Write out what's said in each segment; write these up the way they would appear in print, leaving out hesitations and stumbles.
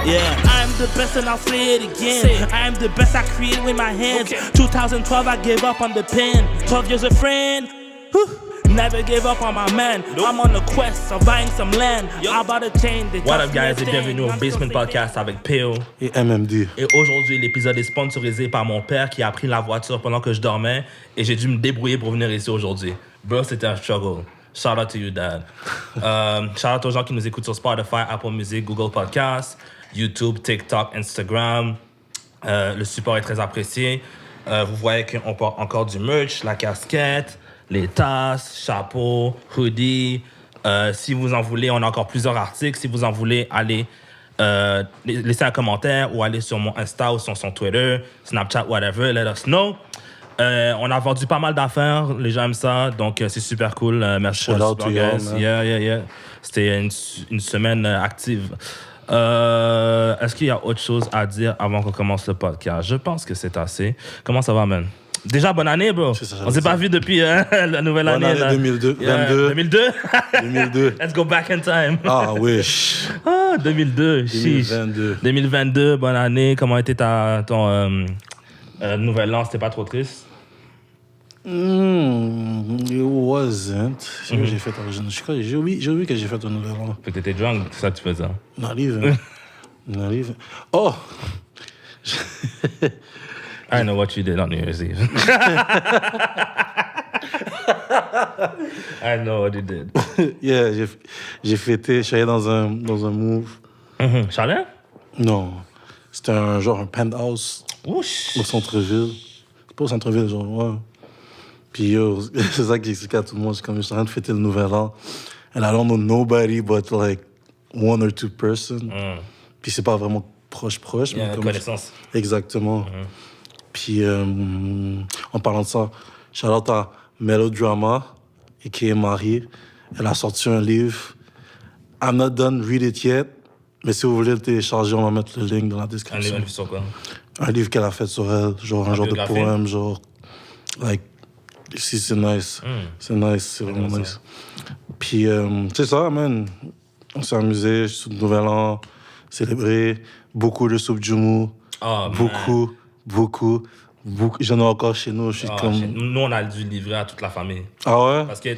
Yeah, I'm the best and I'll say it again. I'm the best I create with my hands. 2012, I gave up on the pen. 12 years a friend. Whew. Never give up on my man. I'm on a quest of buying some land. I bought a chain. What up, guys, et bienvenue au Basement Podcast avec Peo et MMD. Et aujourd'hui, l'épisode est sponsorisé par mon père qui a pris la voiture pendant que je dormais et j'ai dû me débrouiller pour venir ici aujourd'hui. Bro, c'était un struggle. Shout out to you, Dad. Shout out aux gens qui nous écoutent sur Spotify, Apple Music, Google Podcasts, YouTube, TikTok, Instagram. Le support est très apprécié. Vous voyez qu'on porte encore du merch, la casquette, les tasses, chapeaux, hoodies. Si vous en voulez, on a encore plusieurs articles. Si vous en voulez, allez laisser un commentaire ou aller sur mon Insta ou sur son Twitter, Snapchat, whatever, let us know. On a vendu pas mal d'affaires, les gens aiment ça, donc c'est super cool. Merci pour le support, guys. Yeah. C'était une semaine active. Est-ce qu'il y a autre chose à dire avant qu'on commence le podcast? Je pense que c'est assez. Comment ça va, man? Déjà, bonne année, bro. On s'est pas vu depuis la nouvelle bonne année. Bonne année 2022. 2002? 2002. Let's go back in time. Ah, wish. 2002. 2022. 2022, bonne année. Comment était ton nouvel an? C'était pas trop triste? It wasn't. J'ai fait j'ai oublié que j'ai fait un nouvel an. Fait que t'étais drunk, c'est ça que tu faisais. Not even. Oh! I know what you did on New Year's Eve. I know what you did. Yeah, j'ai fêté, je suis allé dans un move. Chalet? Non. C'était un penthouse au centre-ville. C'est pas au centre-ville, genre, ouais. Puis c'est ça qui explique à tout le monde. Je suis en train de fêter le nouvel an. And I don't know nobody but like one or two person. Puis c'est pas vraiment proche. Il y a mais une comme connaissance. Exactement. Puis en parlant de ça, shout out à Melodrama, et qui est Marie. Elle a sorti un livre. I'm not done read it yet. Mais si vous voulez le télécharger, on va mettre le link dans la description. Un livre sur quoi? Un livre qu'elle a fait sur elle, genre un genre de poème, genre like c'est nice. C'est nice, c'est vraiment nice. Puis c'est ça, man. On s'est amusé, sous le nouvel an, célébré, beaucoup de soupe Jumu. Beaucoup. J'en ai encore chez nous, je suis comme... Nous, on a dû livrer à toute la famille. Ah ouais? Parce que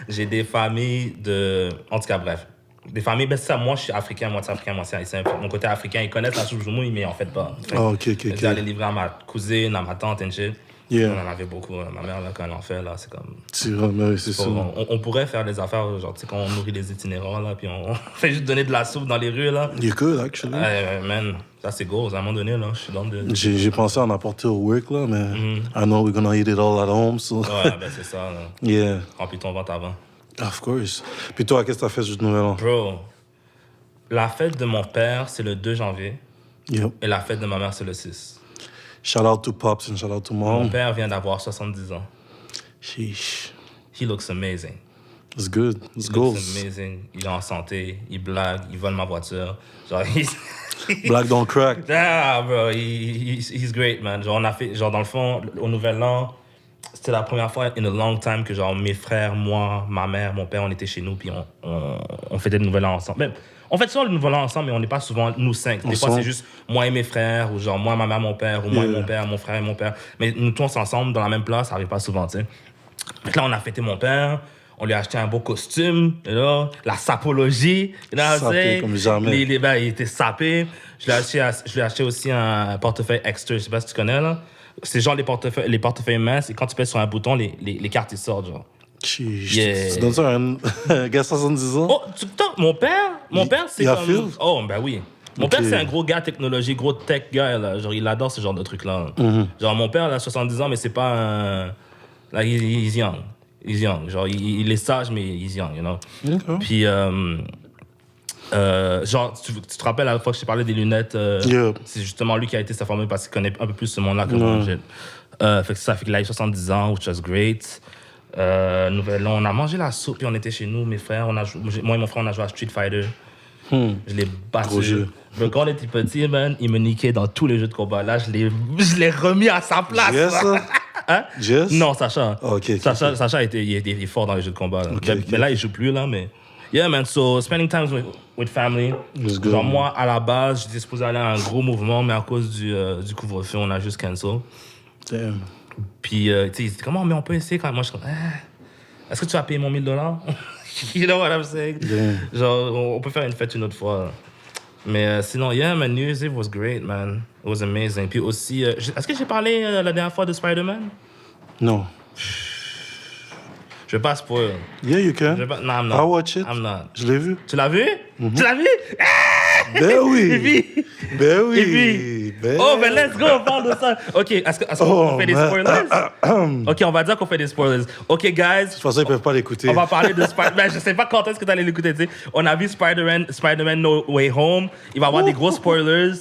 j'ai des familles de... En tout cas, bref. Des familles, ben c'est ça, moi je suis africain, moitié haïtien. Mon côté africain, ils connaissent la soupe Jumu, mais en fait pas. Ok. J'allais livrer à ma cousine, à ma tante, et shit. Yeah. On en avait beaucoup. Ma mère, là, quand elle en fait, là, c'est comme... C'est ça. On pourrait faire des affaires, genre, tu sais, quand on nourrit les itinérants, là, puis on fait juste donner de la soupe dans les rues, là. You could, actually. Man, ça, c'est gros. À un moment donné, là, je suis dans de... J'ai pensé à en apporter au work, là, mais I know we're gonna eat it all at home, so... Ouais, ben c'est ça, là. Yeah. Remplis ton ventre avant. Of course. Puis toi, qu'est-ce que t'as fait ce nouvel an? Bro, la fête de mon père, c'est le 2 janvier. Yep. Et la fête de ma mère, c'est le 6. Shout out to Pops and shout out to Mom. Mon père vient d'avoir 70 ans. Sheesh. He looks amazing. It's good. It's He goals. looks amazing. Il est en santé. Il blague. Il vole ma voiture. Genre, Black don't crack. Ah, bro, he's great, man. Genre, on a fait, genre, dans le fond, au Nouvel An, c'était la première fois in a long time que, genre, mes frères, moi, ma mère, mon père, on était chez nous, puis on fêtait le Nouvel An ensemble. Même, on fait souvent le Nouvel An ensemble, mais on n'est pas souvent, nous 5. Des fois, c'est juste moi et mes frères, ou genre, moi, ma mère, mon père, ou moi et mon père, mon frère et mon père. Mais nous tous ensemble, dans la même place, ça n'arrive pas souvent, tu sais. Donc là, on a fêté mon père. On lui a acheté un beau costume, you know, la sapologie, you know, sapé comme jamais. Il était sapé. Je lui ai acheté aussi un portefeuille extra, je sais pas si tu connais, là. C'est genre les portefeuilles minces, et quand tu pèses sur un bouton, les cartes, ils sortent, genre. Yeah. Tu donnes ça à un gars 70 ans? Oh, mon père, c'est il a comme... feel? Oh, ben oui. Mon père, c'est un gros gars technologie, gros tech guy, là. Genre, il adore ce genre de trucs-là. Genre, mon père, il a 70 ans, mais c'est pas un... Like, he's young. He's young. Genre, il est sage, mais he's young, you know? Okay. Puis, genre, tu te rappelles la fois que je t'ai parlé des lunettes? Yeah. C'est justement lui qui a été sa formule parce qu'il connaît un peu plus ce monde-là que moi. Fait que ça fait qu'il a eu 70 ans, which was great. Nouvel an, on a mangé la soupe, puis on était chez nous, mes frères. Moi et mon frère, on a joué à Street Fighter. Je l'ai battu. Mais quand on était petit, man, il me niquait dans tous les jeux de combat. Là, je l'ai remis à sa place. Yes, Hein? Jess? Non, Sacha. Oh, okay. Sacha il est fort dans les jeux de combat. Là. Okay. Mais là, il joue plus, là, mais Yeah, man, so spending time with family. It's good, Genre, man. moi, à la base, j'étais supposé aller à un gros mouvement, mais à cause du couvre-feu, on a juste cancel. Damn. Puis, tu sais, ils disent, comment, mais on peut essayer quand même. Moi, je suis comme, est-ce que tu vas payer mon $1000? You know what I'm saying? Yeah. Genre, on peut faire une fête une autre fois. Mais sinon, yeah, man, New Year's Eve was great, man. It was amazing. Puis aussi, est-ce que j'ai parlé la dernière fois de Spider-Man? Non. Je vais pas spoil. Yeah, you can. Non, I'm not. I watch it. I'm not. Je l'ai vu. Tu l'as vu? Tu l'as vu? Ben oui. Et puis, Ben oui. et puis, Ben. oh, ben let's go, on parle de ça. OK, est-ce qu'on fait des spoilers? OK, on va dire qu'on fait des spoilers. OK, guys. De toute façon, ils peuvent pas l'écouter. On va parler de Spider-Man. Ben, je sais pas quand est-ce que tu allais l'écouter, tu sais. On a vu Spider-Man No Way Home. Il va y avoir des gros spoilers.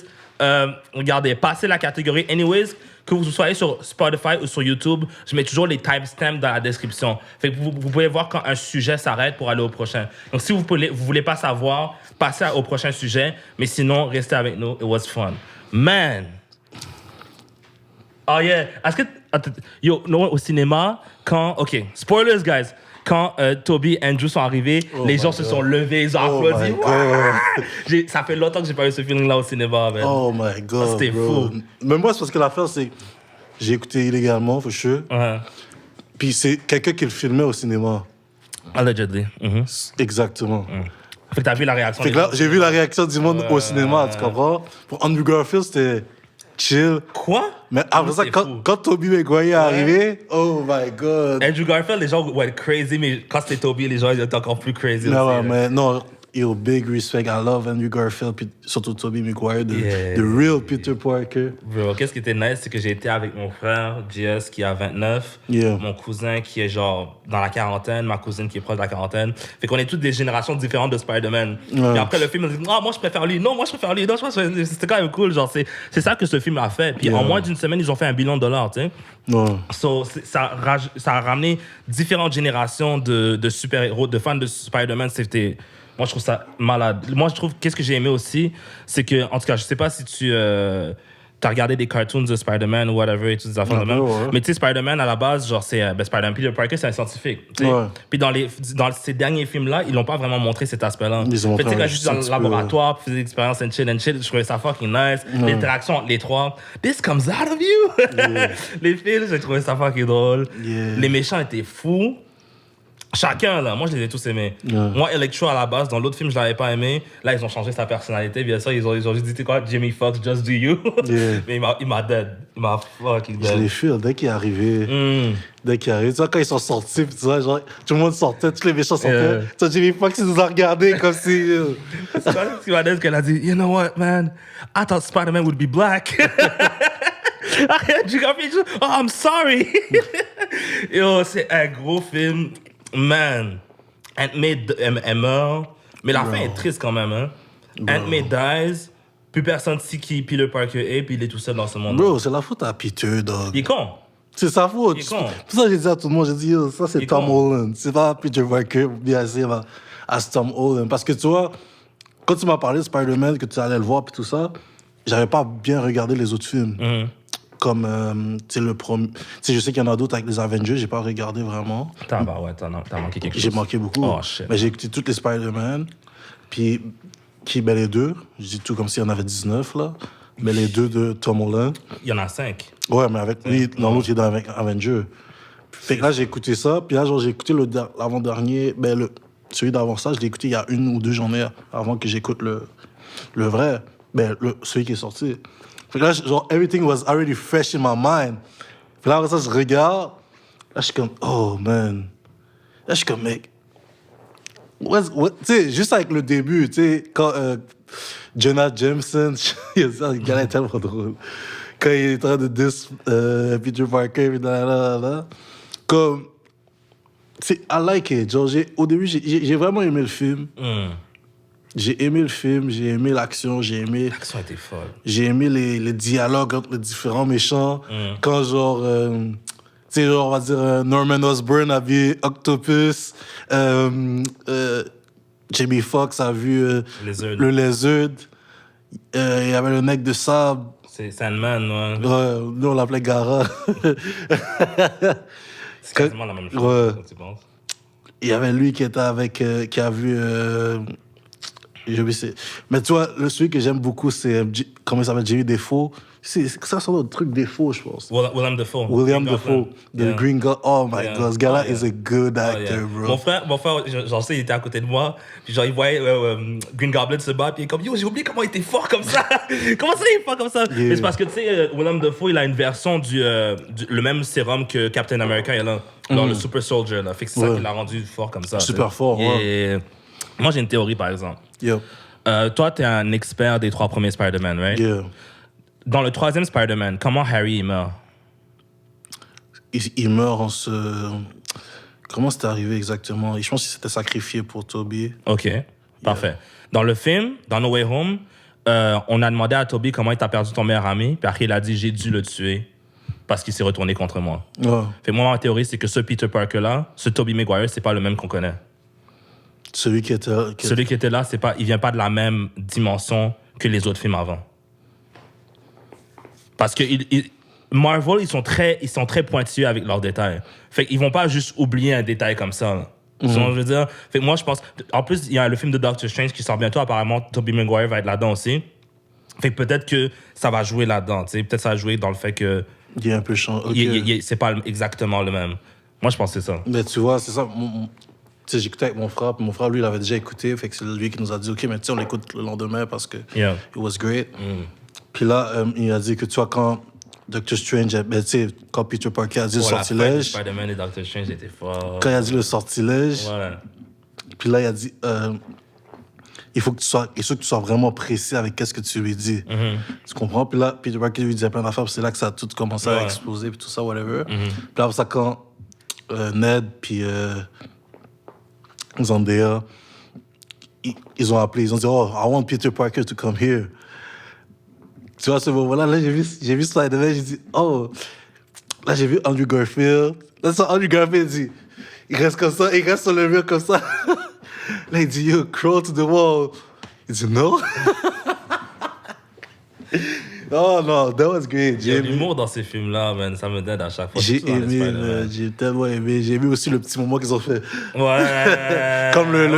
Regardez, passez la catégorie. Anyways, que vous soyez sur Spotify ou sur YouTube, je mets toujours les timestamps dans la description. Fait que vous pouvez voir quand un sujet s'arrête pour aller au prochain. Donc, si vous voulez pas savoir, passez au prochain sujet. Mais sinon, restez avec nous. It was fun. Man! Oh yeah! Est-ce que... Yo, au cinéma, quand... OK, spoilers, guys. Quand Toby et Andrew sont arrivés, les gens se sont levés, ils ont applaudi. Ça fait longtemps que j'ai pas eu ce feeling-là au cinéma, man. Oh my God, C'était bro. fou. Mais moi, c'est parce que l'affaire, c'est... J'ai écouté illégalement, for sure. Puis c'est quelqu'un qui le filmait au cinéma. Allegedly. Exactement. Fait que t'as vu la réaction Fait des que là, gens. j'ai vu la réaction du monde au cinéma, tu comprends? Pour Andrew Garfield, c'était chill. Quoi? Mais après ça, C'est fou. quand Tobey Maguire est arrivé, oh my God. Andrew Garfield, les gens went crazy, mais quand c'était Toby, les gens ils étaient encore plus crazy. Non, aussi, mais non, yo, big respect. I love Andrew Garfield, puis surtout Tobey Maguire, Yeah. the real Peter Parker. Bro, qu'est-ce qui était nice, c'est que j'ai été avec mon frère, JS, qui a 29, Yeah. mon cousin qui est genre dans la quarantaine, ma cousine qui est proche de la quarantaine. Fait qu'on est toutes des générations différentes de Spider-Man. Ouais. Et après le film, on dit, ah, moi je préfère lui, non, moi je préfère lui, non, je pense que c'était quand même cool. Genre, c'est ça que ce film a fait. Puis en moins d'une semaine, ils ont fait $1 billion, tu sais. Ouais. So, ça a ramené différentes générations de super-héros, de fans de Spider-Man. Moi, je trouve ça malade. Moi, je trouve, qu'est-ce que j'ai aimé aussi, c'est que, en tout cas, je sais pas si tu as regardé des cartoons de Spider-Man ou whatever et toutes ces affaires de même. Ouais. Mais tu sais, Spider-Man, à la base, genre, c'est Spider-Man. Peter Parker, c'est un scientifique. Tu sais. Ouais. Puis dans ces derniers films-là, ils n'ont pas vraiment montré cet aspect-là. Ils ont Fait que, tu sais, montré quand juste dans le un petit laboratoire, puis faisait des expériences and shit, je trouvais ça fucking nice. L'interaction entre les trois. This comes out of you! Les films, j'ai trouvé ça fucking drôle. Yeah. Les méchants étaient fous. Chacun, là, moi, je les ai tous aimés. Yeah. Moi, Electro, à la base, dans l'autre film, je l'avais pas aimé. Là, ils ont changé sa personnalité. Bien sûr, ils ont juste dit, tu sais quoi, Jamie Foxx, just do you. Yeah. Mais il m'a dead. Il m'a fucking Je l'ai dead. fait dès qu'il est arrivé. Dès qu'il est arrivé. Tu vois, quand ils sont sortis, puis tu vois, genre, tout le monde sortait, tous les méchants sortaient. Yeah. Tu vois, Jimmy Fox, il nous a regardés comme si. C'est quoi ce qui m'a dead, qu'elle a dit, you know what, man, I thought Spider-Man would be black. Oh, I'm sorry. Yo, c'est un gros film. Man. Aunt May elle meurt. Mais la fin est triste quand même, hein. Aunt May dies. Plus personne sait qui Peter Parker est, puis il est tout seul dans ce monde. Bro, c'est la faute à Peter, dog. Il est con. C'est sa faute. Il est con. Pour ça, j'ai dit à tout le monde, j'ai dit, yo, ça, Il c'est est Tom con. Holland. C'est pas Peter Parker, bien sûr, à Tom Holland. Parce que tu vois, quand tu m'as parlé de Spider-Man, que tu allais le voir, puis tout ça, j'avais pas bien regardé les autres films. Comme, tu sais, le premier. Tu sais, je sais qu'il y en a d'autres avec les Avengers, j'ai pas regardé vraiment. T'as manqué quelque chose. J'ai manqué beaucoup. Oh, shit. Mais j'ai écouté toutes les Spider-Man. Puis, ben, les deux. Je dis tout comme s'il y en avait 19, là. Mais les deux de Tom Holland. Il y en a 5. Ouais, mais avec lui, dans l'autre, il est dans Avenger. Fait que là, j'ai écouté ça. Puis là, genre, j'ai écouté l'avant-dernier. Ben, celui d'avant ça, je l'ai écouté il y a 1 ou 2 journées avant que j'écoute le vrai. Ben, celui qui est sorti. Fait que là, genre, everything was already fresh in my mind. Puis là, après ça, je regarde. Là, je suis comme, oh, man. Là, je suis comme, mec. Tu sais, juste avec le début, tu sais, quand Jonah Jameson, le gars est tellement drôle. Quand il est en train de diss Peter Parker, comme, tu sais, I like it. Genre, au début, j'ai vraiment aimé le film. J'ai aimé le film, j'ai aimé l'action, j'ai aimé... L'action était folle. J'ai aimé les dialogues entre les différents méchants. Quand, genre, tu sais, genre, on va dire, Norman Osborn a vu Octopus, Jamie Foxx a vu le Lizard, il y avait le mec de sable. C'est Sandman, ouais. Nous, on l'appelait Gara. C'est quasiment la même chose, Ouais. quand tu penses. il y avait lui qui était avec... qui a vu... j'ai oublié, mais tu vois, celui que j'aime beaucoup, c'est... comment il s'appelle? Jimmy Defoe. C'est ça, c'est un autre truc Defoe, je pense. William Dafoe. William Dafoe. The Green Goblin. Oh my God, ce gars-là is a good actor, bro. Mon frère, genre, il était à côté de moi. Puis genre, il voyait Green Goblin se battre. Puis il est comme, yo, j'ai oublié comment il était fort comme ça. Comment ça, il est fort comme ça? Mais c'est parce que, tu sais, William Dafoe, il a une version le même sérum que Captain America, il a là. Genre, le Super Soldier, là. Fait que c'est ça qui l'a rendu fort comme ça. Super fort, ouais. Moi, j'ai une théorie, par exemple. Yep. Toi, t'es un expert des 3 premiers Spider-Man, right? Yeah. Dans le 3e Spider-Man, comment Harry il meurt? Il meurt en se... Comment c'est arrivé exactement? Je pense qu'il s'était sacrifié pour Tobey. OK, parfait. Dans le film, dans No Way Home, on a demandé à Tobey comment il t'a perdu ton meilleur ami, puis après il a dit « j'ai dû le tuer parce qu'il s'est retourné contre moi ». Fait moi, ma théorie, c'est que ce Peter Parker-là, ce Tobey Maguire, c'est pas le même qu'on connaît. Celui qui était là, c'est pas, il vient pas de la même dimension que les autres films avant. Parce que Marvel, ils sont très pointilleux avec leurs détails. Fait qu'ils vont pas juste oublier un détail comme ça. Je veux dire. Fait que moi, je pense... En plus, il y a le film de Doctor Strange qui sort bientôt. Apparemment, Tobey Maguire va être là-dedans aussi. Fait que peut-être que ça va jouer là-dedans. Peut-être que ça va jouer dans le fait que... Il est un peu changé. C'est pas exactement le même. Moi, je pense que c'est ça. Mais tu vois, c'est ça. Tu sais, j'écoutais avec mon frère. Puis mon frère, lui, il avait déjà écouté. Fait que c'est lui qui nous a dit, OK, mais tu sais, on l'écoute le lendemain parce que it was great. Puis là, il a dit que, tu vois, quand Doctor Strange, tu sais, quand Peter Parker a dit le sortilège... Spider-Man et Doctor Strange étaient forts. Quand il a dit le sortilège... Voilà. Puis là, il a dit... il faut que tu sois vraiment précis avec qu'est-ce que tu lui dis. Tu comprends? Puis là, Peter Parker lui disait plein d'affaires, puis c'est là que ça a tout commencé à exploser, puis tout ça, whatever. Puis là, après ça, quand Ned, puis Zendaya, ils ont appelé, ils ont dit, oh, I want Peter Parker to come here. Tu vois, ce moment-là, là, j'ai vu Spider-Man, j'ai dit, oh, là, j'ai vu Andrew Garfield. Là, ça, Andrew Garfield dit, il reste comme ça, il reste sur le mur comme ça. Là, il dit, yo, crawl to the wall. Il dit, no. Non, that was great. Il y a l'humour dans ces films-là, man. Ça me donne à chaque fois. J'ai aimé, j'ai tellement aimé. J'ai aimé aussi le petit moment qu'ils ont fait. Ouais. Comme le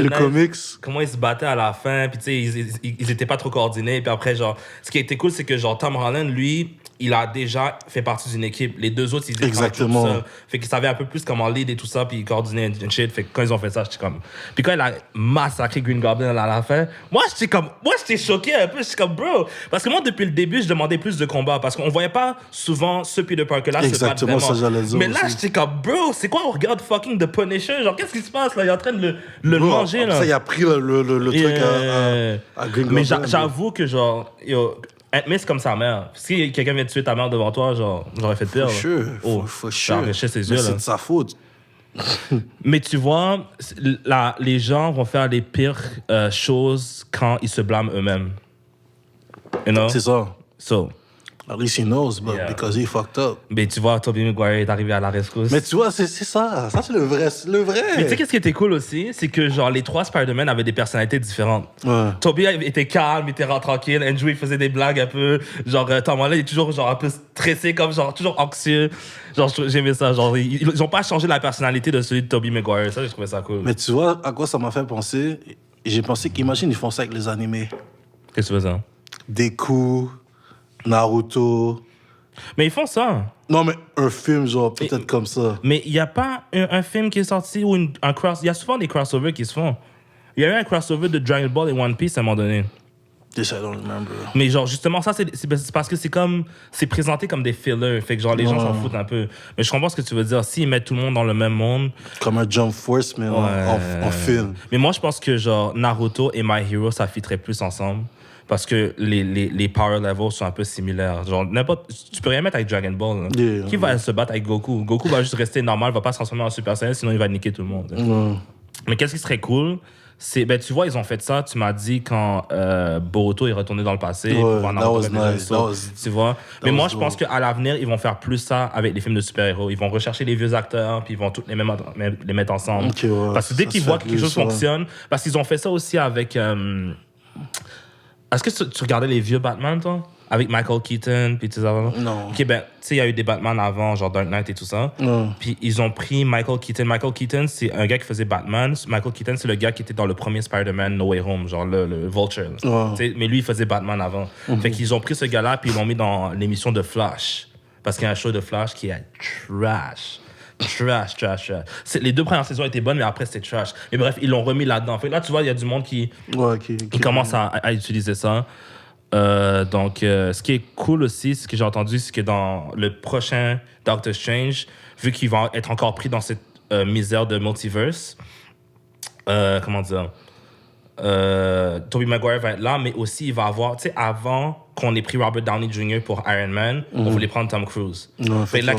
comics. Comment ils se battaient à la fin, puis tu sais, ils étaient pas trop coordonnés. Puis après, genre, ce qui a été cool, c'est que genre Tom Holland, lui, il a déjà fait partie d'une équipe. Les deux autres, ils étaient tout seuls. Fait qu'ils savaient un peu plus comment lead et tout ça, puis ils coordonnaient une shit. Fait que quand ils ont fait ça, j'étais comme... Puis quand il a massacré Green Goblin à la fin, moi, j'étais choqué un peu. J'étais comme, bro... Parce que moi, depuis le début, je demandais plus de combats. Parce qu'on voyait pas souvent ce Peter Parker-là se battre vraiment. Ça, j'allais dire. Mais là, j'étais comme, bro, c'est quoi? On regarde fucking The Punisher. Genre, qu'est-ce qui se passe, là? Il est en train de le manger, là. Ça, il a pris le truc à Green Goblin. Mais j'avoue que, genre... Mais c'est comme sa mère. Si quelqu'un vient de tuer ta mère devant toi, genre, j'aurais fait pire. For sure. Ses yeux, mais là. c'est de sa faute. Mais tu vois, les gens vont faire les pires choses quand ils se blâment eux-mêmes. You know? C'est ça. So. At least he knows, but because he fucked up. Mais tu vois, Tobey Maguire est arrivé à la rescousse. Mais tu vois, c'est ça. Ça, c'est le vrai. Mais tu sais, qu'est-ce qui était cool aussi? C'est que, genre, les 3 Spider-Man avaient des personnalités différentes. Ouais. Tobey était calme, il était tranquille. Andrew, il faisait des blagues un peu. Genre, Tom Holland, il est toujours, genre, un peu stressé, comme, genre, toujours anxieux. Genre, j'aimais ça. Genre, ils ont pas changé la personnalité de celui de Tobey Maguire. Ça, j'ai trouvé ça cool. Mais tu vois, à quoi ça m'a fait penser? J'ai pensé qu'imagine, ils font ça avec les animés. Qu'est-ce que tu veux ça? Deku, Naruto... Mais ils font ça. Non, mais un film, genre, peut-être comme ça. Mais il n'y a pas un film qui est sorti ou un cross... Il y a souvent des crossovers qui se font. Il y a eu un crossover de Dragon Ball et One Piece à un moment donné. This I don't remember. Mais genre, justement, ça, c'est parce que c'est comme... C'est présenté comme des fillers. Fait que genre, les gens s'en foutent un peu. Mais je comprends ce que tu veux dire. S'ils mettent tout le monde dans le même monde... Comme un Jump Force, mais en film. Mais moi, je pense que genre, Naruto et My Hero, ça fitterait plus ensemble. Parce que les power levels sont un peu similaires. Genre, tu peux rien mettre avec Dragon Ball. Qui va se battre avec Goku? Goku va juste rester normal, va pas se transformer en Super Saiyan, sinon il va niquer tout le monde. Mais qu'est-ce qui serait cool? C'est, ben, tu vois, ils ont fait ça, tu m'as dit, quand Boruto est retourné dans le passé. That was nice. Tu vois? Mais moi, je pense qu'à l'avenir, ils vont faire plus ça avec les films de super-héros. Ils vont rechercher les vieux acteurs, puis ils vont tous les mettre ensemble. Parce que dès qu'ils voient que quelque chose fonctionne... Parce qu'ils ont fait ça aussi avec... Est-ce que tu regardais les vieux Batman, toi? Avec Michael Keaton, puis tout ça. Non. OK, ben, tu sais, il y a eu des Batman avant, genre Dark Knight et tout ça. Non. Puis ils ont pris Michael Keaton. Michael Keaton, c'est un gars qui faisait Batman. Michael Keaton, c'est le gars qui était dans le premier Spider-Man No Way Home, genre le Vulture. Ouais. Tu sais, mais lui, il faisait Batman avant. Fait qu'ils ont pris ce gars-là, puis ils l'ont mis dans l'émission de Flash. Parce qu'il y a un show de Flash qui est trash. Trash. Les 2 premières saisons étaient bonnes, mais après, c'était trash. Mais bref, ils l'ont remis là-dedans. Fait que là, tu vois, il y a du monde qui commence à utiliser ça. Donc, ce qui est cool aussi, ce que j'ai entendu, c'est que dans le prochain Doctor Strange, vu qu'il va être encore pris dans cette misère de multiverse, comment dire, Tobey Maguire va être là, mais aussi il va avoir, tu sais, avant qu'on ait pris Robert Downey Jr. pour Iron Man, on voulait prendre Tom Cruise. Fait là,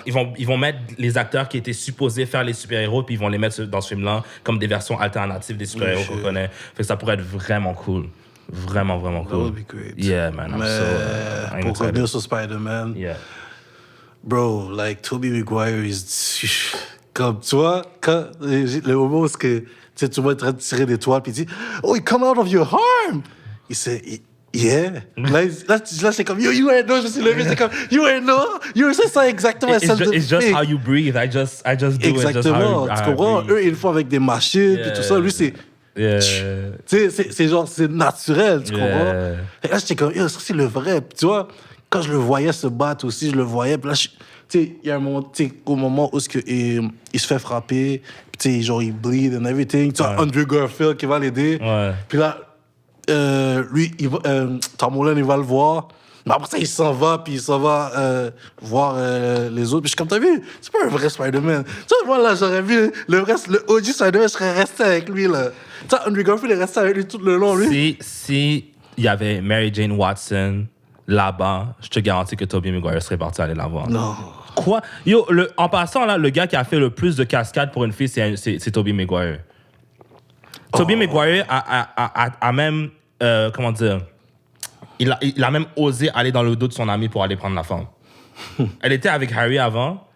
ils vont mettre les acteurs qui étaient supposés faire les super-héros, puis ils vont les mettre dans ce film-là comme des versions alternatives des super-héros qu'on connaît. Fait que ça pourrait être vraiment cool. Vraiment cool. That would be great. Yeah, man. I'm pour excited. revenir sur Spider-Man, Yeah. bro, like, Tobey Maguire is... Comme, tu vois, quand le moment où tu sais, tu vois, il est en train de tirer des toiles, puis il dit « Oh, it come out of your arm! » Il sait... Yeah. Là, c'est comme, you ain't know, je suis levé, c'est comme, you ain't know. C'est ça exactement. It's just how you breathe. I just do exactement. it. Exactement. Tu comprends? Eux, ils le font avec des machines, puis tout ça. Lui, c'est... Yeah. Tu sais, c'est genre, c'est naturel, tu comprends? Et là, j'étais comme, yo, ça, c'est le vrai. Puis tu vois, quand je le voyais se battre aussi, je le voyais. Puis là, tu sais, il y a un moment, tu sais, au moment où il se fait frapper, puis tu sais, genre, il bleed and everything. Tu vois, Andrew Garfield qui va l'aider. Ouais. Puis là, lui, Tom Holland, il va le voir. Mais après ça, il s'en va, puis il s'en va voir les autres. Puis je suis comme, t'as vu, c'est pas un vrai Spider-Man. Tu vois, moi, là, j'aurais vu le OG Spider-Man, je serais resté avec lui, là. Tu vois, Andrew Garfield est resté avec lui tout le long, lui. Si il y avait Mary Jane Watson là-bas, je te garantis que Tobey Maguire serait parti aller la voir. Non. Quoi? Yo, en passant, là, le gars qui a fait le plus de cascades pour une fille, c'est Tobey Maguire. Tobey Maguire a même, comment dire, il a même osé aller dans le dos de son ami pour aller prendre la femme. Elle était avec Harry avant.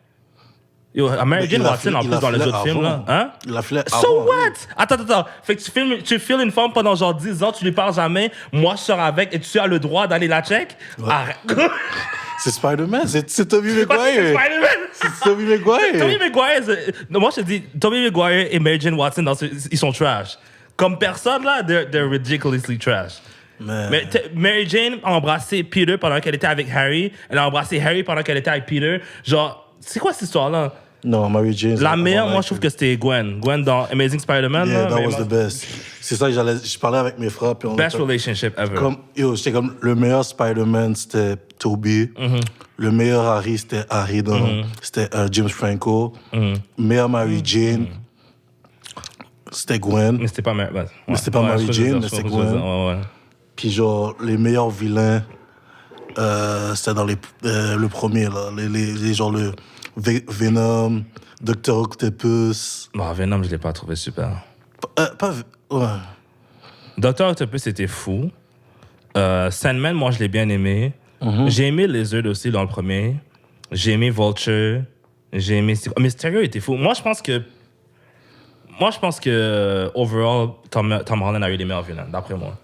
Yo, Mary Jane Watson, en plus, dans les autres films, là. Hein? Il a fait So what? Attends. Fait que tu filmes une femme pendant genre 10 ans, tu lui parles jamais, moi je sors avec et tu as le droit d'aller la check? Ouais. Arrête. C'est Spider-Man, c'est Tobey Maguire. C'est Spider-Man. C'est Tobey Maguire. Tobey Maguire, moi je te dis, Tobey Maguire et Mary Jane Watson, ils sont trash. Comme personne, là, they're ridiculously trash. Mais Mary Jane a embrassé Peter pendant qu'elle était avec Harry. Elle a embrassé Harry pendant qu'elle était avec Peter. Genre, c'est quoi cette histoire-là? Non, Mary Jane. La meilleure, moi, je trouve que c'était Gwen. Gwen dans Amazing Spider-Man. Yeah, là, that was the best. C'est ça que je parlais avec mes frères. Puis best relationship ever. J'étais comme, le meilleur Spider-Man, c'était Tobey. Le meilleur Harry, c'était Harry. C'était James Franco. Meilleur Mary Jane, c'était Gwen. Mais c'était pas Mary Jane, mais c'était Gwen. Ouais. Puis genre, les meilleurs vilains, c'était dans le premier, là. Les genre, le Venom, Dr. Octopus. Bon, Venom, je l'ai pas trouvé super. Ouais. Dr. Octopus, c'était fou. Sandman, moi, je l'ai bien aimé. J'ai aimé Lizard aussi dans le premier. J'ai aimé Vulture. J'ai aimé... Mysterio était fou. Moi, je pense que overall, Tom Holland a eu les meilleurs vilains, d'après moi.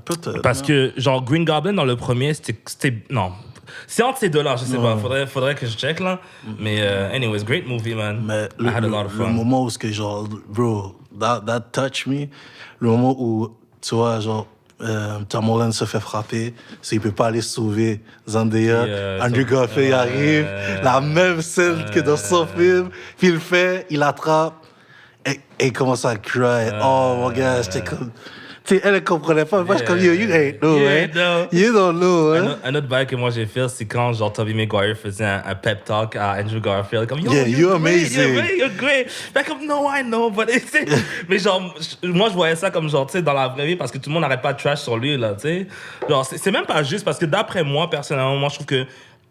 Peut-être. Parce que, genre, Green Goblin, dans le premier, c'était... Non. C'est entre ces deux-là, je sais pas. Faudrait que je check, là. Mais, anyways, great movie, man. Mais I had a lot of fun. Le moment où, genre, bro, that touched me. Le moment où, tu vois, genre, Tom Holland se fait frapper, il peut pas aller sauver Zendaya. Andrew Garfield arrive, la même scène que dans son film. Puis il le fait, il l'attrape, et il commence à cry. Oh, mon gars, j'étais comme... Tu sais, elle ne comprenait pas. Moi, je suis comme, you ain't know, hein? You don't know, hein? Un autre bail que moi j'ai fait, c'est quand, genre, Tobey Maguire faisait un pep talk à Andrew Garfield. Comme, yo, you're amazing. You're great. Fait comme, no, I know, but... Mais genre, moi, je voyais ça comme, genre, tu sais, dans la vraie vie, parce que tout le monde n'arrête pas de trash sur lui, là, tu sais. Genre, c'est même pas juste, parce que d'après moi, personnellement, moi, je trouve que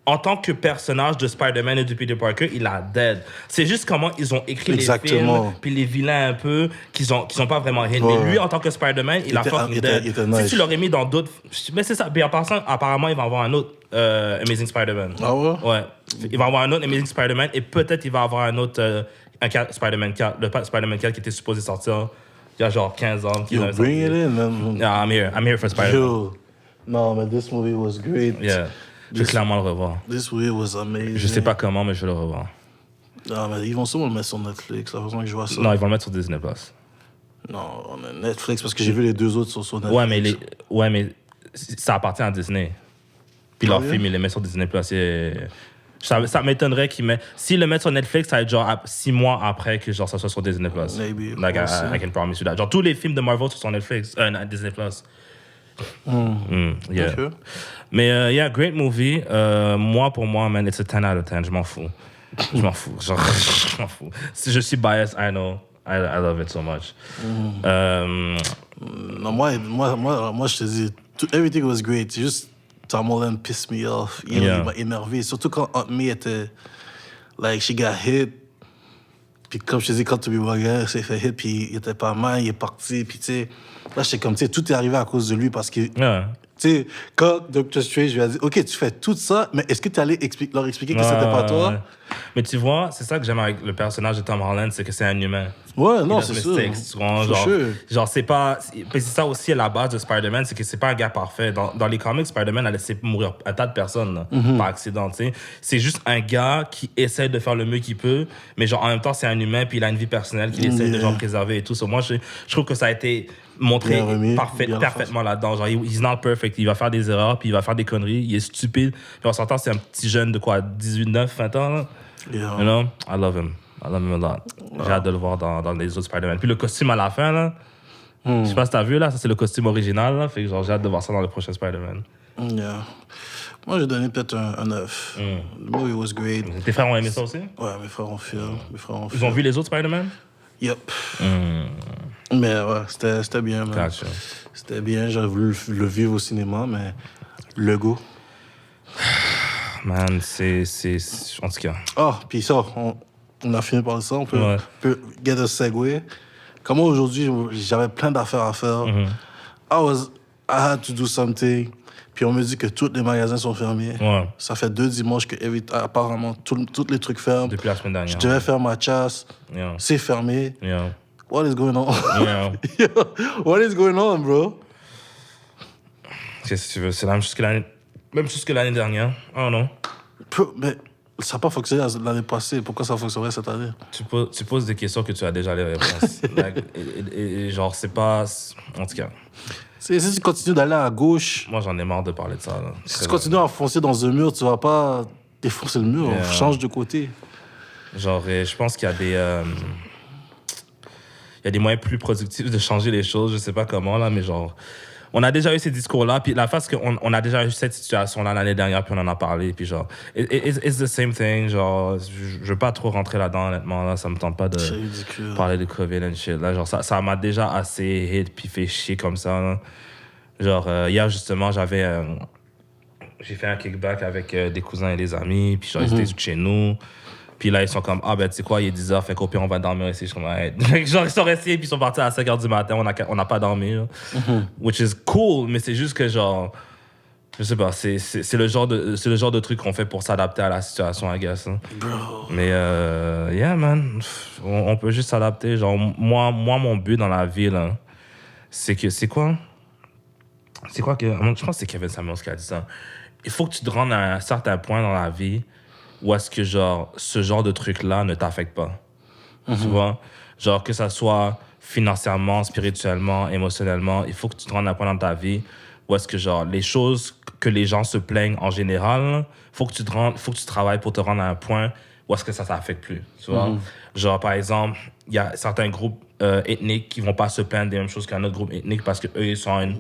en tant que personnage de Spider-Man et de Peter Parker, il a dead. C'est juste comment ils ont écrit les films, puis les vilains un peu, qui sont pas vraiment hit. Mais lui, en tant que Spider-Man, il a fucking dead. Si tu l'aurais mis dans d'autres... Mais c'est ça. Puis en passant, apparemment, il va avoir un autre Amazing Spider-Man. Ah ouais? Ouais. Il va avoir un autre Amazing Spider-Man et peut-être il va avoir un autre Spider-Man 4. Le Spider-Man 4 qui était supposé sortir il y a genre 15 ans. Yo, bring it in, man. Yeah, I'm here for Spider-Man. Yo. Non, mais this movie was great. Yeah. Je vais clairement le revoir. This movie was amazing. Je sais pas comment, mais je vais le revoir. Non, mais ils vont sûrement le mettre sur Netflix, la façon que je vois ça. Non, ils vont le mettre sur Disney+. Non, on a Netflix, parce que j'ai vu les deux autres sur Netflix. Ouais, mais ça appartient à Disney. Puis leur film, ils les mettent sur Disney+. Ça m'étonnerait qu'ils mettent... S'ils le mettent sur Netflix, ça va être genre 6 mois après que genre, ça soit sur Disney+. Maybe. Like, I can promise you that. Genre, tous les films de Marvel sont sur Netflix, Disney+. Yeah. Okay. Mais, yeah, great movie. Pour moi, man, it's a 10 out of 10. Je m'en fous. Je m'en fous. Genre, je m'en fous. Si je suis biased, I know. I love it so much. Non, moi, je te dis, everything was great. C'est juste Tom Holland pissed me off. Il m'a énervé. Surtout quand Aunt May était... Like, she got hit. Puis comme je te dis, quand Tobey Maguire s'est fait hit, puis il était pas mal, il est parti. Puis tu sais, là, j'étais comme, tu sais, tout est arrivé à cause de lui parce que... Tu sais, quand Doctor Strange lui a dit, OK, tu fais tout ça, mais est-ce que tu allais leur expliquer que c'était pas toi? Mais tu vois, c'est ça que j'aime avec le personnage de Tom Holland, c'est que c'est un humain. Ouais, non, c'est sûr. Genre, c'est pas... C'est ça aussi à la base de Spider-Man, c'est que c'est pas un gars parfait. Dans les comics, Spider-Man a laissé mourir un tas de personnes là, par accident, tu sais. C'est juste un gars qui essaie de faire le mieux qu'il peut, mais genre, en même temps, c'est un humain, puis il a une vie personnelle qu'il essaie de genre préserver et tout. So, moi, je trouve que ça a été montré parfaitement là-dedans. Genre, he's not perfect. Il va faire des erreurs, puis il va faire des conneries. Il est stupide. Puis on s'entend, c'est un petit jeune de quoi, 18, 9, 20 ans, là. Yeah. You know? I love him a lot. J'ai hâte de le voir dans les autres Spider-Man. Puis le costume à la fin, là, je sais pas si t'as vu, là, ça c'est le costume original, là. Fait que genre, j'ai hâte de voir ça dans le prochain Spider-Man. Yeah. Moi, j'ai donné peut-être un 9. The movie was great. Tes frères ont aimé ça aussi? Ouais, mes frères ont fait. Ils ont vu les autres Spider-Man? Yep. Mais ouais, c'était bien, man. Gotcha. C'était bien, j'aurais voulu le vivre au cinéma, mais le goût. Man, c'est... En tout cas... Puis ça, on a fini par ça, on peut get a segue. Comme moi, aujourd'hui, j'avais plein d'affaires à faire. I had to do something. Puis on me dit que tous les magasins sont fermés. Ouais. Ça fait 2 dimanches que, apparemment, tous les trucs ferment. Depuis la semaine dernière. Je devais faire ma chasse. Yeah. C'est fermé. Yeah. What is going on? Yeah. What is going on, bro? Qu'est-ce que tu veux? C'est la même chose que l'année dernière. Oh non. Mais ça n'a pas fonctionné l'année passée. Pourquoi ça fonctionnerait cette année? Tu poses des questions que tu as déjà les réponses. et genre, c'est pas... En tout cas... Si tu continues d'aller à gauche... Moi, j'en ai marre de parler de ça. Là. Si tu continues à foncer dans un mur, tu vas pas défoncer le mur. Yeah. Change de côté. Genre, je pense qu'il y a des... Il y a des moyens plus productifs de changer les choses. Je sais pas comment, là, mais genre... On a déjà eu ces discours-là, puis la face qu'on a déjà eu cette situation-là l'année dernière, puis on en a parlé, puis genre... It's the same thing, genre... Je veux pas trop rentrer là-dedans, honnêtement, là. Ça me tente pas de parler de COVID and shit, là. Genre, ça m'a déjà assez hit, puis fait chier comme ça, là. Genre, hier, justement, j'ai fait un kickback avec des cousins et des amis, puis genre, ils étaient chez nous. Puis là, ils sont comme, tu sais quoi, il est 10h, fait qu'au pire, on va dormir ici. Je suis comme, genre, ils sont restés, puis ils sont partis à 5h du matin, on n'a pas dormi. Which is cool, mais c'est juste que, genre, je sais pas, c'est le genre de truc qu'on fait pour s'adapter à la situation, I guess. Hein. Bro. Mais, yeah, man, on peut juste s'adapter. Genre, moi, mon but dans la vie, là, c'est que, c'est quoi que, je pense que c'est Kevin Samuels qui a dit ça. Il faut que tu te rendes à un certain point dans la vie où est-ce que, genre, ce genre de truc-là ne t'affecte pas. Tu vois? Genre, que ça soit financièrement, spirituellement, émotionnellement, il faut que tu te rendes à un point dans ta vie où est-ce que, genre, les choses que les gens se plaignent en général, faut que tu travailles pour te rendre à un point où est-ce que ça t'affecte plus. Tu vois? Genre, par exemple, il y a certains groupes ethniques qui vont pas se plaindre des mêmes choses qu'un autre groupe ethnique parce qu'eux, ils sont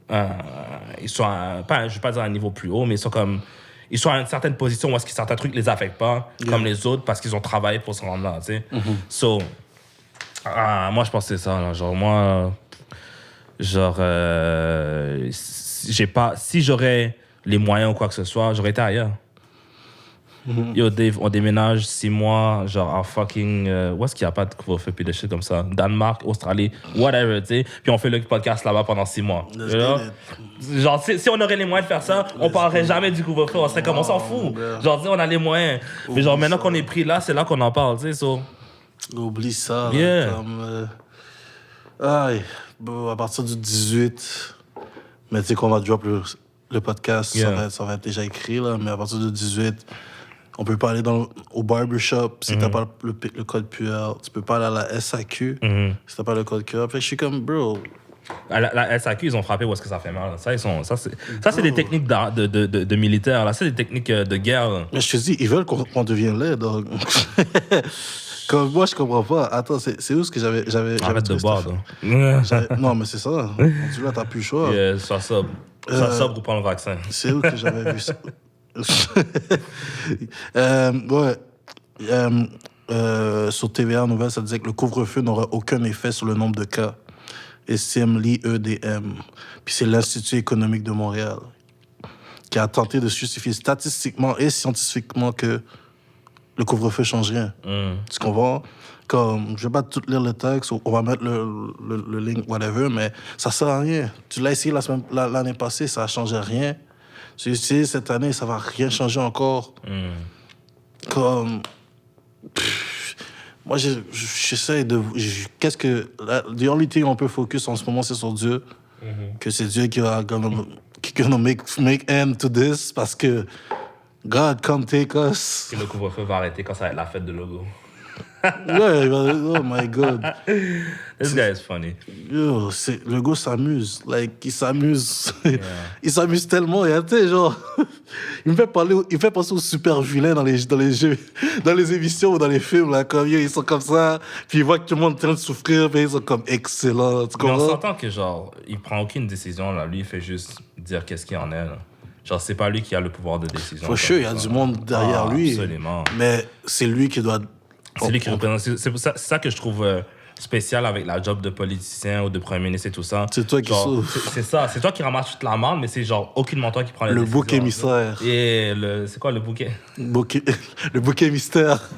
je vais pas dire à un niveau plus haut, mais ils sont à une certaine position où est-ce que certains trucs les affectent pas comme les autres parce qu'ils ont travaillé pour se rendre là, tu sais. So, moi, je pense que c'est ça, là. Genre, moi, genre, si j'aurais les moyens ou quoi que ce soit, j'aurais été ailleurs. Yo, Dave, on déménage 6 mois, genre, à fucking... où est-ce qu'il n'y a pas de couvre-feu puis des shit comme ça? Danemark, Australie, whatever, tu sais. Puis on fait le podcast là-bas pendant 6 mois. Genre, si on aurait les moyens de faire ça, on parlerait jamais du couvre-feu. On serait comme, on s'en fout. Genre, on a les moyens. Mais genre, maintenant qu'on est pris là, c'est là qu'on en parle, tu sais, so... Oublie ça. Yeah. Là, comme, à partir du 18... Mais tu sais qu'on va drop le podcast, Yeah. ça va être déjà écrit, là. Mais à partir de 18, on peut pas aller au barbershop si t'as pas le code QR. Tu peux pas aller à la SAQ si t'as pas le code QR. Fait que je suis comme, bro. La SAQ, ils ont frappé où est-ce que ça fait mal. Ça, c'est des techniques de militaires. Là. C'est des techniques de guerre. Là. Mais je te dis, ils veulent qu'on devienne laid, donc. Comme moi, je comprends pas. Attends, c'est où ce que j'avais Arrête de trouvé boire. cette affaire? Non, mais c'est ça. Tu là, t'as plus le choix. Yeah, sois sobre. Sois sobre ou prends le vaccin. C'est où que j'avais vu ça? Sur TVA Nouvelle, ça disait que le couvre-feu n'aurait aucun effet sur le nombre de cas, estime l'IEDM. Puis c'est l'Institut économique de Montréal qui a tenté de justifier statistiquement et scientifiquement que le couvre-feu ne change rien. Tu comprends? Comme, je vais pas tout lire le texte, on va mettre le link, whatever, mais ça sert à rien. Tu l'as essayé l'année passée, ça a changé rien. Tu l'as essayé cette année, ça va rien changer encore. Comme... moi, j'essaie de... Qu'est-ce que... The only thing on peut focus en ce moment, c'est sur Dieu. Que c'est Dieu qui va gonna make end to this, parce que God, come take us. Et le couvre-feu va arrêter quand ça va être la fête de logo. Ouais, oh my God. This guy is funny. Yo, le gars s'amuse. Like, il s'amuse. Il s'amuse tellement. Et tu sais, genre, il me fait penser aux super vilains dans les jeux, dans les émissions ou dans les films, là. Comme, yo, ils sont comme ça. Puis ils voient que tout le monde est en train de souffrir, mais ils sont comme excellents. Mais on s'entend que, genre, il prend aucune décision, là. Lui, il fait juste dire qu'est-ce qu'il en est, là. Genre, c'est pas lui qui a le pouvoir de décision. For sure, il y a du monde derrière lui. Absolument. Mais c'est lui qui doit... C'est lui qui représente. C'est ça que je trouve spécial avec la job de politicien ou de premier ministre et tout ça. C'est toi qui sauve. C'est ça. C'est toi qui ramasses toute la merde, mais c'est genre aucunement toi qui prends les décisions. Le bouc émissaire. Et c'est quoi le bouquet? Le bouquet mystère.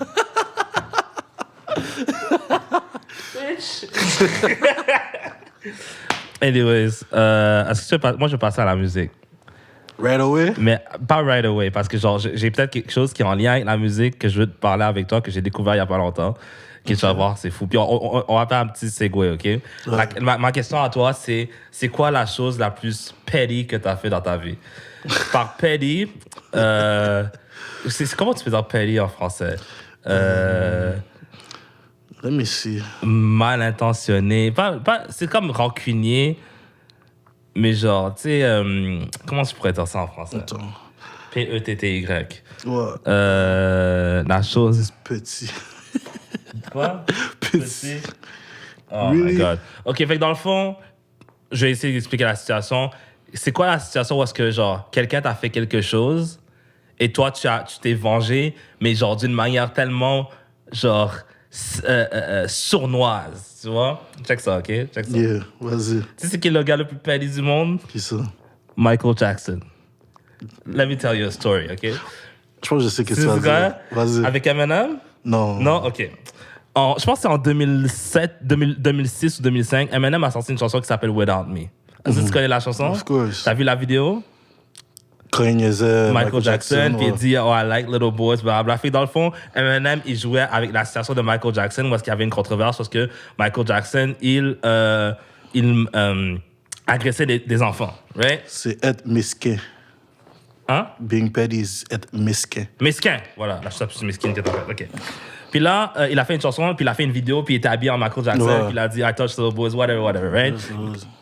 Anyways, est-ce que moi je vais passer à la musique. Right away? Mais pas right away, parce que genre j'ai peut-être quelque chose qui est en lien avec la musique que je veux te parler avec toi, que j'ai découvert il y a pas longtemps, que tu vas voir, c'est fou. Puis on va faire un petit segue, OK? Ouais. Ma question à toi, c'est quoi la chose la plus petty que tu as fait dans ta vie? Par petty, comment tu peux dire petty en français? Let me see. Mal intentionné. C'est comme rancunier. Mais genre, tu sais, comment je pourrais dire ça en français? Attends. P-E-T-T-Y. Ouais. La chose... Petit. Quoi? Petit. Oh Really? my God. OK, fait que dans le fond, je vais essayer d'expliquer la situation. C'est quoi la situation où est-ce que, genre, quelqu'un t'a fait quelque chose et toi, tu t'es vengé, mais genre d'une manière tellement, genre, sournoise, tu vois? Check ça, OK? Check ça. Yeah, vas-y. Tu sais c'est qui est le gars le plus petty du monde? Qui ça? Michael Jackson. Let me tell you a story, OK? Je pense que je sais que C'est tu vas ce gars dire. Vas-y. avec Eminem? Non. Non? OK. Je pense que c'est en 2006 ou 2005, Eminem a sorti une chanson qui s'appelle Without Me. Est-ce que tu connais la chanson? Of course. T'as vu la vidéo? Quand il niaisait Michael Jackson, puis il ouais. dit « Oh, I like little boys », blablabla. Fait que dans le fond, Eminem, il jouait avec la situation de Michael Jackson, où est-ce qu'il y avait une controverse, parce que Michael Jackson, il agressait des enfants, right? C'est être mesquin. Hein? Being petty is être mesquin. Mesquin, voilà, la chose plus mesquine que t'as fait, OK. Puis là, il a fait une chanson, puis il a fait une vidéo, puis il était habillé en Michael Jackson, Ouais. puis il a dit « I touch little boys », whatever, right?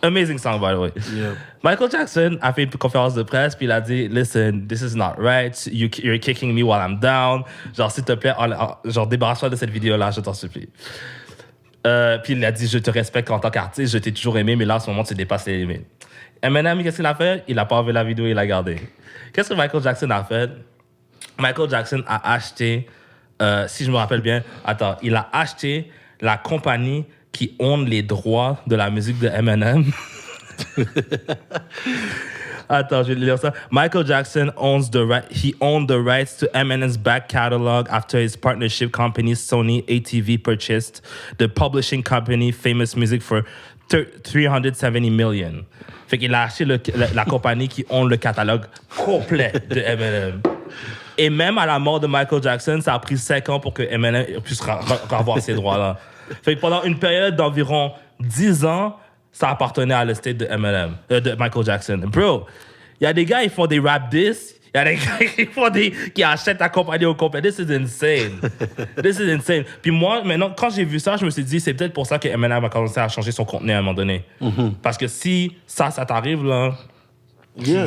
Amazing song, by the way. Yeah. Michael Jackson a fait une conférence de presse, puis il a dit « Listen, this is not right. You're kicking me while I'm down. Genre, s'il te plaît, genre, débarrasse-toi de cette vidéo-là, je t'en supplie. » Puis il a dit « Je te respecte en tant qu'artiste, je t'ai toujours aimé, mais là, en ce moment, tu dépasses les limites. » Eminem, qu'est-ce qu'il a fait? Il a pas enlevé la vidéo, il l'a gardée. Qu'est-ce que Michael Jackson a fait? Michael Jackson a acheté, si je me rappelle bien, il a acheté la compagnie qui own les droits de la musique de Eminem. Attends, je vais lire ça. Michael Jackson owned the rights to Eminem's back catalog after his partnership company Sony ATV purchased the publishing company Famous Music for $370 million. Fait qu'il a acheté la compagnie qui own le catalogue complet de Eminem. Et même à la mort de Michael Jackson, ça a pris 5 ans pour que Eminem puisse avoir ces droits-là. Fait que pendant une période d'environ 10 ans, ça appartenait à l'estate de MLM, de Michael Jackson. Bro, il y a des gars, ils font des rap discs. Il y a des gars qui achètent ta compagnie au complet. This is insane. This is insane. Puis moi, maintenant, quand j'ai vu ça, je me suis dit, c'est peut-être pour ça que MLM a commencé à changer son contenu à un moment donné. Parce que si ça t'arrive, là... Yeah.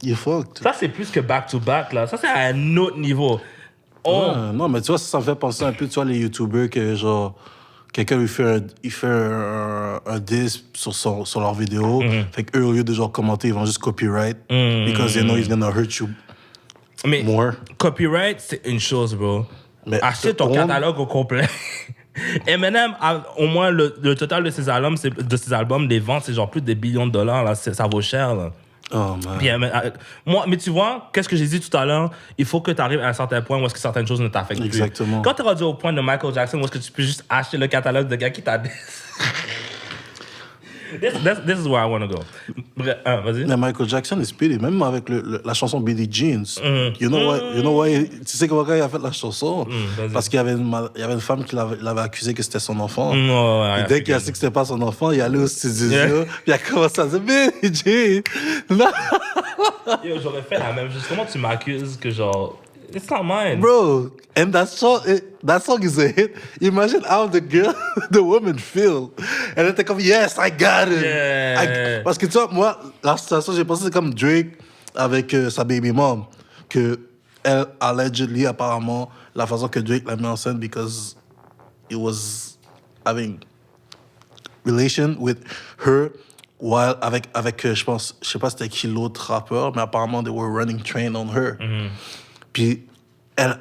You're fucked. Ça, c'est plus que back-to-back, là. Ça, c'est à un autre niveau. Oh. Ouais, non, mais tu vois, ça me fait penser un peu, tu vois, les YouTubers que, genre, quelqu'un lui fait un diss sur leur vidéo. Fait qu'eux, au lieu de, genre, commenter, ils vont juste copyright. Because they know he's gonna hurt you Mais more. Copyright, c'est une chose, bro. Mais acheter ton catalogue au complet. Eminem, au moins, le total de ses albums, les ventes, c'est genre plus de billions de dollars, là. Ça vaut cher, là. Oh, man. Puis, mais tu vois, qu'est-ce que j'ai dit tout à l'heure? Il faut que tu arrives à un certain point où est-ce que certaines choses ne t'affectent plus. Exactement. Quand tu es rendu au point de Michael Jackson, où est-ce que tu peux juste acheter le catalogue de gars qui t'a dit... This is where I want to go. Bref, vas-y. Mais Michael Jackson est speedy, même avec la chanson Billie Jeans. You know why, tu sais comment il a fait la chanson? Parce qu'il y avait une femme qui l'avait accusé que c'était son enfant. Et dès qu'il a su que c'était pas son enfant, il allait au studio, puis il a commencé à dire Billie Jean. Non. Yo, j'aurais fait la même chose. Comment tu m'accuses que genre... It's not mine. Bro, and that song is a hit. Imagine how the woman feel. Elle était comme, yes, I got it. Yeah. Parce que tu vois, moi, la situation, j'ai pensé c'est comme Drake avec sa baby mom. Que elle, allegedly, apparemment, la façon que Drake l'a mis en scène, because he was having relation with her while avec je sais pas c'était qui l'autre rappeur, mais apparemment they were running train on her. Puis elle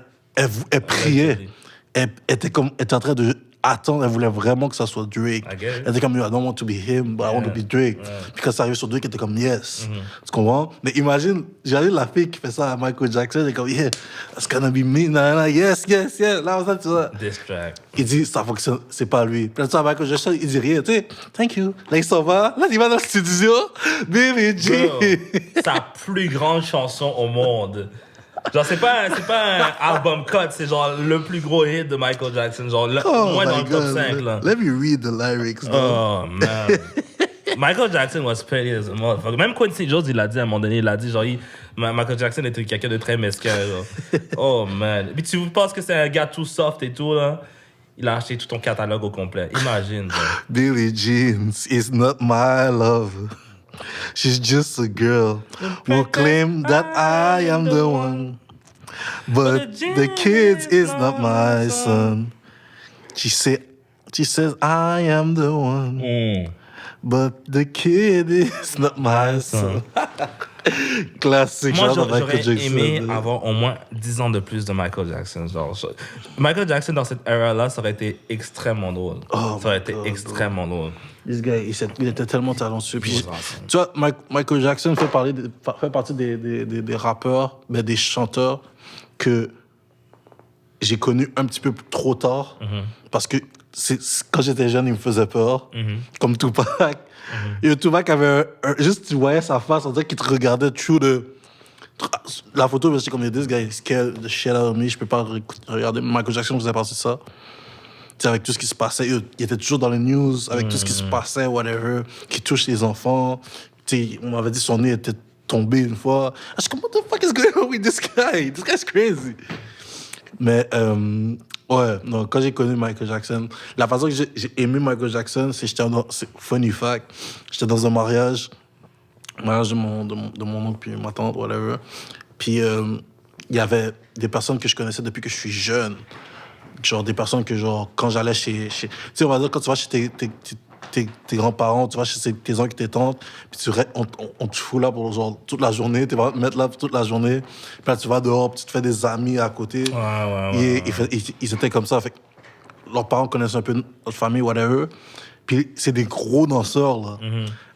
priait. Elle était en train de attendre. Elle voulait vraiment que ça soit Drake. Elle était comme, I don't want to be him, but I want to be Drake. Puis quand ça arrive sur Drake, elle était comme, yes. Tu comprends? Mais imagine la fille qui fait ça à Michael Jackson. Elle est comme, yeah, it's gonna be me. Nah, yes. Là, ça, tu vois. This track. Il dit, ça fonctionne, c'est pas lui. Puis là, tu vois, Michael Jackson, il dit rien, tu sais, thank you. Là, il s'en va. Là, il va dans le studio. Billie Jean. Sa plus grande chanson au monde. Genre, c'est pas un album cut, c'est genre le plus gros hit de Michael Jackson, genre moins dans le top 5, là. Let me read the lyrics, though. Oh, man. Michael Jackson was petty as a motherfucker. Même Quincy Jones, il l'a dit à un moment donné, il a dit, genre, Michael Jackson était quelqu'un de très mesquin, genre. Oh, man. Puis tu penses que c'est un gars tout soft et tout, là? Il a acheté tout ton catalogue au complet. Imagine, genre. Billie Jean is not my love. She's just a girl who claim that I am the one. But the kid is not my son. She says I am the one. But the kid is not my son. Classique. Moi, j'aurais aimé avoir au moins 10 ans de plus de Michael Jackson. Genre, Michael Jackson, dans cette era-là, ça aurait été extrêmement drôle. Oh, ça aurait été extrêmement drôle. This guy, il était tellement talentueux. Puis, tu vois, Michael Jackson fait partie des rappeurs, mais des chanteurs que j'ai connus un petit peu trop tard. Parce que quand j'étais jeune, il me faisait peur. Comme Tupac. Et Tupac avait juste, tu voyais sa face, on dirait qu'il te regardait through la photo, j'étais comme, this guy is scared the shit out of me, je peux pas regarder. Michael Jackson faisait partie de ça. T'sais, avec tout ce qui se passait, il était toujours dans les news, avec tout ce qui se passait, whatever, qui touche les enfants. T'sais, on m'avait dit son nez était tombé une fois. Je suis comme, what the fuck is going on with this guy? This guy's crazy. Mais, ouais, non, quand j'ai connu Michael Jackson, la façon que j'ai aimé Michael Jackson, c'est funny fact, j'étais dans un mariage de mon oncle puis ma tante, whatever. Puis, il y avait des personnes que je connaissais depuis que je suis jeune. Genre, des personnes que, genre, quand j'allais chez... Tu sais, on va dire, quand tu vas chez tes grands-parents, tu vas chez tes oncles, tes tantes, puis on te fout là pour, genre, toute la journée, tu vas te mettre là toute la journée, puis là, tu vas dehors, puis tu te fais des amis à côté. Ouais. Ils étaient comme ça, fait que leurs parents connaissent un peu notre famille, whatever, puis c'est des gros danseurs, là.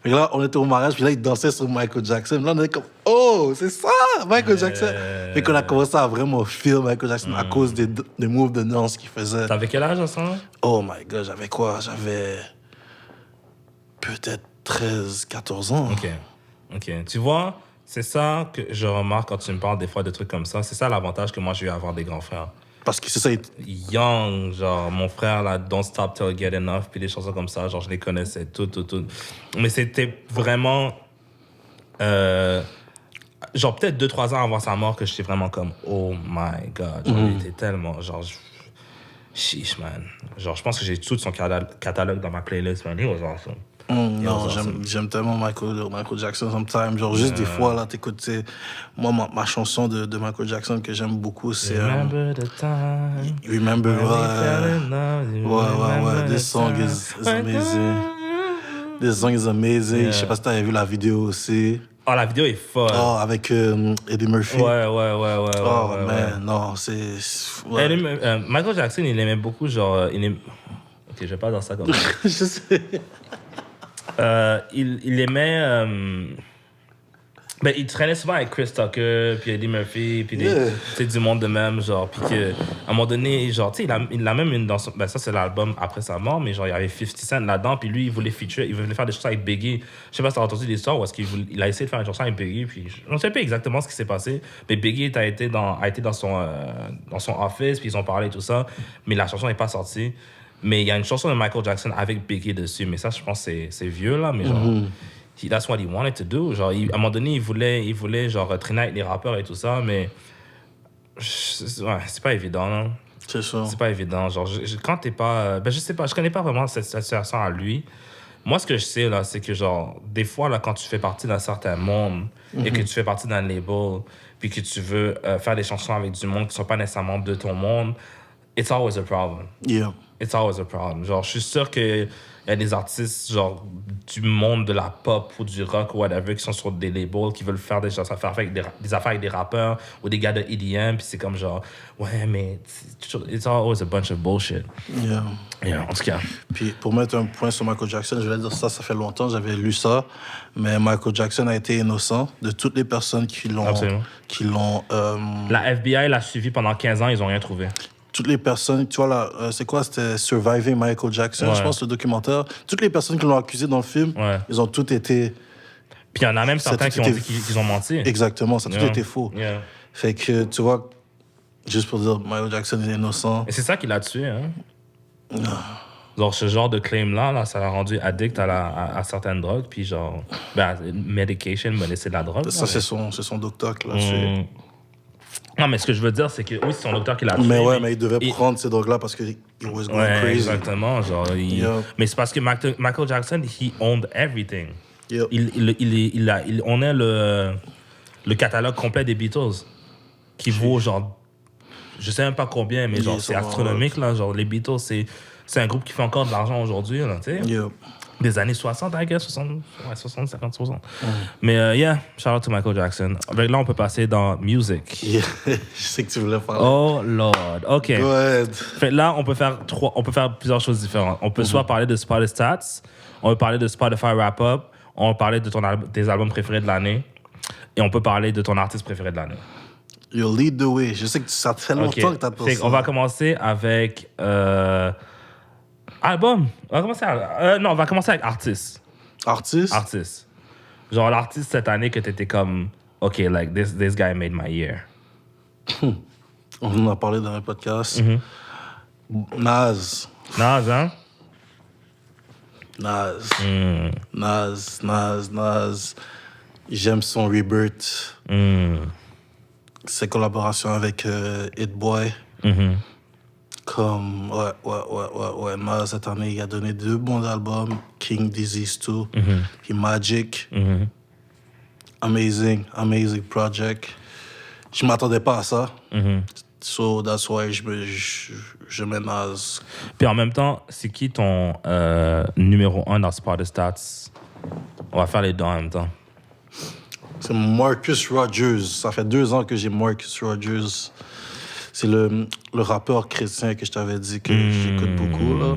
Fait que là, on était au mariage, puis là, ils dansaient sur Michael Jackson. Là, on était comme, oh, c'est ça, Michael Jackson. Fait qu'on a commencé à vraiment feel Michael Jackson à cause des moves de danse qu'il faisait. T'avais quel âge, ensemble? Oh my God, j'avais quoi? J'avais peut-être 13, 14 ans. OK. Tu vois, c'est ça que je remarque quand tu me parles des fois de trucs comme ça. C'est ça l'avantage que moi, j'ai eu à avoir des grands frères. Parce que c'est ça. Young, genre, mon frère, là, Don't Stop Till I Get Enough, puis des chansons comme ça, genre, je les connaissais tout. Mais c'était vraiment... genre, peut-être 2-3 ans avant sa mort que j'étais vraiment comme, oh my God. Genre, il était tellement, genre... Sheesh, man. Genre, je pense que j'ai tout son catalogue dans ma playlist, man. He was awesome. Non, j'aime tellement Michael Jackson sometimes. Genre, juste des fois, là, t'écoutes, tu sais, moi, ma chanson de Michael Jackson que j'aime beaucoup, c'est... Remember the time. Remember, ouais. This song is amazing. This song is amazing. Yeah. Je sais pas si t'avais vu la vidéo aussi. Oh, la vidéo est folle. Oh, avec Eddie Murphy. Ouais. Oh, man, non, c'est... Ouais. Michael Jackson, il aimait beaucoup, genre... Ok, je vais pas dire ça comme ça. Je sais. Il aimait... Ben, il traînait souvent avec Chris Tucker, puis Eddie Murphy, puis du monde de même, genre, puis qu'à un moment donné, genre, tu sais, il a même une dans son... Ben, ça, c'est l'album après sa mort, mais genre, il y avait 50 Cent là-dedans, puis lui, il voulait faire des choses avec Biggie. Je sais pas si t'as entendu l'histoire, ou est-ce il a essayé de faire une chanson avec Biggie, puis on sait pas exactement ce qui s'est passé, mais Biggie a été dans son office, puis ils ont parlé et tout ça, mais la chanson n'est pas sortie. Mais il y a une chanson de Michael Jackson avec Biggie dessus, mais ça, je pense que c'est vieux, là, mais genre... That's what he wanted to do. Genre, à un moment donné, il voulait genre, traîner avec les rappeurs et tout ça, mais c'est pas évident, là. C'est ça. C'est pas évident. Genre, quand t'es pas... Ben, je sais pas, je connais pas vraiment cette situation à lui. Moi, ce que je sais, là, c'est que, genre, des fois, là, quand tu fais partie d'un certain monde et que tu fais partie d'un label, puis que tu veux faire des chansons avec du monde qui sont pas nécessairement de ton monde, it's always a problem. Yeah. It's always a problem. Genre, je suis sûr qu'il y a des artistes, genre, du monde de la pop ou du rock ou whatever, qui sont sur des labels, qui veulent faire des affaires avec des affaires avec des rappeurs ou des gars de EDM, puis c'est comme genre, ouais, mais it's always a bunch of bullshit. Yeah. En tout cas. Puis pour mettre un point sur Michael Jackson, je vais dire ça fait longtemps, j'avais lu ça, mais Michael Jackson a été innocent de toutes les personnes qui l'ont... La FBI l'a suivi pendant 15 ans, ils ont rien trouvé. Toutes les personnes, tu vois là, c'est quoi, c'était Surviving Michael Jackson, je pense, le documentaire. Toutes les personnes qui l'ont accusé dans le film, ils ont toutes été... Puis il y en a même certains qui ont dit qu'ils ont menti. Exactement, ça a tout été faux. Fait que, tu vois, juste pour dire, Michael Jackson est innocent. Et c'est ça qui l'a tué, hein? Genre, ce genre de claim-là, ça l'a rendu addict à certaines drogues, puis genre, medication, mais c'est de la drogue. Ça, c'est son docteur qui l'a tué. Non, mais ce que je veux dire, c'est que oui, c'est son docteur qui l'a tué. Mais ouais, mais il devait prendre ces drogues-là parce qu'il was going crazy. Exactement. Genre, mais c'est parce que Michael Jackson, he owned everything. Yep. On a le catalogue complet des Beatles qui vaut genre, je sais même pas combien, mais genre, c'est astronomique, là. Genre, les Beatles, c'est un groupe qui fait encore de l'argent aujourd'hui, là, tu sais. Yep. Des années 60, I guess, 60, 50, 60. Mais shout out to Michael Jackson. Avec là, on peut passer dans music. Yeah. Je sais que tu voulais parler. Oh Lord, OK. Go ahead. Fait là, on peut faire plusieurs choses différentes. On peut soit parler de Spotify Stats, on peut parler de Spotify Wrap-Up, on peut parler de tes albums préférés de l'année, et on peut parler de ton artiste préféré de l'année. You lead the way. Je sais que ça fait longtemps que t'as pensé. On va commencer avec... album. On va commencer avec artiste. Artiste. Genre l'artiste cette année que t'étais comme, OK, like, this guy made my year. On en a parlé dans un podcast. Nas, hein? Nas. J'aime son Rebirth. Ses collaborations avec Hit Boy. Comme, ouais. Nas, cette année, il a donné 2 bons albums. King Disease 2 et Magic. Amazing project. Je m'attendais pas à ça. So, that's why je mets Nas. Puis en même temps, c'est qui ton numéro 1 dans Spotify Stats? On va faire les deux en même temps. C'est Marcus Rogers. Ça fait 2 ans que j'ai Marcus Rogers. C'est le rappeur chrétien que je t'avais dit que j'écoute beaucoup, là.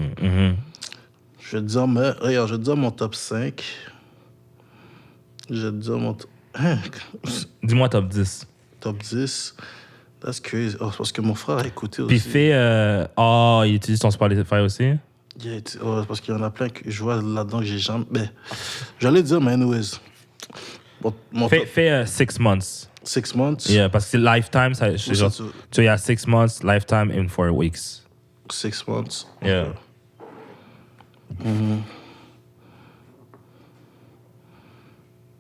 Je vais te dire mon top 5. Je vais te dire mon... Dis-moi top 10. Top 10? That's crazy. Oh, c'est parce que mon frère a écouté aussi. Puis fais... il utilise ton Spotify aussi? C'est parce qu'il y en a plein que je vois là-dedans que j'ai jamais... Ben, j'allais dire, mais anyways... Fais 6 months. 6 months? Yeah, parce que c'est lifetime, c'est Ou genre, c'est- tu vois, il y a 6 months, lifetime in 4 weeks. 6 months. Yeah.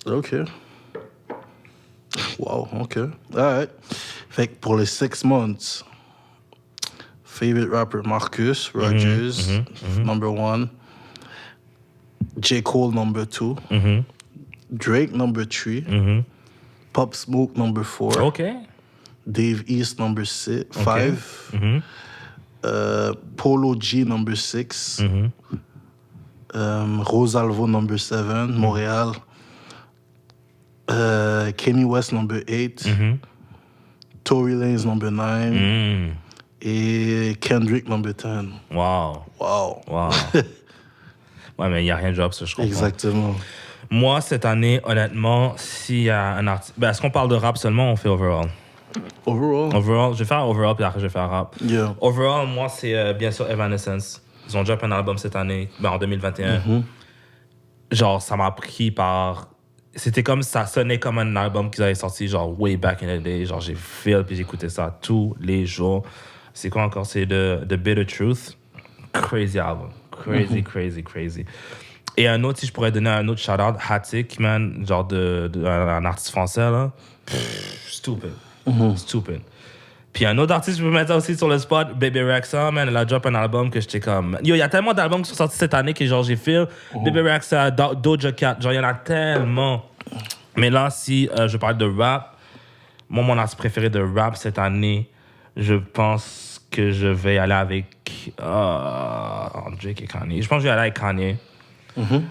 OK. Wow, OK. All right. Fait que pour les 6 months, favorite rapper Marcus Rogers, number 1. J. Cole, number 2. Drake, number 3. Pop Smoke, number 4. OK. Dave East, number 5. Polo G, number 6. Rosalvo, number 7. Montréal. Kanye West, number 8. Tory Lanez, number 9. Et Kendrick, number 10. Wow. Wow. Wow. Ouais, mais il n'y a rien de drop, ça, je comprends. Exactement. Moi, cette année, honnêtement, s'il y a un artiste... Ben, est-ce qu'on parle de rap seulement ou on fait overall? Overall. Overall, je vais faire overall, puis après, je vais faire rap. Yeah. Overall, moi, c'est bien sûr Evanescence. Ils ont drop un album cette année, en 2021. Genre, ça m'a pris par... C'était comme... Ça sonnait comme un album qu'ils avaient sorti, genre, way back in the day. Genre, j'ai feel, puis j'écoutais ça tous les jours. C'est quoi encore? C'est The Bitter Truth. Crazy album. Crazy. Et un autre, si je pourrais donner un autre shout-out, Hatik, man, genre un artiste français, là. Stupid. Puis un autre artiste, je peux mettre aussi sur le spot, Baby Rexha, man, elle a drop un album que j'étais comme... Yo, il y a tellement d'albums qui sont sortis cette année que genre j'ai fait. Baby Rexha, Doja Cat, genre il y en a tellement. Mais là, si je parle de rap, moi, mon artiste préféré de rap cette année, je pense que je vais aller avec Drake et Kanye. Je pense que je vais aller avec Kanye.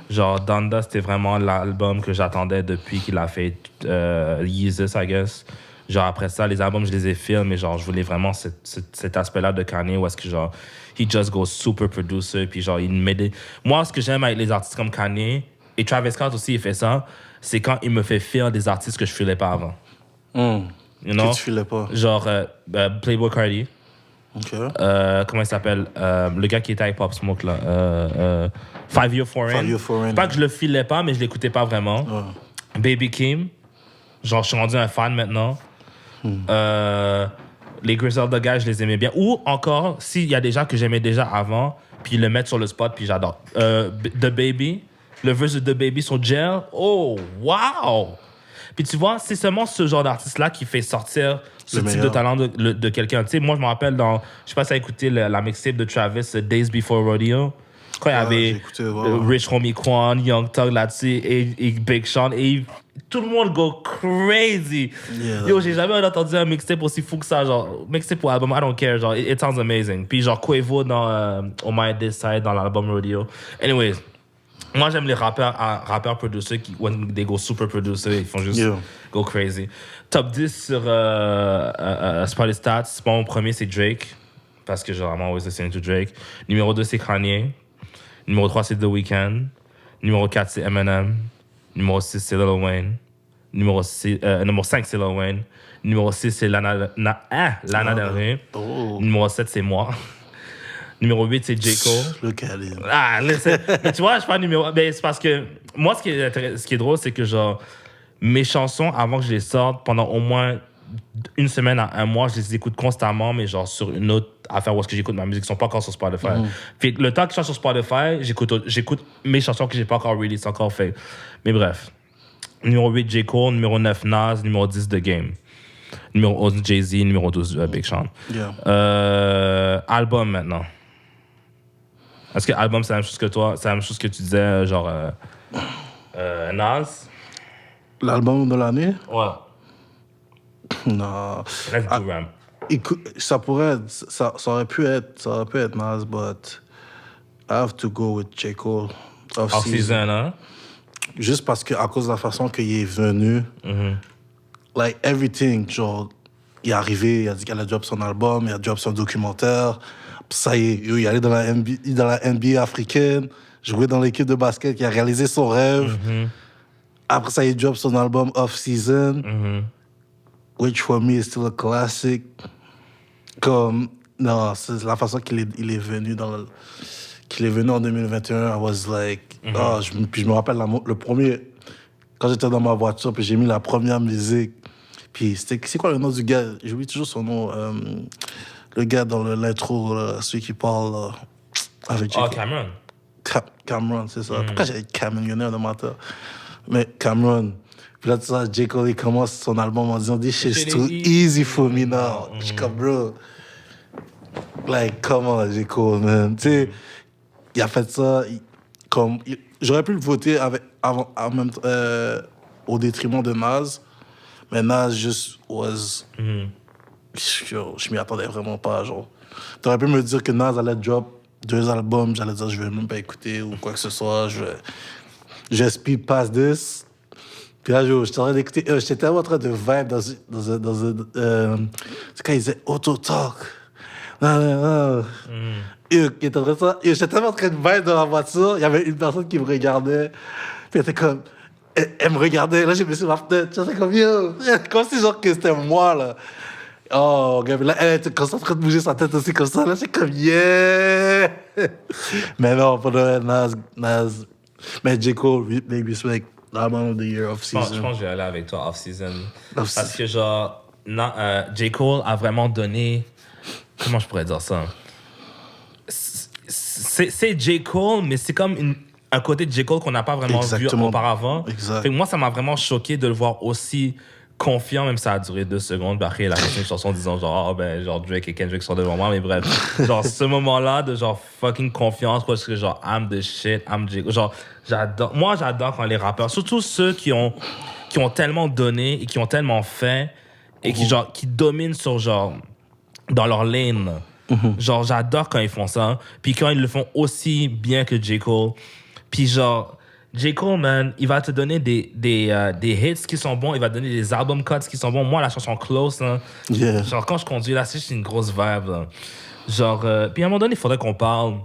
Genre, Donda, c'était vraiment l'album que j'attendais depuis qu'il a fait Yeezus, I guess. Genre, après ça, les albums, je les ai faits, mais genre, je voulais vraiment cet aspect-là de Kanye où est-ce que, genre, he just goes super producer, puis genre, il met des... Moi, ce que j'aime avec les artistes comme Kanye, et Travis Scott aussi, il fait ça, c'est quand il me fait faire des artistes que je filais pas avant. You know? Que tu filais pas. Genre, Playboi Carti. OK. Comment il s'appelle? Le gars qui était avec Pop Smoke, là. 5 Year Foreign. 5 Year Foreign. Pas que je le filais pas, mais je l'écoutais pas vraiment. Baby Kim. Genre, je suis rendu un fan maintenant. Les Griselda Guys, je les aimais bien. Ou encore, s'il y a des gens que j'aimais déjà avant, puis ils le mettent sur le spot, puis j'adore. The Baby. Le verse de The Baby sur Gel. Oh, wow! Puis tu vois, c'est seulement ce genre d'artiste-là qui fait sortir ce Le type meilleur. de talent de quelqu'un. Tu sais, moi, je me rappelle dans... Je sais pas si tu as écouté la mixtape de Travis, Days Before Rodeo. Quand il y avait j'ai écouté, ouais. Rich Homie Quan, Young Thug là-dessus, et Big Sean, et tout le monde go crazy. Yeah. Yo, j'ai jamais entendu un mixtape aussi fou que ça. Genre, mixtape ou album, I don't care. Genre, it sounds amazing. Puis genre, Quavo dans On My This Side, dans l'album Rodeo. Anyways, moi, j'aime les rappeurs producers qui, when they go super producer, ils font juste go crazy. Top 10 sur Spotify Stats. Mon premier, c'est Drake. Parce que genre, I'm always listening to Drake. Numéro 2, c'est Kanye. Numéro 3, c'est The Weeknd. Numéro 4, c'est Eminem. Numéro 6, c'est Lil Wayne. Numéro 5, c'est Lil Wayne. Numéro 6, c'est Lana Del Rey. Numéro 7, c'est moi. Numéro 8, c'est J. Cole. Look at him. Mais tu vois, je parle numéro... Ben, c'est parce que... Moi, ce qui est drôle, c'est que genre... Mes chansons, avant que je les sorte, pendant au moins une semaine à un mois, je les écoute constamment, mais genre sur une autre affaire où est-ce que j'écoute ma musique, ils sont pas encore sur Spotify. Puis le temps que je suis sur Spotify, j'écoute mes chansons que j'ai pas encore release, encore fait. Mais bref. Numéro 8, J. Cole. Numéro 9, Nas. Numéro 10, The Game. Numéro 11, Jay-Z. Numéro 12, Big Sean. Yeah. Album, maintenant. Est-ce que album, c'est la même chose que toi? C'est la même chose que tu disais, genre... Nas? L'album de l'année? Ouais. Non. Reste du rap. Écoute, ça aurait pu être Nas, but I have to go with J. Cole. Off-season, hein? Juste parce que, à cause de la façon qu'il est venu, like everything, genre, il est arrivé, il a dit qu'il allait drop son album, il a drop son documentaire, puis ça y est, il est allé dans la NBA africaine, jouer dans l'équipe de basket, qui a réalisé son rêve. Après ça, il drop son album Off-Season, which for me is still a classic. Comme, non, c'est la façon qu'il est venu qu'il est venu en 2021, I was like, puis je me rappelle le premier, quand j'étais dans ma voiture, puis j'ai mis la première musique, Puis c'est quoi le nom du gars? J'oublie toujours son nom. Le gars dans l'intro, celui qui parle avec J. Oh, Cole. Cameron. Cameron, c'est ça. Pourquoi j'avais Cameron? Il y en a un de menteur. Mais Cameron. Puis là, tu sais, J. Cole, il commence son album en disant « This shit's too easy for me now. » Je suis comme, bro, like, come on, J. Cole, man. Tu sais, il a fait ça, j'aurais pu le voter au détriment de Nas, mais Nas just was... Je m'y attendais vraiment pas, genre. T'aurais pu me dire que Nas allait drop 2 albums, j'allais dire je vais même pas écouter ou quoi que ce soit, je speed past this. Puis là, j'étais en train d'écouter, j'étais tellement en train de vibe dans c'est quand il disait auto-talk. J'étais tellement en train de vibe dans la voiture, il y avait une personne qui me regardait, puis elle était comme, elle me regardait, là j'ai mis sur ma fenêtre, j'étais comme yo, comme si genre que c'était moi là. Oh, gars, là, elle était en train de bouger sa tête aussi comme ça. Là, c'est comme, yeah! Mais non, pour le Nas. Mais J. Cole, Big Respect, l'album of the year, off-season. Je pense que je vais aller avec toi, off-season. Parce que, genre, J. Cole a vraiment donné... Comment je pourrais dire ça? C'est J. Cole, mais c'est comme un côté de J. Cole qu'on n'a pas vraiment vu auparavant. Exact. Fait que moi, ça m'a vraiment choqué de le voir aussi... confiant, même ça a duré 2 secondes. Puis après, il a fait une chanson disant genre, genre Drake et Kendrick sont devant moi. Mais bref, genre ce moment-là de genre fucking confiance, parce que genre I'm the shit, I'm J. Genre, j'adore. Moi, j'adore quand les rappeurs, surtout ceux qui ont tellement donné et qui ont tellement fait et qui dominent sur genre, dans leur lane. Genre, j'adore quand ils font ça. Puis quand ils le font aussi bien que J. Cole. Puis genre, J. Cole, man, il va te donner des hits qui sont bons, il va te donner des album cuts qui sont bons. Moi, la chanson Close, là, genre, quand je conduis, là, c'est une grosse vibe, là. Genre, puis à un moment donné, il faudrait qu'on parle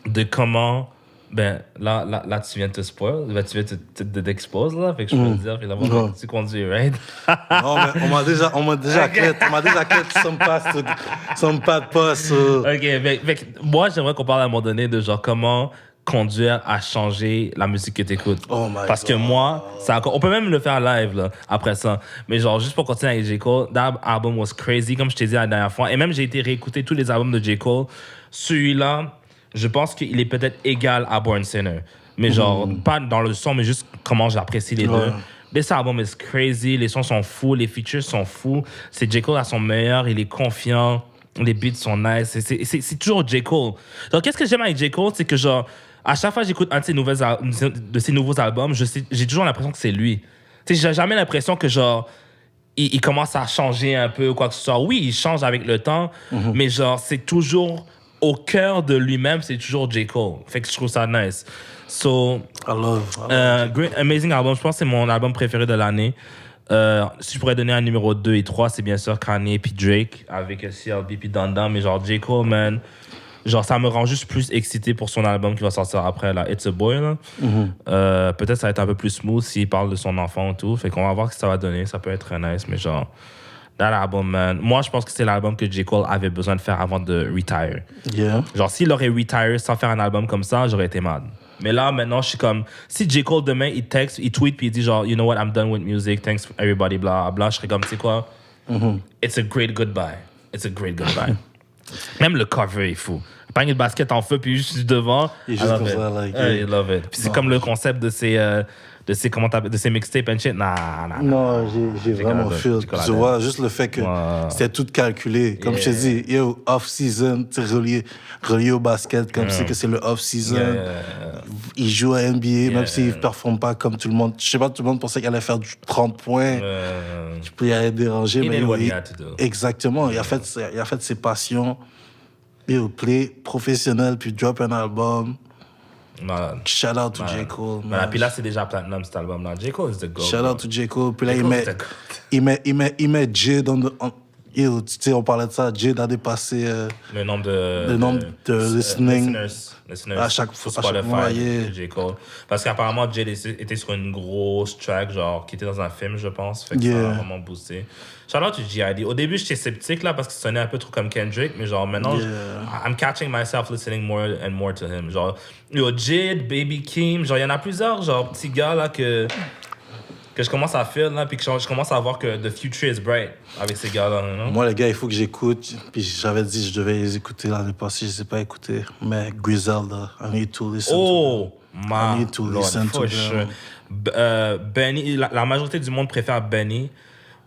de comment... Ben, là, tu viens de te spoil, ben, tu viens de t'expose, là, fait que je peux te dire, finalement, tu conduis, right? Non, mais on m'a déjà quête, ça me passe pas, ça. OK, fait que moi, j'aimerais qu'on parle à un moment donné de genre comment conduire a changé la musique que t'écoutes. Oh my Parce God. que moi, on peut même le faire live là, après ça. Mais genre, juste pour continuer avec J. Cole, that album was crazy, comme je t'ai dit la dernière fois. Et même, j'ai été réécouter tous les albums de J. Cole. Celui-là, je pense qu'il est peut-être égal à Born Sinner. Mais genre, pas dans le son, mais juste comment j'apprécie les deux. Mais cet album est crazy, les sons sont fous, les features sont fous. C'est J. Cole à son meilleur, il est confiant, les beats sont nice. C'est toujours J. Cole. Donc, qu'est-ce que j'aime avec J. Cole, c'est que genre, à chaque fois que j'écoute un de ses nouveaux albums, j'ai toujours l'impression que c'est lui. Tu sais, j'ai jamais l'impression que genre, il commence à changer un peu ou quoi que ce soit. Oui, il change avec le temps, mais genre, c'est toujours au cœur de lui-même, c'est toujours J. Cole. Fait que je trouve ça nice. So, I love great, amazing album. Je pense que c'est mon album préféré de l'année. Si je pourrais donner un numéro 2 et 3, c'est bien sûr Kanye puis Drake avec CLB puis Donda. Mais genre, J. Cole, man, genre, ça me rend juste plus excité pour son album qui va sortir après, là, It's a Boy, là. Peut-être ça va être un peu plus smooth s'il parle de son enfant et tout. Fait qu'on va voir ce que ça va donner. Ça peut être très nice, mais genre, that album, man. Moi, je pense que c'est l'album que J. Cole avait besoin de faire avant de retire. Yeah. Genre, s'il aurait retire sans faire un album comme ça, j'aurais été mad. Mais là, maintenant, je suis comme... Si J. Cole, demain, il texte, il tweet, puis il dit genre, you know what, I'm done with music, thanks everybody, blah, blah. Je serais comme, tu sais quoi? It's a great goodbye. It's a great goodbye. Même le cover est fou. Panier de basket en feu, puis juste devant. Il est juste comme ça, like... I love it. Puis c'est comme le concept de ces mixtapes and shit. Non, j'ai vraiment feel. Tu vois, juste le fait que c'était tout calculé. Comme je te dis, yo, off-season, tu sais, relié au basket, comme c'est que c'est le off-season. Il joue à NBA, même s'il ne performe pas comme tout le monde. Je sais pas, tout le monde pensait qu'il allait faire du 30 points. Tu peux y aller déranger, mais exactement. Il a fait ses passions. Yo, play professionnel, puis drop un album. Shout out to J. Cole. Puis là, c'est déjà platinum cet album-là. J. Cole is the GOAT. Shout out to J. Cole. Puis là, il met Jay dans le... Tu sais, on parlait de ça. Jay a dépassé le nombre de listeners à chaque sur fois, Spotify, J. Cole. Parce qu'apparemment, Jay était sur une grosse track, genre, qui était dans un film, je pense. Fait que ça a vraiment boosté. Shout out to G.I.D. Au début, j'étais sceptique, là, parce que ça sonnait un peu trop comme Kendrick, mais genre, maintenant, I'm catching myself listening more and more to him. Genre, yo, Jid, Baby Keem, genre, il y en a plusieurs, genre, petits gars, là, que que je commence à faire, là, puis que je commence à voir que the future is bright avec ces gars-là, non? Moi, les gars, il faut que j'écoute. Puis j'avais dit que je devais les écouter l'année passée, je ne les ai pas écoutés. Mais Griselda, I need to listen to them. I need to listen to them. Benny, la majorité du monde préfère Benny.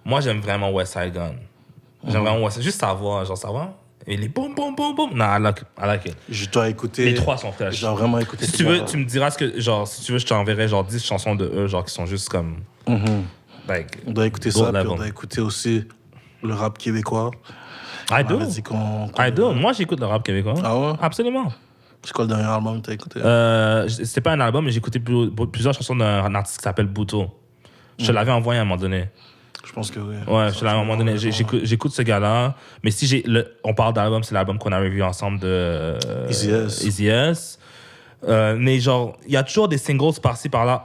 Moi, j'aime vraiment West Side Gun. J'aime vraiment West Side. Juste savoir, genre savoir. Et les boum, boum, boum, boum. Non, I like it. Je dois écouter. Les trois sont fraîches. Je dois vraiment écouter. Si tu veux, tu me diras ce que. Genre, si tu veux, je t'enverrai genre 10 chansons de eux, genre qui sont juste comme. Like, on doit écouter ça, puis on doit écouter aussi le rap québécois. I do. Moi, j'écoute le rap québécois. Ah ouais? Absolument. C'est quoi le dernier album que t'as écouté? C'était pas un album, mais j'ai écouté plusieurs chansons d'un artiste qui s'appelle Bouto. Je te l'avais envoyé à un moment donné. Je pense que oui. Ouais, je te l'avais à un moment donné. J'écoute ce gars-là. Mais si on parle d'album, c'est l'album qu'on a revu ensemble de Easy S. Mais genre, il y a toujours des singles par-ci par-là.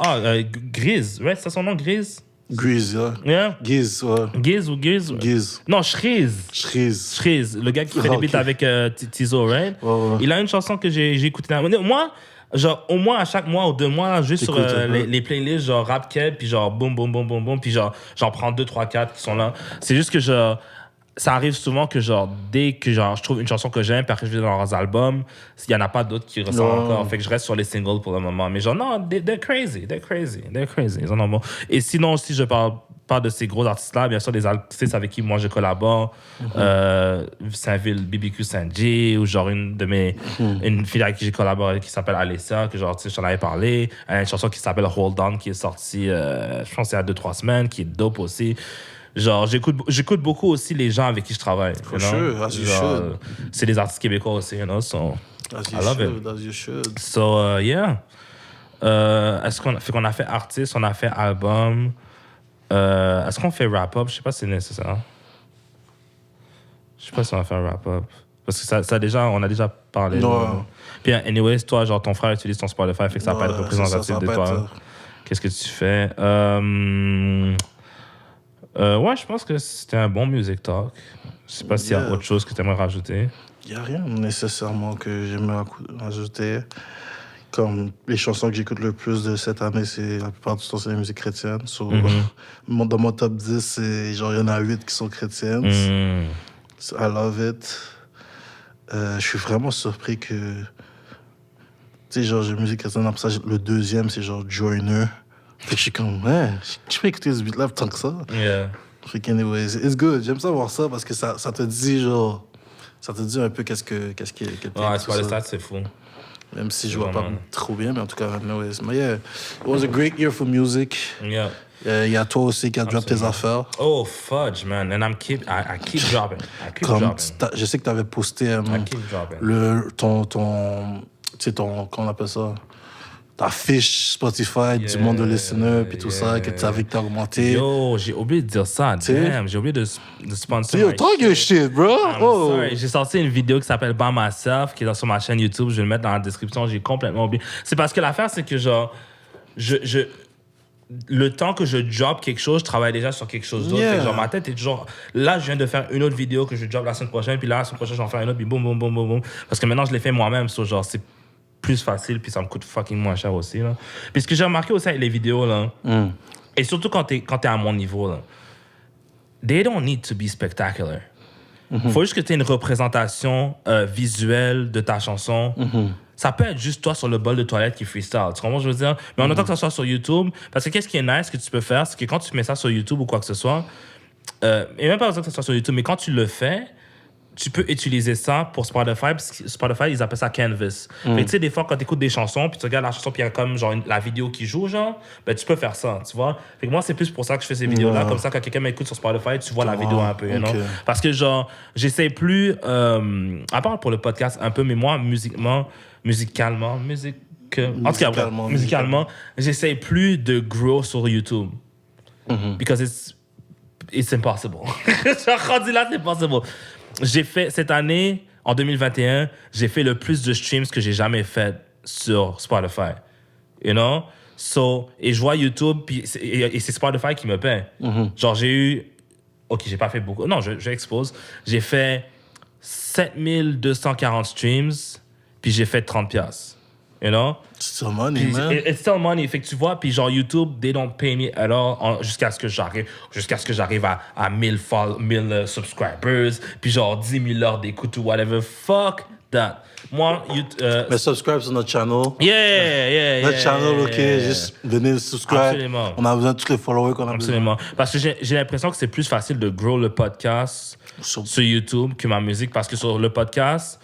Grise, right? C'est son nom, Grise? Grise, yeah. Yeah? Giz, ouais. Giz ou Giz? Giz. Non, Shreeze. Shreeze. Le gars qui fait des beats avec Tizo, right? Ouais. Il a une chanson que j'ai écoutée. Moi, genre, au moins à chaque mois ou 2 mois, juste sur les playlists, genre rap keb, puis genre boum, boum, boum, boum, boum, puis genre, j'en prends 2, 3, 4 qui sont là. C'est juste que genre, ça arrive souvent que genre, dès que genre, je trouve une chanson que j'aime, puis après je vais dans leurs albums, il n'y en a pas d'autres qui ressemblent encore. Fait que je reste sur les singles pour le moment. Mais genre, non, they're crazy. Ils en ont bon. Et sinon, si je parle pas de ces gros artistes-là, bien sûr, des artistes avec qui moi je collabore, Saint-Ville, BBQ Saint-G, ou genre une fille avec qui j'ai collaboré qui s'appelle Alessia, que genre, tu sais, je t'en avais parlé. Elle a une chanson qui s'appelle Hold On, qui est sortie, je pense, il y a 2-3 semaines, qui est dope aussi. Genre, j'écoute beaucoup aussi les gens avec qui je travaille. For sure, as you should. C'est des artistes québécois aussi, you know, so I love it. As you should. So, yeah. Est-ce qu'on a fait artiste, on a fait album. Est-ce qu'on fait wrap-up? Je sais pas si c'est nécessaire. Je sais pas si on va faire wrap-up. Parce que ça déjà, on a déjà parlé. Non. Puis, anyways, toi, genre, ton frère utilise ton Spotify, fait que ça va pas être représentatif de toi. Qu'est-ce que tu fais? Ouais, je pense que c'était un bon music talk. Je sais pas s'il y a autre chose que tu aimerais rajouter. Il n'y a rien nécessairement que j'aimerais rajouter. Comme les chansons que j'écoute le plus de cette année, c'est la plupart du temps, c'est la musique chrétienne. So, dans mon top 10, c'est genre, il y en a 8 qui sont chrétiennes. So, I love it. Je suis vraiment surpris que. Tu sais, genre, j'ai musique chrétienne. Après ça, le deuxième, c'est genre Joyner. Fait que je suis comme, ouais, je peux écouter ce beat-là tant que ça. Yeah. Fait que, anyways, it's good. J'aime ça voir ça parce que ça te dit, genre, ça te dit un peu qu'est-ce qui est. Ouais, c'est pas les stats, c'est fou. Même si je vois pas trop bien, mais en tout cas, anyways. Mais yeah, it was a great year for music. Yeah. Il y a toi aussi qui a drop tes affaires. Oh, fudge, man. And I keep dropping. Je sais que tu avais posté I keep dropping. comment on appelle ça? Ta fiche Spotify du monde de listeners puis tout ça, que tu savais que t'as augmenté. Yo, j'ai oublié de dire ça. Damn, j'ai oublié de sponsor. Yo, talk your shit, bro. Sorry. J'ai sorti une vidéo qui s'appelle By Myself, qui est sur ma chaîne YouTube. Je vais le mettre dans la description. J'ai complètement oublié. C'est parce que l'affaire, c'est que genre, le temps que je drop quelque chose, je travaille déjà sur quelque chose d'autre. Yeah. Genre, ma tête est toujours... Là, je viens de faire une autre vidéo que je drop la semaine prochaine, puis là, la semaine prochaine, j'en fais une autre, puis boum, boum, boum, boum, boum. Parce que maintenant, je l'ai fait moi-même, so, genre, c'est plus facile, puis ça me coûte fucking moins cher aussi, là. Puis ce que j'ai remarqué aussi avec les vidéos, là, et surtout quand t'es à mon niveau, là, they don't need to be spectacular. Faut juste que t'aies une représentation visuelle de ta chanson. Ça peut être juste toi sur le bol de toilette qui freestyle. Tu comprends ce que je veux dire? Mais en autant que ça soit sur YouTube, parce que qu'est-ce qui est nice que tu peux faire, c'est que quand tu mets ça sur YouTube ou quoi que ce soit, et même pas besoin que ça soit sur YouTube, mais quand tu le fais, tu peux utiliser ça pour Spotify, parce que Spotify, ils appellent ça Canvas. Fait que, tu sais, des fois, quand tu écoutes des chansons, puis tu regardes la chanson, puis il y a comme genre la vidéo qui joue, genre, ben tu peux faire ça, tu vois. Fait que moi, c'est plus pour ça que je fais ces vidéos-là. Comme ça, quand quelqu'un m'écoute sur Spotify, tu vois la vidéo un peu, you know? Parce que, genre, j'essaie plus, à part pour le podcast un peu, mais moi, musicalement, j'essaie plus de grow sur YouTube. Because it's impossible. Genre, rendu là, c'est impossible. J'ai fait, cette année, en 2021, j'ai fait le plus de streams que j'ai jamais fait sur Spotify. You know? So, et je vois YouTube, et c'est Spotify qui me paie. Genre, j'ai eu... OK, j'ai pas fait beaucoup. Non, je expose. J'ai fait 7240 streams, puis j'ai fait 30$. You you know? Still money, Puis, man. it's still money. Fait que tu vois, puis genre YouTube, they don't pay me at all jusqu'à ce que j'arrive à 1000 subscribers, puis genre 10 000 heures d'écoute ou whatever. Fuck that. Moi, Mais subscribe sur notre channel. yeah. Notre channel, OK, juste venez subscribe. Absolument. On a besoin de tous les followers qu'on a Absolument. Parce que j'ai l'impression que c'est plus facile de grow le podcast sur YouTube que ma musique. Parce que sur le podcast,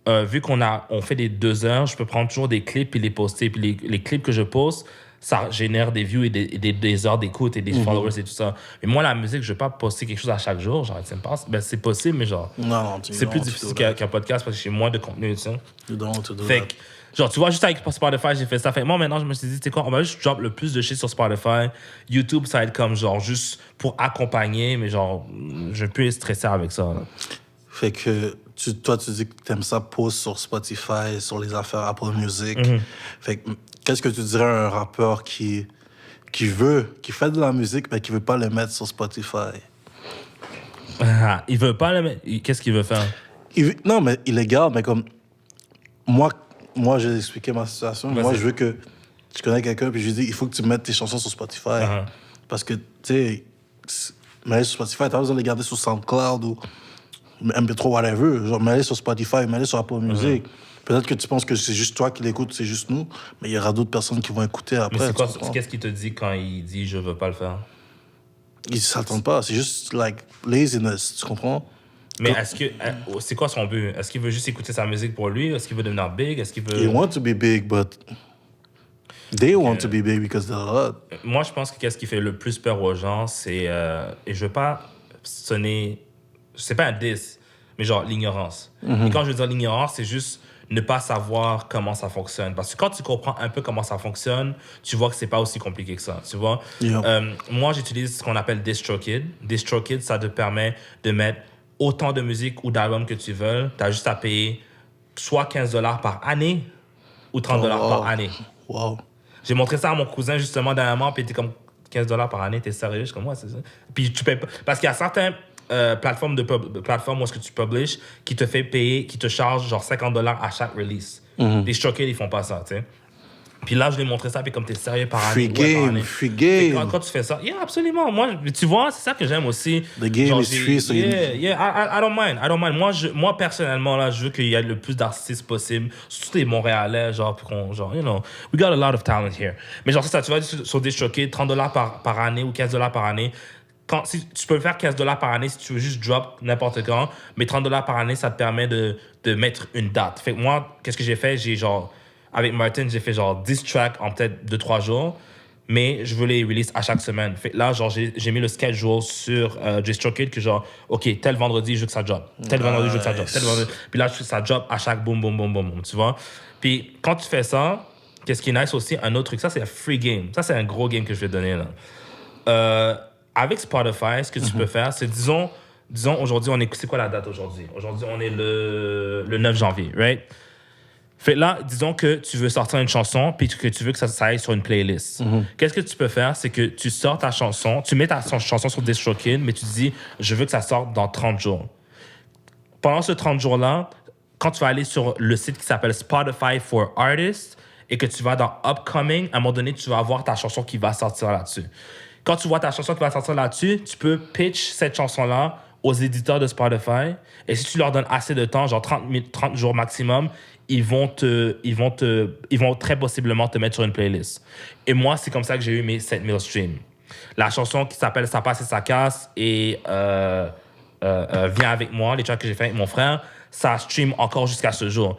vu qu'on fait des 2 heures, je peux prendre toujours des clips et les poster. Puis les clips que je poste, ça génère des views et des heures d'écoute et des followers et tout ça. Mais moi, la musique, je ne vais pas poster quelque chose à chaque jour. Genre, ça me passe. Ben, c'est possible, mais genre, c'est plus difficile qu'un podcast parce que j'ai moins de contenu. Tu sais. Fait que, genre, tu vois, juste avec Spotify, j'ai fait ça. Fait que moi, maintenant, je me suis dit, tu sais quoi, on va juste drop le plus de shit sur Spotify. YouTube, ça va être comme, genre, juste pour accompagner, mais genre, je peux être stressé avec ça. Là. Fait que toi, tu dis que t'aimes ça post sur Spotify, sur les affaires Apple Music. Fait que qu'est-ce que tu dirais à un rappeur qui fait de la musique, mais qui veut pas le mettre sur Spotify? Il veut pas le mettre. Qu'est-ce qu'il veut faire? Non, mais il les garde, mais comme... Moi j'ai expliqué ma situation. Moi, je veux que... Je connais quelqu'un, puis je lui dis, il faut que tu mettes tes chansons sur Spotify. Parce que, tu sais, mais sur Spotify, t'as besoin de les garder sur SoundCloud ou MP3, whatever. Genre, mets-les sur Spotify, mets-les sur Apple Music. Peut-être que tu penses que c'est juste toi qui l'écoutes, c'est juste nous, mais il y aura d'autres personnes qui vont écouter après. Mais qu'est-ce qu'il te dit quand il dit « je veux pas le faire » Il ne s'attend pas, c'est juste, like, laziness, tu comprends? Mais est-ce que... C'est quoi son but? Est-ce qu'il veut juste écouter sa musique pour lui? Est-ce qu'il veut devenir big? Est-ce qu'il veut... They want to be big, but... They want to be big because they're a lot. Moi, je pense que qu'est-ce qui fait le plus peur aux gens, c'est... et je veux pas sonner... C'est pas un diss, mais genre l'ignorance. Et quand je veux dire l'ignorance, c'est juste ne pas savoir comment ça fonctionne. Parce que quand tu comprends un peu comment ça fonctionne, tu vois que c'est pas aussi compliqué que ça, tu vois? Moi, j'utilise ce qu'on appelle DistroKid. DistroKid, ça te permet de mettre autant de musique ou d'albums que tu veux. Tu as juste à payer soit $15 par année ou $30 par année. Wow. J'ai montré ça à mon cousin justement dernièrement, puis il était comme $15 par année, t'es sérieux? Je suis comme, ouais, c'est ça. Puis tu payes pas. Parce qu'il y a certains plateformes où est-ce que tu publish qui te fait payer, qui te charge genre $50 à chaque release. Les Stroked, ils font pas ça, tu sais. Puis là, je lui ai montré ça, puis comme t'es sérieux par année. Free game. Quand tu fais ça, yeah, absolument. Moi, tu vois, c'est ça que j'aime aussi. The game genre, is free, so I don't mind. Moi, personnellement, là, je veux qu'il y ait le plus d'artistes possible, surtout les Montréalais, genre, genre, you know, we got a lot of talent here. Mais genre, c'est ça, tu vas sur des choqués, $30 par année ou $15 par année. Si tu peux faire $15 par année si tu veux juste drop n'importe quand, mais $30 par année, ça te permet de mettre une date. Fait que moi, qu'est-ce que j'ai fait? Avec Martin, j'ai fait genre 10 tracks en peut-être 2-3 jours, mais je veux les release à chaque semaine. Fait que là, genre, j'ai mis le schedule sur DistroKid que genre, OK, tel vendredi, je veux que ça drop. Tel vendredi, je veux que ça drop. Tel vendredi. Puis là, ça drop à chaque boum, boum, boum, boum, tu vois? Puis quand tu fais ça, qu'est-ce qui est nice aussi, un autre truc, ça, c'est un free game. Ça, c'est un gros game que je vais te donner, là. Avec Spotify, ce que tu peux faire, c'est, disons aujourd'hui, c'est quoi la date aujourd'hui? Aujourd'hui, on est le 9 janvier, right? Fait là, disons que tu veux sortir une chanson puis que tu veux que ça aille sur une playlist. Qu'est-ce que tu peux faire? C'est que tu sors ta chanson, tu mets ta chanson sur DistroKid, mais tu dis, je veux que ça sorte dans 30 jours. Pendant ce 30 jours-là, quand tu vas aller sur le site qui s'appelle Spotify for Artists et que tu vas dans Upcoming, à un moment donné, tu vas avoir ta chanson qui va sortir là-dessus. Quand tu vois ta chanson qui va sortir là-dessus, tu peux pitch cette chanson-là aux éditeurs de Spotify. Et si tu leur donnes assez de temps, genre 30 jours maximum, ils vont très possiblement te mettre sur une playlist. Et moi, c'est comme ça que j'ai eu mes 7000 streams. La chanson qui s'appelle Ça passe et ça casse et Viens avec moi, les tracks que j'ai fait avec mon frère, ça stream encore jusqu'à ce jour.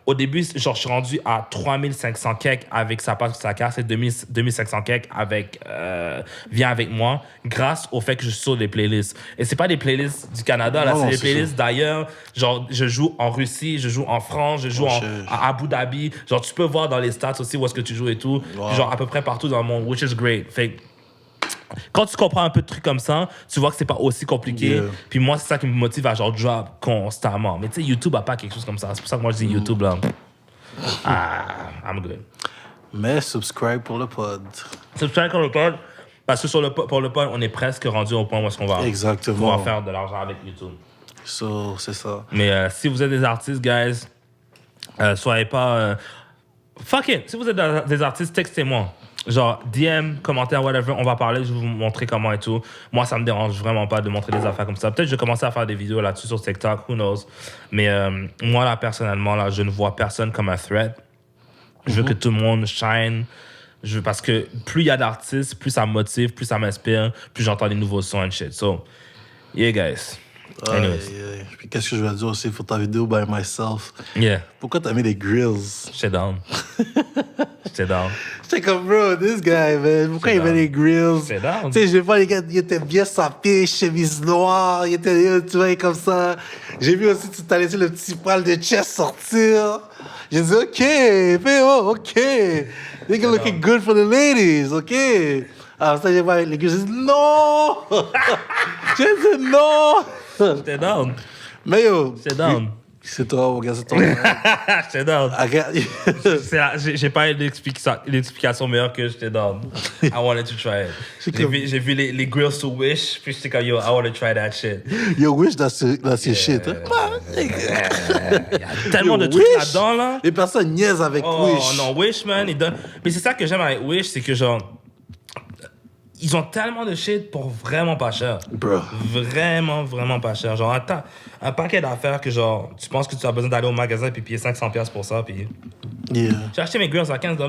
Au début, genre, je suis rendu à 3500 kek avec Ça passe et ça casse et 2500 kek avec Viens avec moi, grâce au fait que je suis sur des playlists. Et c'est pas des playlists du Canada, là, c'est des playlists d'ailleurs. Genre, je joue en Russie, je joue en France, je joue à Abu Dhabi. Genre, tu peux voir dans les stats aussi où est-ce que tu joues et tout. Wow. Genre, à peu près partout dans le monde, which is great. Fait quand tu comprends un peu de trucs comme ça, tu vois que c'est pas aussi compliqué. Yeah. Puis moi, c'est ça qui me motive à genre drop constamment. Mais tu sais, YouTube a pas quelque chose comme ça. C'est pour ça que moi, je dis YouTube, là. I'm good. Mais subscribe pour le pod. Subscribe pour le pod. Parce que pour le pod, on est presque rendu au point où est-ce qu'on va pouvoir faire de l'argent avec YouTube. So, c'est ça. Mais si vous êtes des artistes, guys, soyez pas... fuck it. Si vous êtes des artistes, textez-moi. Genre, DM, commentaire, whatever, on va parler, je vais vous montrer comment et tout. Moi, ça me dérange vraiment pas de montrer des affaires comme ça. Peut-être que je vais commencer à faire des vidéos là-dessus sur TikTok, who knows. Mais moi, là, personnellement, là, je ne vois personne comme un threat. Je veux que tout le monde shine. Parce que plus il y a d'artistes, plus ça me motive, plus ça m'inspire, plus j'entends des nouveaux sons and shit. So, yeah, guys. Anyways. Puis qu'est-ce que je vais dire aussi pour ta vidéo by myself? Yeah. Pourquoi t'as mis des grills? J'étais down. J'étais comme, bro, this guy, man. Pourquoi il met des grills? J'étais down. Tu sais, je vois les gars, il était bien sapé, chemise noire, il était, tu vois, comme ça. J'ai vu aussi, tu t'as laissé le petit poil de chest sortir. J'ai dit, OK, PO, OK. Nigga looking good for the ladies, OK. Alors ça, j'ai vu avec les gars, j'ai dit, non! J'ai dit, non! J'étais down. Mais yo, J'étais down. c'est toi, mon gars, c'est toi. J'étais down. Regarde. J'ai pas eu l'explication meilleure que j'étais down. I wanted to try it. J'ai vu les grills to Wish, puis j'étais comme, yo, I want to try that shit. Yo, Wish, that's your shit. Hein? Il y a tellement de trucs Wish, là-dedans, là. Les personnes niaisent avec Wish. Oh non, Wish, man, il donne... Mais c'est ça que j'aime avec Wish, c'est que genre... Ils ont tellement de shit pour vraiment pas cher. Bro. Vraiment, vraiment pas cher. Genre, un paquet d'affaires que genre, tu penses que tu as besoin d'aller au magasin puis payer 500$ pour ça, puis... Yeah. J'ai acheté mes grills à $15. Tu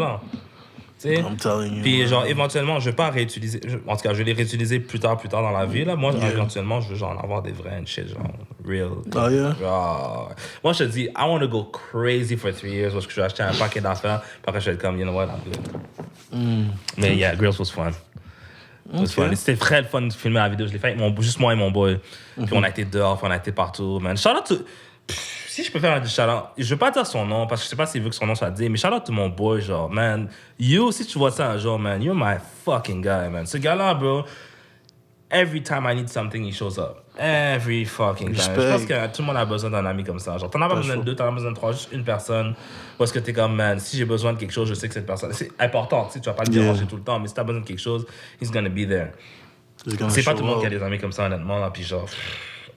sais? I'm telling you. Puis genre, éventuellement, je vais pas réutiliser... En tout cas, je vais les réutiliser plus tard dans la vie, là. Moi, éventuellement, je veux genre en avoir des vrais and shit, genre, real. Oh, yeah? Genre, moi, je te dis, I want to go crazy for 3 years parce que je vais acheter un paquet d'affaires, puis après, je vais être comme, you know what, I'm good. Mais yeah, grills was fun. Okay. C'était très le fun de filmer la vidéo. Je l'ai fait avec juste moi et mon boy. Puis on a été dehors, puis on a été partout, man. Shout out to... Si je peux faire un shout out, je veux pas dire son nom parce que je sais pas s'il veut que son nom soit dit, mais shout out to mon boy, genre, man. You, si tu vois ça un jour, man, you're my fucking guy, man. Ce gars-là, bro, every time I need something, he shows up. Every fucking time. Je pense que tout le monde a besoin d'un ami comme ça. Genre, t'en as pas besoin de 2, t'en as besoin de 3, juste une personne. Parce que t'es comme, man, si j'ai besoin de quelque chose, je sais que cette personne... C'est important, tu sais, tu vas pas le déranger tout le temps, mais si t'as besoin de quelque chose, he's gonna be there. C'est pas tout le monde qui a des amis comme ça, honnêtement, là, puis genre...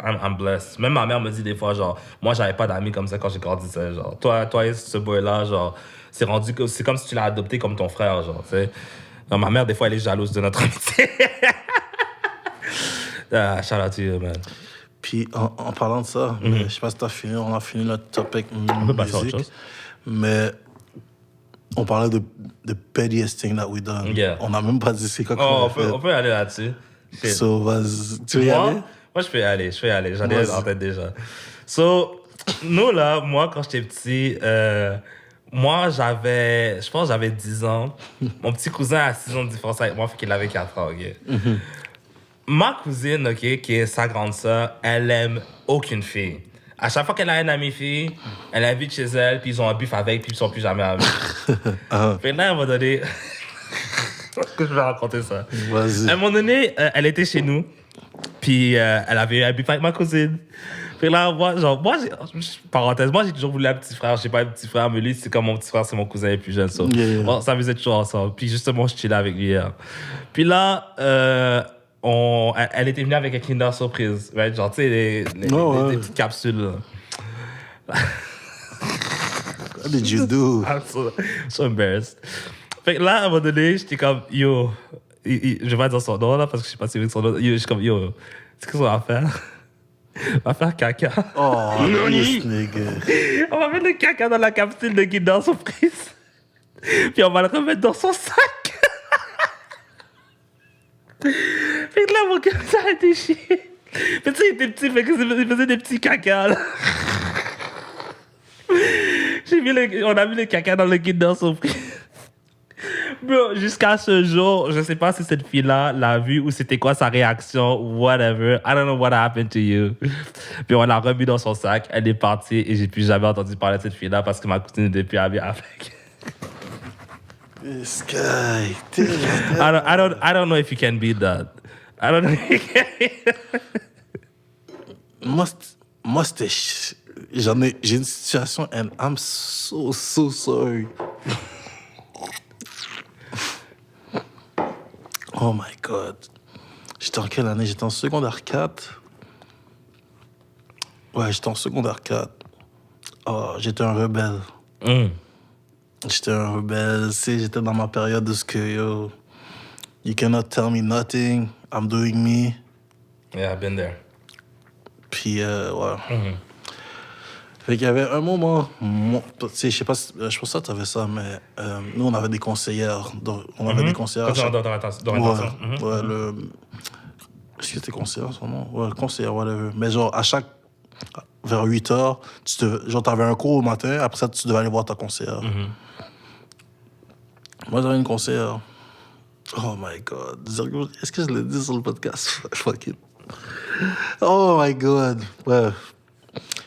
I'm blessed. Même ma mère me dit des fois, genre, moi, j'avais pas d'amis comme ça quand j'ai grandissais, genre. Toi et ce boy-là, genre, c'est comme si tu l'as adopté comme ton frère, genre, tu sais. Ma mère, des fois, elle est jalouse de notre amitié. Shout out to you, man. Puis, en parlant de ça, je sais pas si on a fini notre topic on peut passer à autre chose. Mais on parlait de pettiest thing that we done. Yeah. On n'a même pas dit c'est quoi on peut aller là-dessus. So, vas-y. Tu veux y aller? Moi, je peux y aller. J'en ai en tête déjà. So, nous, là, moi, quand j'étais petit, je pense que j'avais 10 ans. Mon petit cousin a 6 ans de différence avec moi, fait qu'il avait 4 ans, OK? Ma cousine, OK, qui est sa grande sœur, elle aime aucune fille. À chaque fois qu'elle a une amie fille, elle invite chez elle, puis ils ont un bif avec, puis ils sont plus jamais amis. Puis là, à un moment donné... que je vais raconter ça. Vas-y. À un moment donné, elle était chez nous, puis elle avait un bif avec ma cousine. Puis là, parenthèse, moi, j'ai toujours voulu un petit frère. Je sais pas, un petit frère, mais lui, c'est comme mon petit frère, c'est mon cousin le plus jeune. So. Yeah. On s'amusait toujours ensemble. Puis justement, je chillais avec lui hier. Puis là, elle était venue avec un Kinder Surprise. Right? Genre, tu sais, les petites capsules. Là. What did you do? I'm so embarrassed. Fait que là, à un moment donné, j'étais comme, yo, je vais pas dire son nom là, parce que je sais pas si c'est son nom. Yo, je suis comme, yo, c'est ce qu'on va faire? On va faire caca. Oh, this nigga. On va mettre le caca dans la capsule de Kinder Surprise. Puis on va le remettre dans son sac. Fait que là, mon gars, ça a été chier. Mais tu sais, il était petit, fait qu'il faisait des petits caca, là. On a mis le caca dans le Kinder Surprise. Bro, jusqu'à ce jour, je sais pas si cette fille-là l'a vu ou c'était quoi sa réaction, whatever. I don't know what happened to you. Puis on l'a remis dans son sac, elle est partie et j'ai plus jamais entendu parler de cette fille-là parce que ma cousine n'était plus amie avec. This guy. I don't know if you can beat that. I don't know if you can beat that. Moi, c'était... J'ai une situation and I'm so sorry. Oh my God. J'étais en quelle année? J'étais en secondaire 4. Ouais, j'étais en secondaire 4. Oh, j'étais un rebelle. J'étais un rebelle. Tu sais, j'étais dans ma période de ce que, yo, you cannot tell me nothing. I'm doing me. Yeah, I've been there. Puis, ouais. Fait qu'il y avait un moment, tu sais, je sais pas, je pense que tu avais ça, mais nous, on avait des conseillères. On avait des conseillères. Quand tu rentres dans l'intention. Ouais, le. Est-ce que c'était conseillère, son nom? Ouais, conseillère, whatever. Mais genre, vers 8h, genre, t'avais un cours au matin, après ça, tu devais aller voir ta conseillère. Moi, j'avais une conseillère. Oh my God. Est-ce que je l'ai dit sur le podcast? Fuck it. Oh my God. Ouais.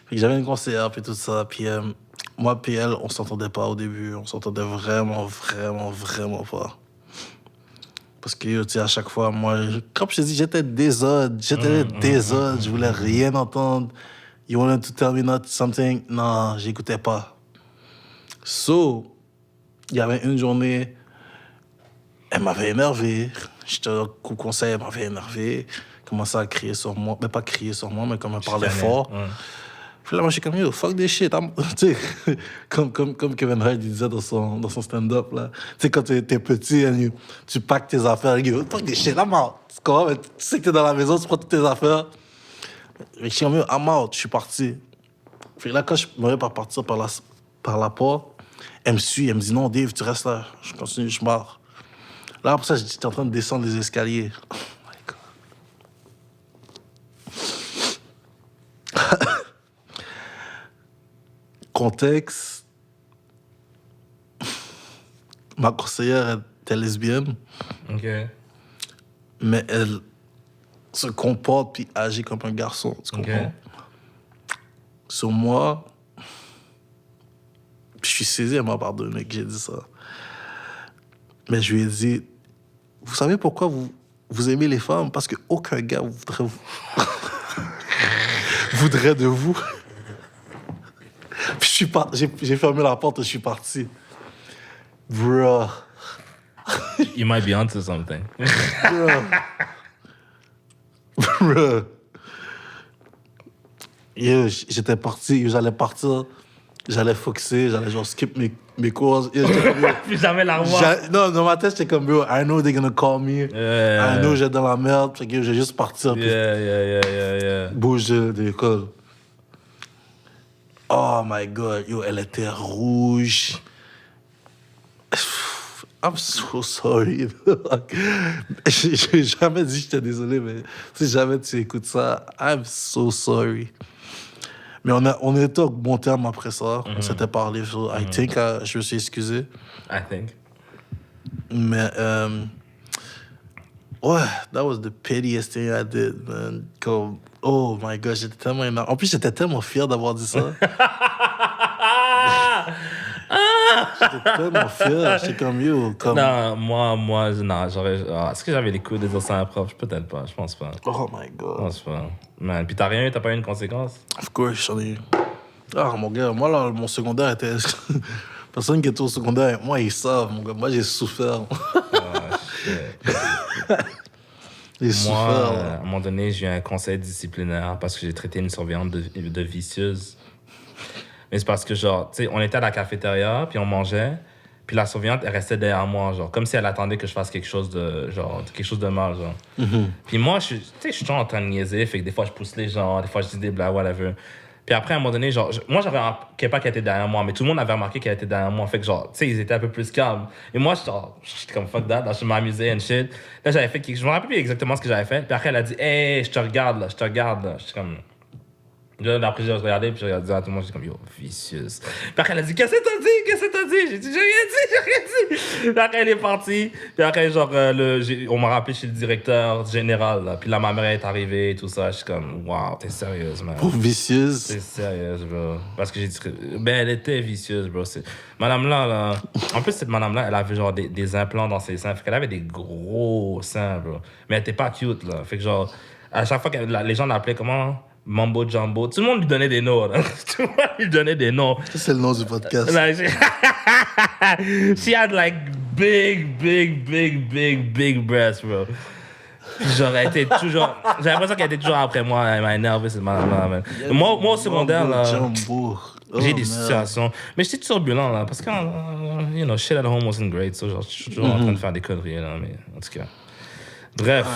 Fait que j'avais une conseillère, puis tout ça. Puis moi, puis elle, on s'entendait pas au début. On s'entendait vraiment pas. Parce que, tu sais, à chaque fois, moi, comme je te dis, j'étais désordre. Je voulais rien entendre. You wanted to tell me not something? Non, j'écoutais pas. So, il y avait une journée, elle m'avait énervé. J'étais au conseil, elle m'avait énervé. Elle commençait à crier sur moi. Mais pas crier sur moi, mais comme elle parlait fort. Ouais. Puis là, moi, je suis comme, yo, fuck this shit. Tu sais, comme Kevin Hart disait dans son stand-up, là. Tu sais, quand t'es petit, tu packs tes affaires, yo, fuck this shit, I'm out. Tu comprends? Mais tu sais que t'es dans la maison, tu prends toutes tes affaires. Mais je suis comme, yo, I'm out, je suis parti. Puis là, quand je me vais pas partir par la porte, elle me suit, elle me dit, non, Dave, tu restes là. Je continue, je pars. Là, après ça, j'étais en train de descendre les escaliers. Oh my God. Contexte. Ma conseillère était lesbienne. OK. Mais elle se comporte puis agit comme un garçon. Tu comprends? Sur moi, je suis saisi, elle m'a pardonné que j'ai dit ça. Mais je lui ai dit, vous savez pourquoi vous aimez les femmes? Parce qu'aucun gars voudrait de vous. Puis j'ai fermé la porte et je suis parti. Bruh. You might be onto something. Bruh. Yo, j'étais parti, j'allais partir, j'allais focuser, j'allais genre skip mes courses. Puis jamais la revoir. Non, dans ma tête, j'étais comme, bro, I know they're gonna call me. I know j'étais dans la merde. Fait que j'ai juste partir. Bouger de l'école. Oh my God, yo, elle était rouge. I'm so sorry. J'ai jamais dit que j'étais désolé, mais si jamais tu écoutes ça, I'm so sorry. Mais on était au bon terme après ça. On s'était parlé. I think je me suis excusé. I think. Mais, ouais, that was the pettiest thing I did, man. Comme, oh my God, j'étais tellement énervé. En plus, j'étais tellement fier d'avoir dit ça. J'étais tellement fier. J'étais comme, yo, comme... Non, moi, non, j'aurais... est-ce que j'avais les couilles de dire ça à un prof? Peut-être pas, je pense pas. Oh my God. Je pense pas. Man, puis t'as pas eu une conséquence? Of course, j'en ai eu. Ah, mon gars, moi, là, mon secondaire était... Personne qui était au secondaire, moi, ils savent, mon gars. Moi, j'ai souffert. Shit. J'ai souffert. À un moment donné, j'ai eu un conseil disciplinaire parce que j'ai traité une surveillante de vicieuse. Mais c'est parce que, genre, tu sais, on était à la cafétéria, puis on mangeait, puis la surveillante, elle restait derrière moi, genre, comme si elle attendait que je fasse quelque chose de mal, genre. Puis moi, je suis toujours en train de niaiser, fait que des fois, je pousse les gens, des fois, je dis des blagues, whatever. Puis après, à un moment donné, genre, moi, j'avais remarqué pas qu'elle était derrière moi, mais tout le monde avait remarqué qu'elle était derrière moi. Fait que, genre, tu sais, ils étaient un peu plus calmes. Et moi, j'étais comme fuck that, là, je m'amusais and shit. Là, j'avais fait je me rappelle plus exactement ce que j'avais fait. Puis après, elle a dit, hey, je te regarde, là. J'étais comme. Là, après, j'ai regardé, puis j'ai regardé à tout le monde, j'étais comme, yo, vicieuse. Puis après, elle a dit, qu'est-ce que t'as dit? J'ai dit, j'ai rien dit. Puis après, elle est partie. Puis après, genre, on m'a rappelé chez le directeur général, là. Puis là, ma mère est arrivée et tout ça. Je suis comme, wow, t'es sérieuse, man. Pour vicieuse? T'es sérieuse, bro. Parce que j'ai dit, ben, elle était vicieuse, bro. Madame-là, là. En plus, cette madame-là, elle avait genre des implants dans ses seins. Fait qu'elle avait des gros seins, bro. Mais elle était pas cute, là. Fait que, genre, à chaque fois que les gens l'appelaient comment? Mambo Jumbo. Tout le monde lui donnait des noms. Là. Tout le monde lui donnait des noms. C'est le nom du podcast. Like, she had like big breasts, bro. J'aurais été toujours. J'ai l'impression qu'elle était toujours après moi. Elle m'a énervé, cette madame. Moi, au secondaire, là. J'ai des situations. Mais j'étais turbulent, là. Parce que, you know, shit at home wasn't great. So, genre, je suis toujours en train de faire des conneries, là. Mais en tout cas. Bref.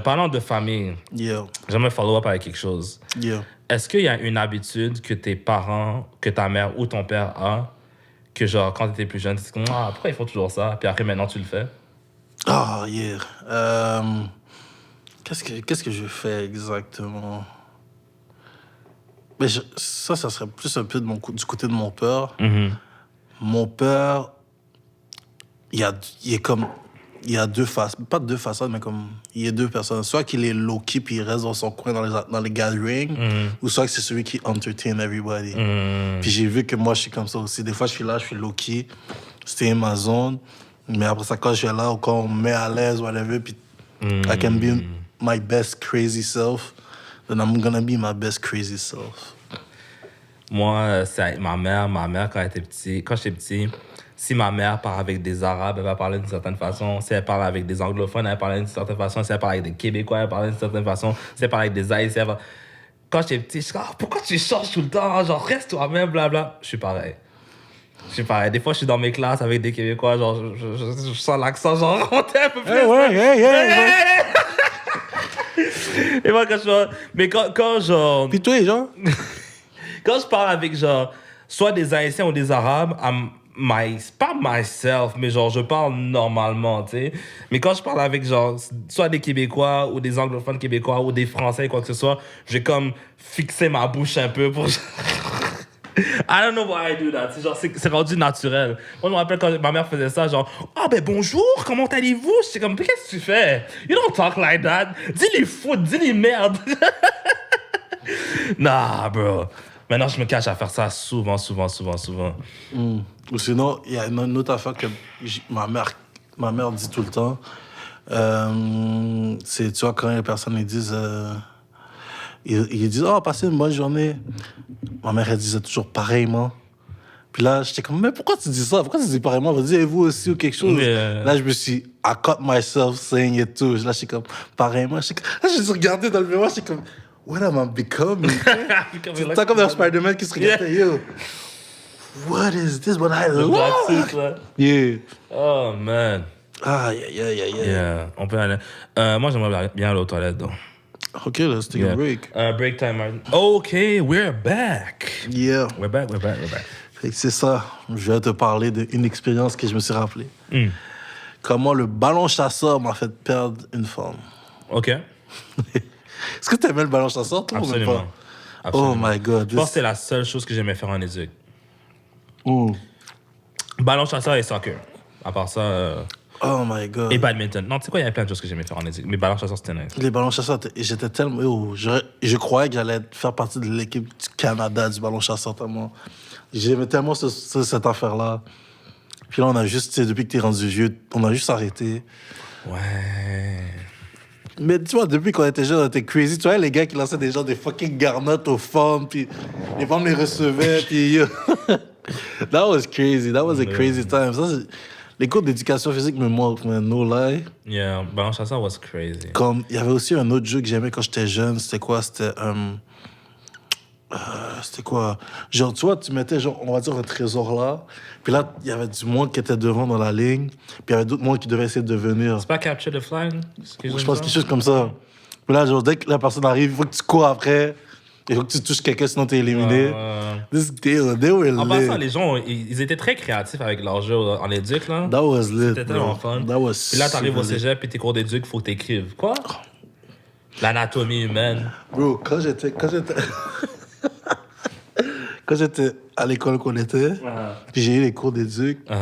Parlant de famille, j'aimerais follow-up avec quelque chose. Est-ce qu'il y a une habitude que tes parents, que ta mère ou ton père a, que genre, quand tu étais plus jeune, tu te dis, pourquoi ils font toujours ça? Puis après, maintenant, tu le fais? Qu'est-ce que je fais exactement? Mais ça serait plus un peu du côté de mon père. Mon père, il est comme... Il y a deux faces, pas deux façades, mais comme il y a deux personnes. Soit qu'il est low-key puis il reste dans son coin dans les gatherings, ou soit que c'est celui qui entertain everybody. Puis j'ai vu que moi, je suis comme ça aussi. Des fois, je suis là, je suis low-key, c'était ma zone. Mais après ça, quand je suis là, ou quand on me met à l'aise, whatever, puis I can be my best crazy self, then I'm gonna be my best crazy self. Moi, c'est ma mère, quand j'étais petit, si ma mère parle avec des Arabes, elle va parler d'une certaine façon. Si elle parle avec des anglophones, elle va parler d'une certaine façon. Si elle parle avec des Québécois, elle va parler d'une certaine façon. Si elle parle avec des Haïtiens, Quand j'étais petit, je suis comme, pourquoi tu changes tout le temps? Genre, reste toi-même, blabla. Je suis pareil. Des fois, je suis dans mes classes avec des Québécois, genre, je sens l'accent, genre, monter un peu plus. Et moi, mais quand genre... Puis toi, genre? Quand je parle avec, genre, soit des Haïtiens ou des Arabes, pas myself, mais genre, je parle normalement, tu sais. Mais quand je parle avec, genre, soit des Québécois ou des anglophones québécois ou des Français, quoi que ce soit, je vais comme fixer ma bouche un peu pour... I don't know why I do that. C'est rendu naturel. Moi, je me rappelle quand ma mère faisait ça, genre, bonjour, comment allez-vous? J'étais comme, qu'est-ce que tu fais? You don't talk like that. Dis les foot, dis les merdes. Nah, bro. Maintenant, je me cache à faire ça souvent. Ou sinon, il y a une autre affaire que ma mère dit tout le temps. C'est, tu vois, quand les personnes ils disent... Ils disent, passez une bonne journée. Ma mère, elle disait toujours pareillement. Puis là, j'étais comme, mais pourquoi tu dis ça? Pourquoi tu dis pareillement? Vas-y, et vous aussi ou quelque chose? Là, je me suis, I caught myself saying it too. Là, j'étais comme, pareillement. Là, je me suis regardé dans le miroir, j'étais comme, what am I becoming? C'est comme dans Spider-Man qui se regardait, yo. What is this? What I love? Yeah. Oh, man. Yeah. On peut aller. Moi, j'aimerais bien aller aux toilettes, donc. OK, let's take a break. Break time, Martin. OK, we're back. Yeah. We're back. Fait que c'est ça. Je vais te parler d'une expérience que je me suis rappelée. Comment le ballon chasseur m'a fait perdre une femme. OK. Est-ce que tu aimais le ballon chasseur, toi, Absolument. ou pas? Oh my God. Je pense que c'est la seule chose que j'aimais faire en éduc. Ballon chasseur et soccer. À part ça... Oh my God. Et badminton. Non, tu sais quoi, il y avait plein de choses que j'aimais faire en éduc. Mais ballon chasseur, c'était nice. Les ballons chasseurs, j'étais tellement... je croyais que j'allais faire partie de l'équipe du Canada du ballon chasseur tellement. J'aimais tellement cette affaire-là. Puis là, on a juste, depuis que t'es rendu vieux, on a juste arrêté. Ouais. Mais tu vois, depuis qu'on était jeunes, on était crazy. Tu vois, les gars qui lançaient des gens des fucking garnottes aux femmes, puis les femmes les recevaient, puis... That was crazy. That was a crazy time. Ça, les cours d'éducation physique me manquent, man. No lie. Yeah, ballon chasseur was crazy. Comme, il y avait aussi un autre jeu que j'aimais quand j'étais jeune. C'était quoi? C'était quoi? Genre, tu vois, tu mettais, genre, on va dire, un trésor là. Puis là, il y avait du monde qui était devant dans la ligne. Puis il y avait d'autres monde qui devaient essayer de venir. C'est pas Capture the Flag? Je pense quelque chose comme ça. Puis là, genre, dès que la personne arrive, il faut que tu cours après. Il faut que tu touches quelqu'un, sinon t'es éliminé. This deal, they were lit. En passant, les gens, ils étaient très créatifs avec leur jeu en éduc, là. That was lit, C'était tellement fun. That was Puis là, t'arrives au cégep, puis tes cours d'éduc, il faut que t'écrives. Quoi? L'anatomie humaine. Bro, quand j'étais... Quand j'étais à l'école qu'on était, puis j'ai eu les cours d'éduc, puis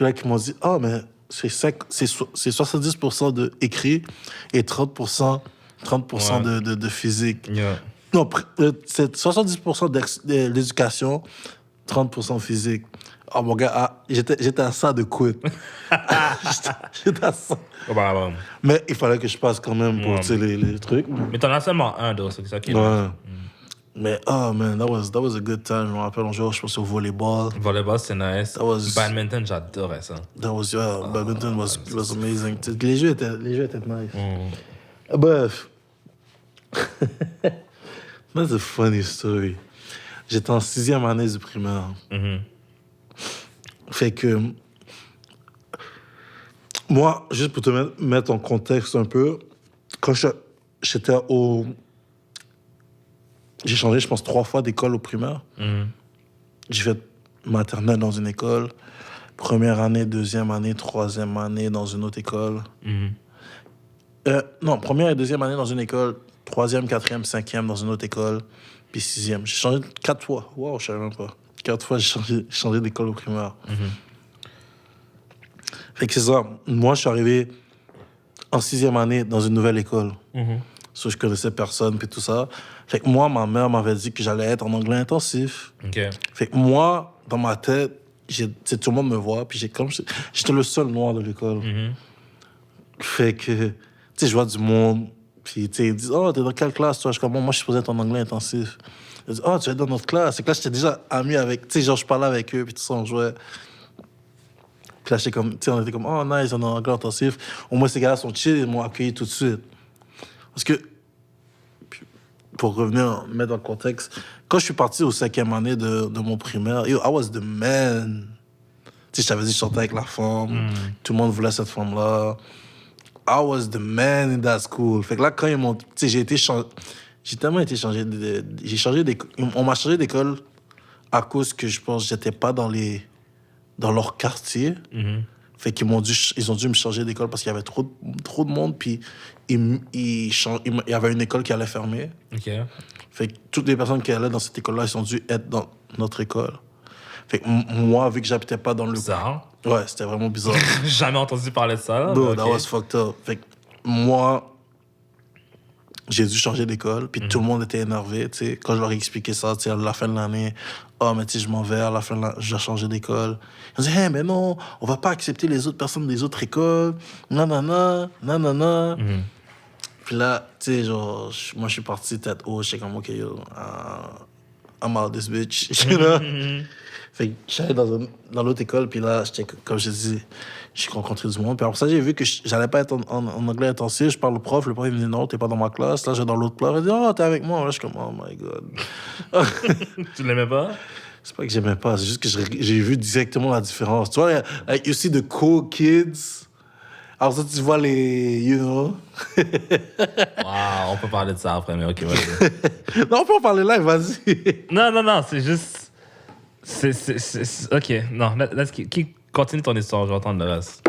là, ils m'ont dit, mais c'est 70% de écrit et 30% de physique. Yeah. Non, c'est 70% d'éducation, 30% physique. Oh mon gars, j'étais à ça de quit. J'étais à ça. Mais il fallait que je passe quand même pour les trucs. Mais t'en as seulement un, donc c'est ça qui est. Ouais. Mais, oh man, that was a good time. Je me rappelle, on jouait, je pense, au volleyball. Volleyball, c'est nice. was- Badminton, j'adorais ça. Badminton was amazing. Les jeux étaient nice. Bref. That's a funny story. J'étais en 6e année du primaire. Fait que... Moi, juste pour te mettre en contexte un peu, quand j'étais au... J'ai changé, je pense, 3 fois d'école au primaire. J'ai fait maternelle dans une école, première année, 2e année, 3e année dans une autre école. Non, première et 2e année dans une école, 3e, 4e, 5e dans une autre école, puis 6e. J'ai changé 4 fois. Wow, je savais même pas. 4 fois, j'ai changé d'école au primaire. Fait que c'est ça. Moi, je suis arrivé en 6e année dans une nouvelle école. So, je connaissais personne, puis tout ça. Fait que moi, ma mère m'avait dit que j'allais être en anglais intensif. Fait que moi, dans ma tête, tout le monde me voit, puis j'étais le seul noir de l'école. Fait que, tu sais, je vois du monde, puis tu sais, ils disent, oh, t'es dans quelle classe, toi? Je suis comme, moi, je suis supposé être en anglais intensif. Ils disent, oh, tu es dans notre classe. Fait que là, j'étais déjà ami avec, tu sais, genre, je parlais avec eux, puis tout ça, on jouait. Puis là, j'étais comme, tu sais, on était comme, oh, nice, on est en anglais intensif. Au moins, ces gars-là sont chill, ils m'ont accueilli tout de suite. Parce que, pour revenir, mettre dans le contexte, quand je suis parti au 5e année de mon primaire, yo, I was the man. Tu sais, je t'avais dit, je sortais avec la femme. Tout le monde voulait cette femme-là. I was the man in that school. Fait que là, quand ils m'ont... Tu sais, j'ai tellement été changé j'ai changé d'école. On m'a changé d'école à cause que je pense que j'étais pas dans leur quartier. Fait qu'ils ils ont dû me changer d'école parce qu'il y avait trop de monde, puis il y avait une école qui allait fermer. Fait que toutes les personnes qui allaient dans cette école-là, ils ont dû être dans notre école. Fait que moi, vu que j'habitais pas dans le... Bizarre. Ouais, c'était vraiment bizarre. J'ai jamais entendu parler de ça. Là, No, that was fucked up. Fait que moi, j'ai dû changer d'école, puis tout le monde était énervé, tu sais. Quand je leur ai expliqué ça, tu sais, à la fin de l'année, mais tu sais, je m'en vais, à la fin de l'année, je vais changer d'école. Ils ont dit, hey, mais non, on va pas accepter les autres personnes des autres écoles, nanana. Puis là, tu sais, genre, moi, je suis parti tête haute, j'étais comme, OK, yo, I'm out this bitch, you know? Fait que j'allais dans l'autre école, puis là, comme je dis, j'ai rencontré du monde. Puis après ça, j'ai vu que j'allais pas être en anglais intensif. Je parle au prof, le prof, il me dit non, t'es pas dans ma classe. Là, j'ai dans l'autre classe. Il dit, oh, t'es avec moi. Là, je suis comme, oh my God. Tu l'aimais pas? C'est pas que j'aimais pas, c'est juste que j'ai vu directement la différence. Tu vois, like, you see the cool kids. Alors ça, tu vois les, you know. Wow, on peut parler de ça après, mais ok, vas-y. Non, on peut en parler live, vas-y. Non, c'est juste... Ok, non, continue ton histoire, je vais entendre le reste.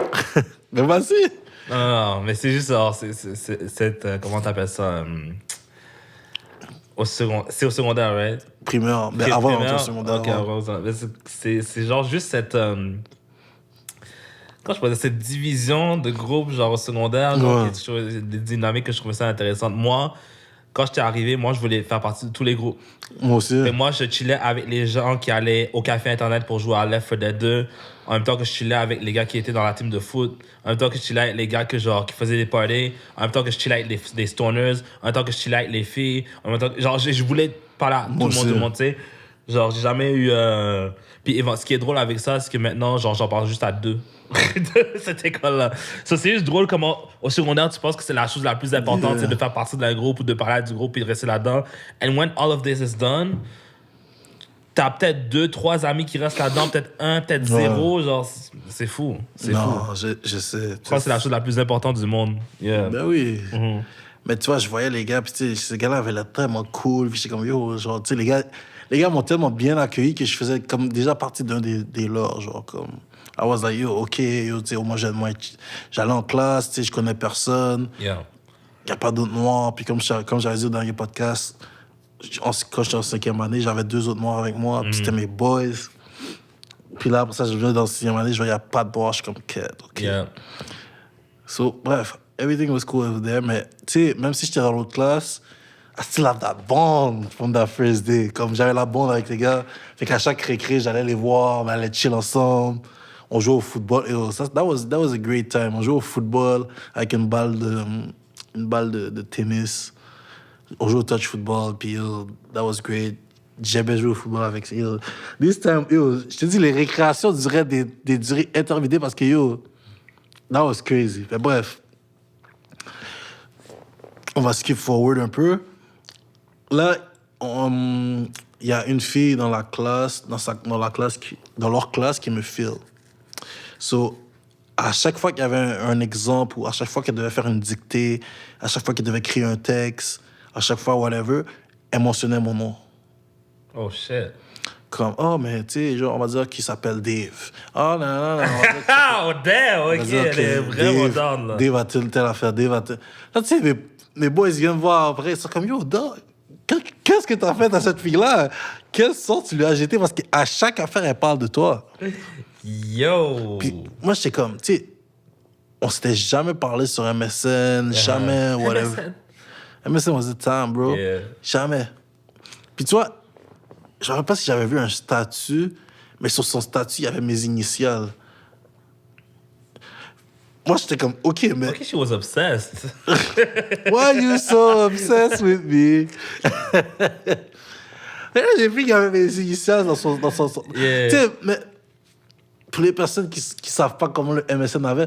Mais vas-y. Non, mais c'est juste, genre, c'est comment t'appelles ça? C'est au secondaire, right? Primaire, mais avant d'entrer au secondaire. Ok, c'est genre juste cette... Quand je parlais de cette division de groupe, genre au secondaire, genre, des dynamiques que je trouvais ça intéressantes. Moi, quand j'étais arrivé, moi, je voulais faire partie de tous les groupes. Moi aussi. Et moi, je chillais avec les gens qui allaient au café Internet pour jouer à Left 4 Dead 2, en même temps que je chillais avec les gars qui étaient dans la team de foot, en même temps que je chillais avec les gars qui faisaient des parties, en même temps que je chillais avec les stoners, en même temps que je chillais avec les filles, en même temps que, genre, je voulais parler à tout le monde, tu sais. Genre, j'ai jamais eu... Puis ce qui est drôle avec ça, c'est que maintenant, genre, j'en parle juste à 2 de cette école-là. Ça, c'est juste drôle comment, au secondaire, tu penses que c'est la chose la plus importante, c'est de faire partie d'un groupe ou de parler du groupe et de rester là-dedans. And when all of this is done, t'as peut-être 2-3 amis qui restent là-dedans, peut-être 1, peut-être 0. Genre, c'est fou. C'est fou. Non, je sais. Je crois que c'est la chose la plus importante du monde. Yeah. Ben oui. Mais tu vois, je voyais les gars, puis tu sais, ces gars-là avaient l'air tellement cool, puis j'étais comme, yo, genre, tu sais, les gars m'ont tellement bien accueilli que je faisais comme déjà partie d'un des leurs, genre, comme... I was like, yo, OK, yo, tu sais, moi, j'allais en classe, tu sais, je connais personne. Yeah. Il n'y a pas d'autres noirs. Puis comme j'avais dit dans le dernier podcast, quand j'étais en 5e année, j'avais 2 autres noirs avec moi, puis c'était mes boys. Puis là, après ça, je venais dans la 6e année, je vois, il n'y a pas de noirs, je suis comme, OK. Yeah. So, bref, everything was cool over there, mais tu sais, même si j'étais dans l'autre classe, I still have that bond from that first day. Comme j'avais la bond avec les gars, fait qu'à chaque récré, j'allais les voir, on allait chill ensemble. On jouait au football. That was a great time. On jouait au football avec une balle de tennis. On joue au touch football, puis that was great. J'aimais jouer au football avec ça. This time, je te dis, les récréations duraient des durées interminées parce que, that was crazy. Mais bref, on va skip forward un peu. Là, il y a une fille dans la classe, dans leur classe qui me file. So, à chaque fois qu'il y avait un exemple ou à chaque fois qu'elle devait faire une dictée, à chaque fois qu'elle devait créer un texte, à chaque fois, whatever, elle mentionnait mon nom. Oh, shit. Comme, oh, mais tu sais, genre, on va dire qu'il s'appelle Dave. Oh, non. Oh, damn, ok, elle est vraiment down, là. Dave a telle affaire, Dave a telle... Là, tu sais, mes boys viennent me voir après, ils sont comme, yo, dog, qu'est-ce que t'as fait à cette fille-là? Quelle sorte tu lui as jeté? Parce qu'à chaque affaire, elle parle de toi. Yo! Puis moi, j'étais comme, tu sais, on s'était jamais parlé sur MSN, jamais, whatever. MSN was the time, bro. Yeah. Jamais. Puis tu vois, je ne sais pas si j'avais vu un statut, mais sur son statut, il y avait mes initiales. Moi, j'étais comme, OK, mais... Ok, she was obsessed. Why you so obsessed with me? Et là, j'ai vu qu'il y avait mes initiales dans son... Yeah. Tu sais, mais pour les personnes qui ne savent pas comment le MSN avait,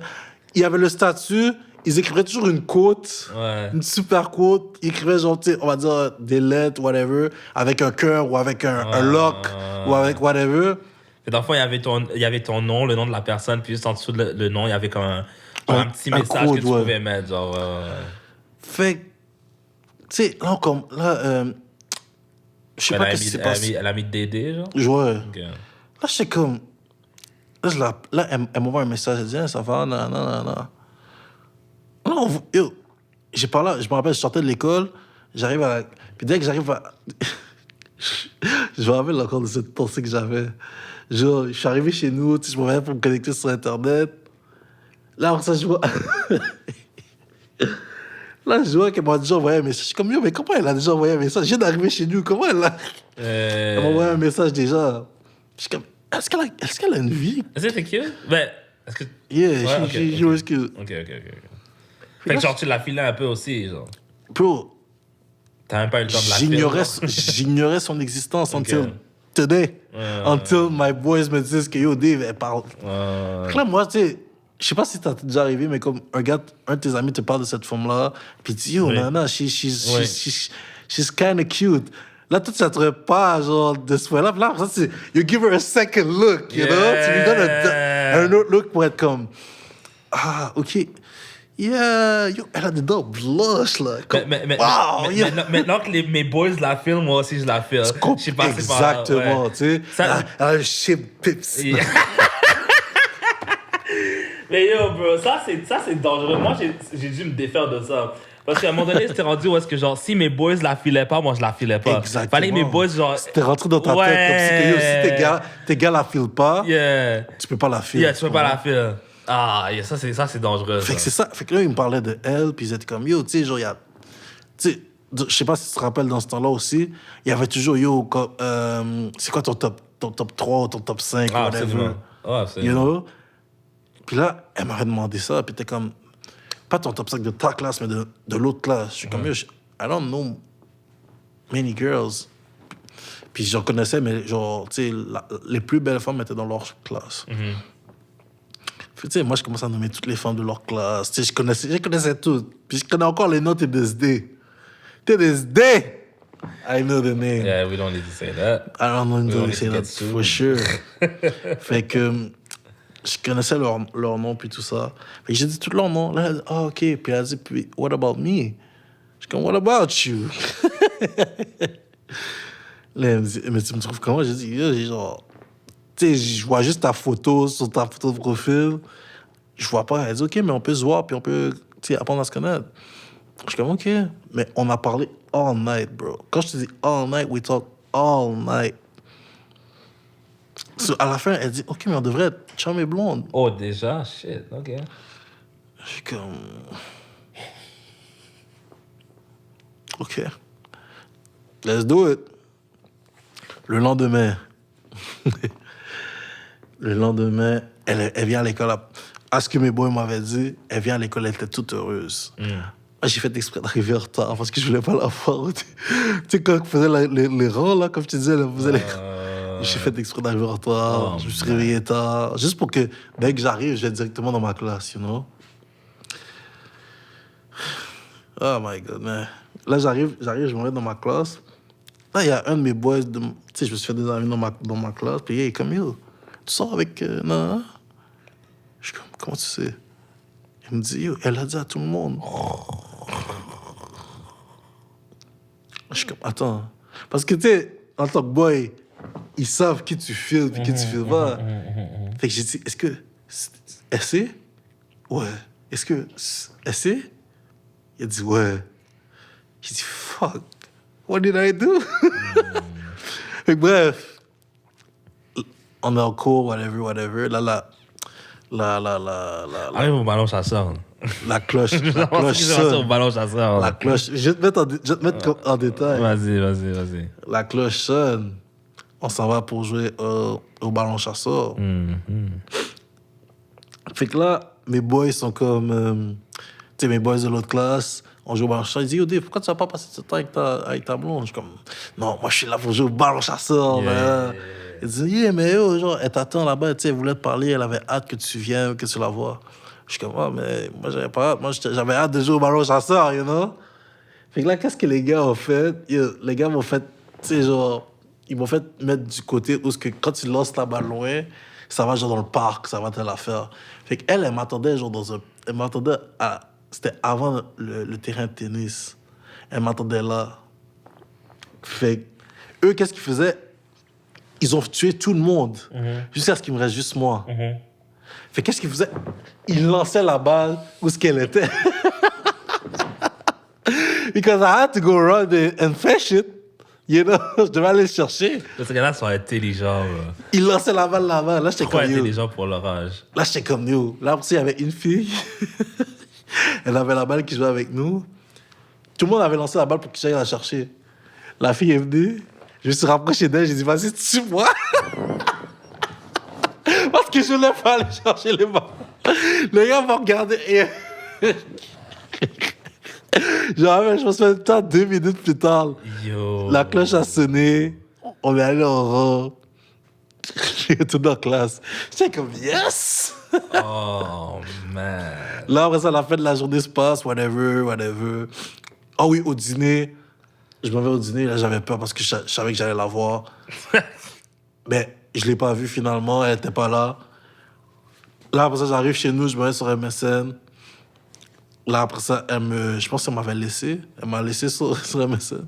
il y avait le statut, ils écrivaient toujours une quote, une super quote. Ils écrivaient genre, tu sais, on va dire des lettres, whatever, avec un cœur ou avec un lock ou avec whatever. Et dans le fond, il y avait ton nom, le nom de la personne, puis juste en dessous le nom, il y avait comme un petit message code, que tu pouvais mettre. Genre, Fait tu sais, là, comme, là, je sais pas ce qui s'est passé. Elle a mis Dédé, genre? Ouais. Okay. Là, j'étais comme, là, elle m'envoie un message, elle dit, ça va, non. Non, j'ai parlé, je me rappelle, je sortais de l'école, j'arrive à... Puis dès que j'arrive à... je me rappelle encore de cette pensée que j'avais. Genre, je suis arrivé chez nous, tu sais, je me réveille pour me connecter sur Internet. Là, après ça, je vois... Là, je vois qu'elle m'a déjà envoyé un message. Je suis comme, yo, mais comment elle a déjà envoyé un message? Je viens d'arriver chez nous, comment elle a... Elle m'a envoyé un message déjà. Je suis comme, est-ce qu'elle a une vie? Est-ce que c'est cute? Ben, est-ce que... Yeah, she was cute. Ok. Fait que genre, tu l'as filé un peu aussi, genre. Bro, t'as même pas eu le temps de la filer. J'ignorais son existence until today. Until my boys me disent que yo, Dave, elle parle. Là, moi, tu sais, je sais pas si t'as déjà arrivé, mais comme un de tes amis te parle de cette femme-là, puis tu dis, yo, nana, she's kind of cute. Là, toi, ça te repart, genre, de ce point-là. Puis là, après ça, you give her a second look, you know? Tu lui donnes un autre look pour être comme, ah, OK. Yeah, yo, elle a des dents blush, là. Maintenant que mes boys la filment, moi aussi, je la filme. Exactement, tu sais. Elle a un shape pips. Yeah. Mais yo, bro, ça, c'est dangereux. Moi, j'ai dû me défaire de ça. Parce qu'à un moment donné, c'était rendu où est-ce que, genre, si mes boys la filaient pas, moi, je la filais pas. Exactement. Fallait que mes boys, genre... C'était rentré dans ta tête, comme si que, yo, si tes gars la filent pas, tu peux pas la filer. Yeah, tu peux pas la filer. Ah, yeah, ça, c'est dangereux. Fait que c'est ça. Fait que là, ils me parlaient de elle, puis ils étaient comme, yo, tu sais, genre, il y a... Tu sais, je sais pas si tu te rappelles dans ce temps-là aussi, il y avait toujours, yo, c'est quoi ton top 3 ou ton top 5, whatever. Absolument. You know? Puis là, elle m'avait demandé ça, puis t'es comme, pas ton top 5 de ta classe, mais de l'autre classe. Je suis comme, yo, I don't know many girls. Puis je connaissais, mais genre, tu sais, les plus belles femmes étaient dans leur classe. Tu sais, moi, je commençais à nommer toutes les femmes de leur classe. Tu sais, je connaissais toutes. Puis je connais encore les noms TDSD. TDSD! I know the name. Yeah, we don't need to say that. I don't need to say that for sure. Fait que je connaissais leur nom puis tout ça. Fait que j'ai dit tout leur nom. Là, elle a dit, OK. Puis elle a dit, puis, what about me? Je suis comme, what about you? Là, elle me dit, mais tu me trouves comment? J'ai dit, genre... Tu sais, je vois juste ta photo sur ta photo de profil. Je vois pas. Elle dit, OK, mais on peut se voir, puis on peut, tu sais, apprendre à se connaître. Je suis comme, OK. Mais on a parlé all night, bro. Quand je te dis all night, we talk all night. So, à la fin, elle dit, OK, mais on devrait être chum et blonde. Oh, déjà? Shit, OK. Je suis comme... OK. Let's do it. Le lendemain... Le lendemain, elle vient à l'école. À ce que mes boys m'avaient dit, elle vient à l'école, elle était toute heureuse. J'ai fait exprès d'arriver en retard parce que je voulais pas la voir. Tu sais, quand on faisait les rangs, là, comme je te disais, là, on faisait les... J'ai fait exprès d'arriver en retard. Oh, je me suis réveillé tard. Juste pour que, dès que j'arrive, je vais directement dans ma classe, you know? Oh my God, man. Là, j'arrive, je me mets dans ma classe. Là, il y a un de mes boys, tu sais, je me suis fait des amis dans ma classe. Puis, il est comme, yo, tu sors avec... non? Je suis comme, comment tu sais? Il me dit, yo, elle a dit à tout le monde. Je suis comme, attends. Parce que, tu sais, en tant que boy, ils savent qui tu filmes et qui tu filmes pas. Fait que j'ai dit, est-ce que... Elle sait? Ouais. Est-ce que... Elle sait? Il a dit, ouais. J'ai dit, fuck. What did I do? Fait que bref. On est en cours, whatever. Là. Arrive au ballon chasseur. La cloche sonne. Au ballon chasseur. La cloche... Je vais te mettre en détail. Vas-y. La cloche sonne. On s'en va pour jouer au ballon chasseur. Fait que là, mes boys sont comme... tu sais, mes boys de l'autre classe, on joue au ballon chasseur. Ils disent, yo, Dave, pourquoi tu vas pas passer ce temps avec ta blonde? Je suis comme, non, moi, je suis là pour jouer au ballon chasseur. Yeah. Ils disent, yeah, mais yo, genre, elle t'attend là-bas, tu sais, elle voulait te parler, elle avait hâte que tu viennes, que tu la vois. Je suis comme, ah, mais moi, j'avais pas hâte. Moi, j'avais hâte de jouer au ballon chasseur, you know? Fait que là, qu'est-ce que les gars ont fait? Les gars m'ont fait, tu sais, genre, ils m'ont fait mettre du côté où quand tu lances la balle loin, ça va genre dans le parc, ça va te la faire. Fait qu'elle, elle m'attendait genre dans un... Elle m'attendait à... C'était avant le terrain de tennis. Elle m'attendait là. Fait eux, qu'est-ce qu'ils faisaient? Ils ont tué tout le monde. Jusqu'à ce qu'il me reste juste moi. Fait qu'est-ce qu'ils faisaient? Ils lançaient la balle où ce qu'elle était. Because I had to go around and fetch it. You know, je devais aller le chercher. Ces gars-là sont intelligents. Ils lançaient la balle là-bas. Là, j'étais Trop comme intelligents pour leur âge. Là, j'étais comme you. Là, après, il y avait une fille. Elle avait la balle qui jouait avec nous. Tout le monde avait lancé la balle pour que j'aille la chercher. La fille est venue. Je me suis rapproché d'elle. J'ai dit, vas-y, tue-moi. Parce que je voulais pas aller chercher les balles. Les gars m'ont regardé et... Genre, je me souviens peut-être 2 minutes plus tard. Yo. La cloche a sonné. On est allé en rang. J'ai retourné en classe. J'étais comme, yes! Oh, man. Là, après ça, la fin de la journée se passe, whatever. Ah oui, au dîner. Je m'en vais au dîner, là, j'avais peur parce que je savais que j'allais la voir. Mais je l'ai pas vue finalement, elle était pas là. Là, après ça, j'arrive chez nous, je me mets sur MSN. Là, après ça, je pense qu'elle m'avait laissé. Elle m'a laissé sur MSN.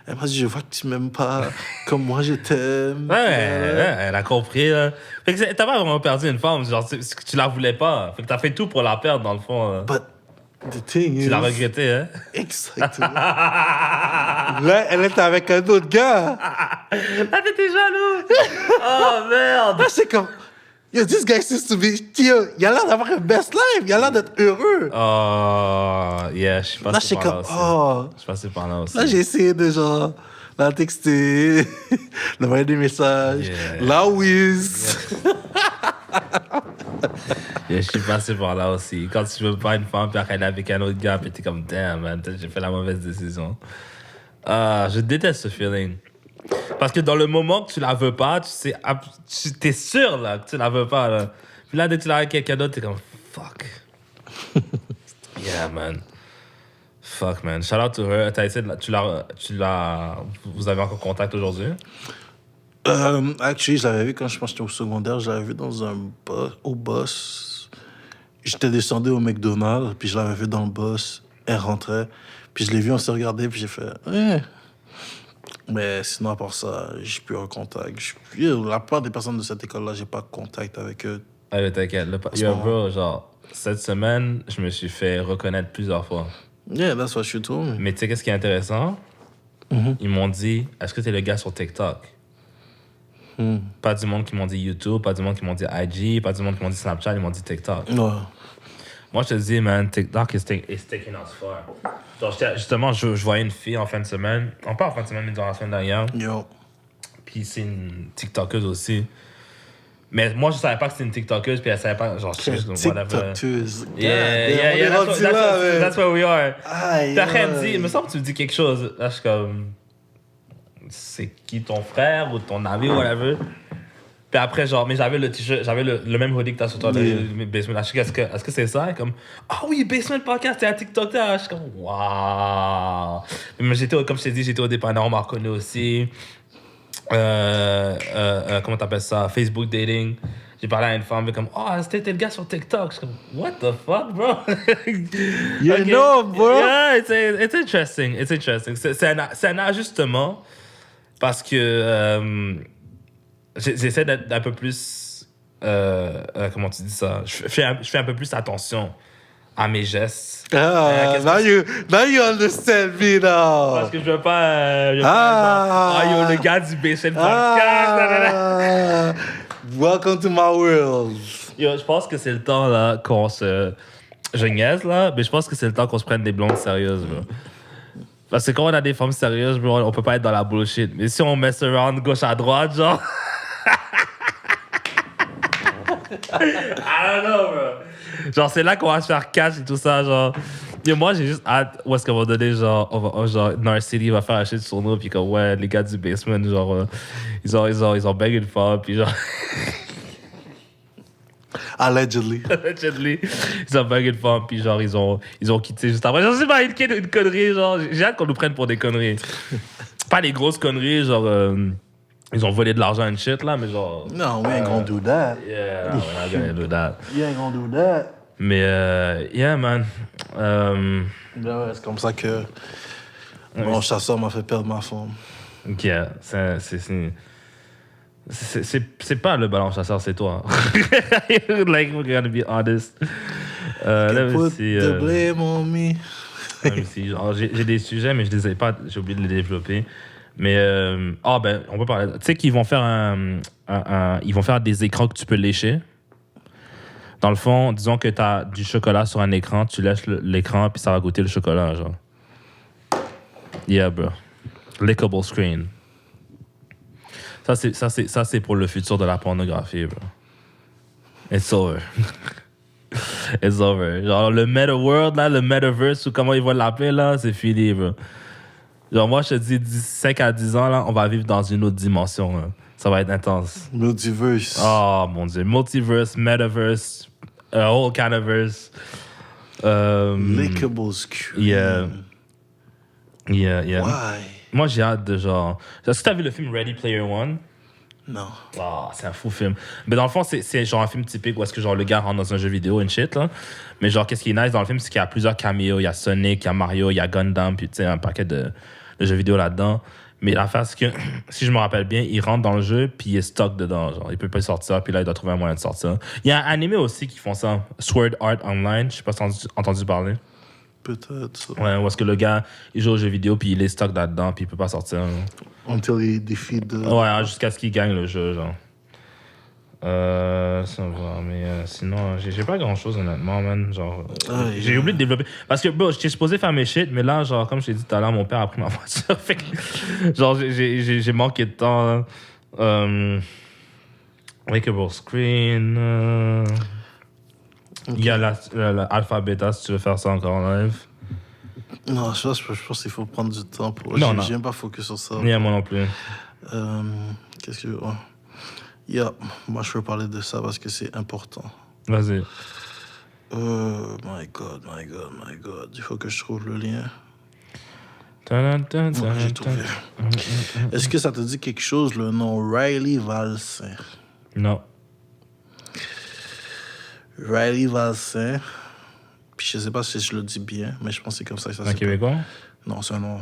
Elle m'a dit, je vois que tu m'aimes pas comme moi je t'aime. Ouais, elle a compris. Là. Fait que t'as pas vraiment perdu une femme. Genre, tu la voulais pas. Fait que t'as fait tout pour la perdre, dans le fond. But the thing is... Tu l'as regretté, hein? Exactement. Là, elle était avec un autre gars. Là, t'étais jaloux. Oh, merde. Là, c'est comme... Yo, this guy seems to be... Yo, il a l'air d'avoir un best life. Il a l'air d'être heureux. Oh, yeah, je suis passé par là aussi. Je suis passé par là aussi. Là, j'ai essayé de genre... La texter, d'envoyer des messages. Yeah. La whiz. Yeah, je suis passé par là aussi. Quand tu veux pas une femme, puis après elle est avec un autre gars, puis t'es comme, damn, man, j'ai fait la mauvaise décision. Je déteste ce feeling. Parce que dans le moment que tu la veux pas, t'es sûr là, que tu la veux pas. Là. Puis là, dès que tu l'as avec quelqu'un d'autre, t'es comme, fuck. Yeah, man. Fuck, man. Shout out to her. T'as essayé vous avez encore contact aujourd'hui? Actually, je l'avais vu quand je pense que j'étais au secondaire. Je l'avais vu au bus. J'étais descendu au McDonald's, puis je l'avais vu dans le bus. Elle rentrait. Puis je l'ai vu, on s'est regardé, puis j'ai fait... Mais sinon, à part ça, j'ai plus un contact. La plupart des personnes de cette école-là, j'ai pas de contact avec eux. Ah, t'inquiète. Yo, bro, genre, cette semaine, je me suis fait reconnaître plusieurs fois. Yeah, that's what you told me. Mais tu sais, qu'est-ce qui est intéressant? Ils m'ont dit, est-ce que t'es le gars sur TikTok? Pas du monde qui m'ont dit YouTube, pas du monde qui m'ont dit IG, pas du monde qui m'ont dit Snapchat, ils m'ont dit TikTok. Ouais. Moi, je te dis, man, TikTok is taking us far. Genre, justement, je voyais une fille en fin de semaine, pas en fin de semaine, mais dans la semaine dernière. Yo. Puis c'est une TikTokeuse aussi. Mais moi, je savais pas que c'était une TikTokeuse, puis elle savait pas, genre, je suis juste whatever. TikTokeuse. Yeah, that's where we are. Aïe, T'as rien dit, il me semble que tu me dis quelque chose. Là, je suis comme, c'est qui ton frère ou ton ami ou whatever. Puis après, genre, mais j'avais le t-shirt, j'avais le même hoodie que t'as sur toi, le Basement. Je suis est-ce que c'est ça? Et comme, ah oui, Basement Podcast, t'es à TikTok, là. Je suis comme, waouh. Mais comme je t'ai dit, j'étais au dépanneur, on m'a reconnu aussi. Comment t'appelles ça? Facebook dating. J'ai parlé à une femme, comme, oh, c'était le gars sur TikTok. Je suis comme, what the fuck, bro? You know, bro? Yeah, it's interesting. It's interesting. C'est un ajustement parce que j'essaie d'être un peu plus. Comment tu dis ça? Je fais un peu plus attention à mes gestes. Now you understand me now. Parce que je veux pas. Yo, le gars du Basement Podcast. Welcome to my world. Yo, je pense que c'est le temps là qu'on se. Je niaise là, mais je pense que c'est le temps qu'on se prenne des blondes sérieuses, bro. Parce que quand on a des femmes sérieuses, bro, on peut pas être dans la bullshit. Mais si on mess around gauche à droite, genre. I don't know, bro. Genre, c'est là qu'on va se faire catch et tout ça, genre. Et moi, j'ai juste hâte où est-ce qu'on va donner, genre, Narcity va faire un shit sur nous, puis comme, ouais, les gars du Basement, genre, ils ont bang une femme, puis genre. Allegedly. Ils ont bang une femme, puis genre, ils ont quitté juste après. Genre, c'est pas une connerie, genre, j'ai hâte qu'on nous prenne pour des conneries. Pas des grosses conneries, genre, ils ont volé de l'argent and shit, là, mais genre. No, we ain't gonna do that. Yeah, we're not gonna do that. You ain't gonna do that. Mais, yeah, man. Ouais, c'est comme ça que mon chasseur m'a fait perdre ma femme. Yeah, c'est pas le ballon chasseur, c'est toi. Like, we're gonna be honest. Put the blame on me. J'ai des sujets, mais je les ai pas, j'ai oublié de les développer. Mais, on peut parler. Tu sais qu'ils vont faire ils vont faire des écrans que tu peux lécher. Dans le fond, disons que t'as du chocolat sur un écran, tu lèches l'écran, puis ça va goûter le chocolat, genre. Yeah, bro. Lickable screen. Ça, c'est pour le futur de la pornographie, bro. It's over. It's over. Genre, le meta-world, là, le metaverse, ou comment ils vont l'appeler, là, c'est fini, bro. Genre, moi, je te dis, 5 à 10 ans, là, on va vivre dans une autre dimension, là. Ça va être intense. Multiverse. Oh, mon Dieu. Multiverse, metaverse, a whole kind of verse. Lickable screen. Yeah. Why? Moi, j'ai hâte de genre... Est-ce que t'as vu le film Ready Player One? Non. Oh, c'est un fou film. Mais dans le fond, c'est genre un film typique où est-ce que genre le gars rentre dans un jeu vidéo and shit, là. Mais genre, qu'est-ce qui est nice dans le film, c'est qu'il y a plusieurs caméos. Il y a Sonic, il y a Mario, il y a Gundam, puis tu sais, un paquet de jeux vidéo là-dedans. Mais l'affaire, c'est que, si je me rappelle bien, il rentre dans le jeu, puis il est stock dedans. Genre, il peut pas sortir, puis là, il doit trouver un moyen de sortir. Il y a un animé aussi qui font ça, Sword Art Online. Je sais pas si t'as entendu parler. Peut-être ça. Ouais, où est-ce que le gars, il joue aux jeux vidéo, puis il est stock là-dedans, puis il peut pas sortir. Until he defeat Ouais, jusqu'à ce qu'il gagne le jeu, genre. Ça va, mais sinon, j'ai pas grand-chose, honnêtement, man. Genre, j'ai oublié de développer. Parce que, bro, j'étais supposé faire mes shit, mais là, genre, comme je t'ai dit tout à l'heure, mon père a pris ma voiture. Fait que, genre, j'ai manqué de temps, là. Lickable screen. Il y a l'alpha beta si tu veux faire ça encore en live. Non, je pense qu'il faut prendre du temps pour. Non. J'aime pas focus sur ça. Ni à moi non plus. Qu'est-ce que. Yeah, moi je veux parler de ça parce que c'est important. Vas-y. My God. Il faut que je trouve le lien. J'ai trouvé. Est-ce que ça te dit quelque chose, le nom Riley Valsin? Non. Riley Valsin. Puis je sais pas si je le dis bien, mais je pense que c'est comme ça que ça s'appelle. Un Québécois? Non, c'est un nom.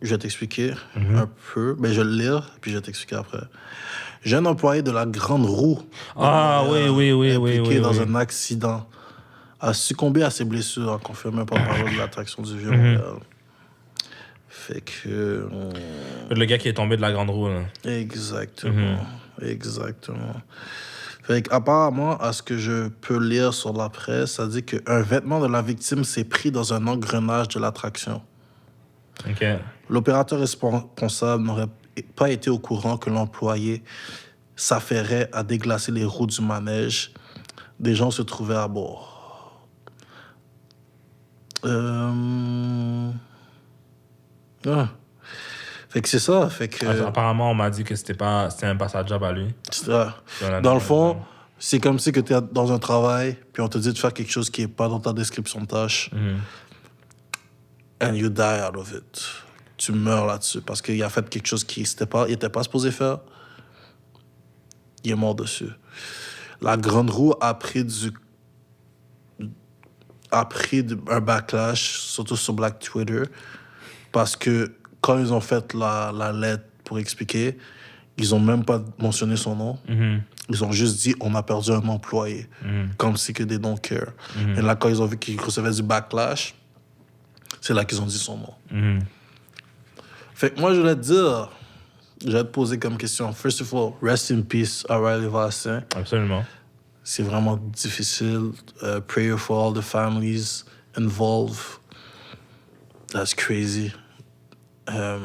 Je vais t'expliquer un peu. Ben, je vais le lire, puis je vais t'expliquer après. Jeune employé de la Grande Roue. Oui. Impliqué dans un accident. A succombé à ses blessures, confirmé par le parole de l'attraction du Vieux-Montréal. Fait que... Le gars qui est tombé de la Grande Roue, là. Exactement. Fait qu'apparemment, à ce que je peux lire sur la presse, ça dit qu'un vêtement de la victime s'est pris dans un engrenage de l'attraction. OK. L'opérateur responsable n'aurait pas été au courant que l'employé s'affairait à déglacer les roues du manège, des gens se trouvaient à bord. Ah. Fait que c'est ça. Fait que, Apparemment, on m'a dit que c'était même pas sa job à lui. dans le fond, c'est comme si tu es dans un travail, puis on te dit de faire quelque chose qui n'est pas dans ta description de tâche. And you die out of it. Tu meurs là-dessus parce qu'il a fait quelque chose qu'il n'était pas supposé faire. Il est mort dessus. La Grande Roue a pris un backlash, surtout sur Black Twitter, parce que quand ils ont fait la lettre pour expliquer, ils n'ont même pas mentionné son nom. Ils ont juste dit on a perdu un employé, comme si que they don't care. Et là, quand ils ont vu qu'ils recevaient du backlash, c'est là qu'ils ont dit son nom. Fait que moi, je voulais te poser comme question. First of all, rest in peace à Riley Vassin. Absolument. C'est vraiment difficile. Prayer for all the families involved. That's crazy. Mais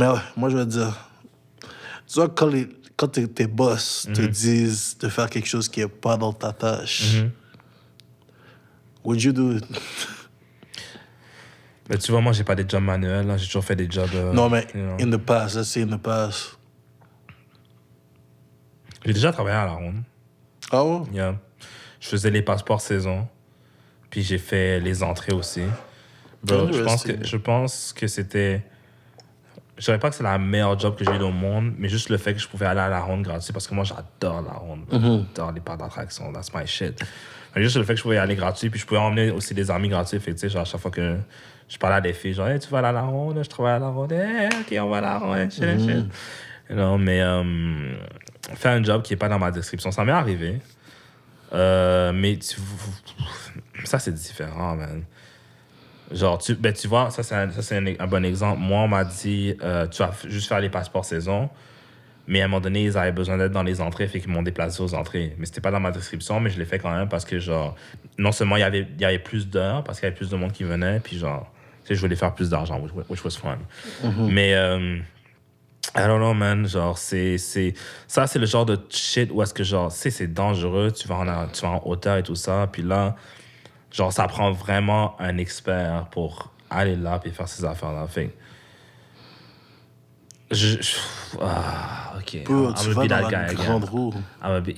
ouais, moi, je veux dire, tu vois, quand tes boss te disent de faire quelque chose qui n'est pas dans ta tâche, would you do it? Mais tu vois, moi, j'ai pas des jobs manuels. Là. J'ai toujours fait des jobs... non, mais in the past, let's say in the past. J'ai déjà travaillé à la ronde. Ah ouais? Yeah. Je faisais les passeports saison. Puis j'ai fait les entrées aussi. Bro, je pense que c'était... Je dirais pas que c'est la meilleure job que j'ai eu au monde, mais juste le fait que je pouvais aller à la ronde gratuit, parce que moi, j'adore la ronde. J'adore les parcs d'attraction. That's my shit. Mais juste le fait que je pouvais y aller gratuit, puis je pouvais emmener aussi des amis gratuits. Fait que, tu sais, genre, à chaque fois que je parlais à des filles, genre, hey, tu vas aller à la ronde, je travaille à la ronde, hey, ok, on va à la ronde, shit. Non, mais faire un job qui n'est pas dans ma description, ça m'est arrivé. Mais ça, c'est différent, man. Genre, tu vois, ça, c'est un bon exemple. Moi, on m'a dit, tu vas juste faire les passeports saison. Mais à un moment donné, ils avaient besoin d'être dans les entrées, fait qu'ils m'ont déplacé aux entrées. Mais c'était pas dans ma description, mais je l'ai fait quand même parce que, genre, non seulement il y avait plus d'heures, parce qu'il y avait plus de monde qui venait, puis genre, tu sais, je voulais faire plus d'argent, which was fun. Mais, I don't know, man, genre, ça, c'est le genre de shit où est-ce que, genre, c'est dangereux, tu vas en hauteur et tout ça, puis là, genre, ça prend vraiment un expert pour aller là et faire ces affaires-là. Fait OK. Bro, tu vas dans la Grande Roue.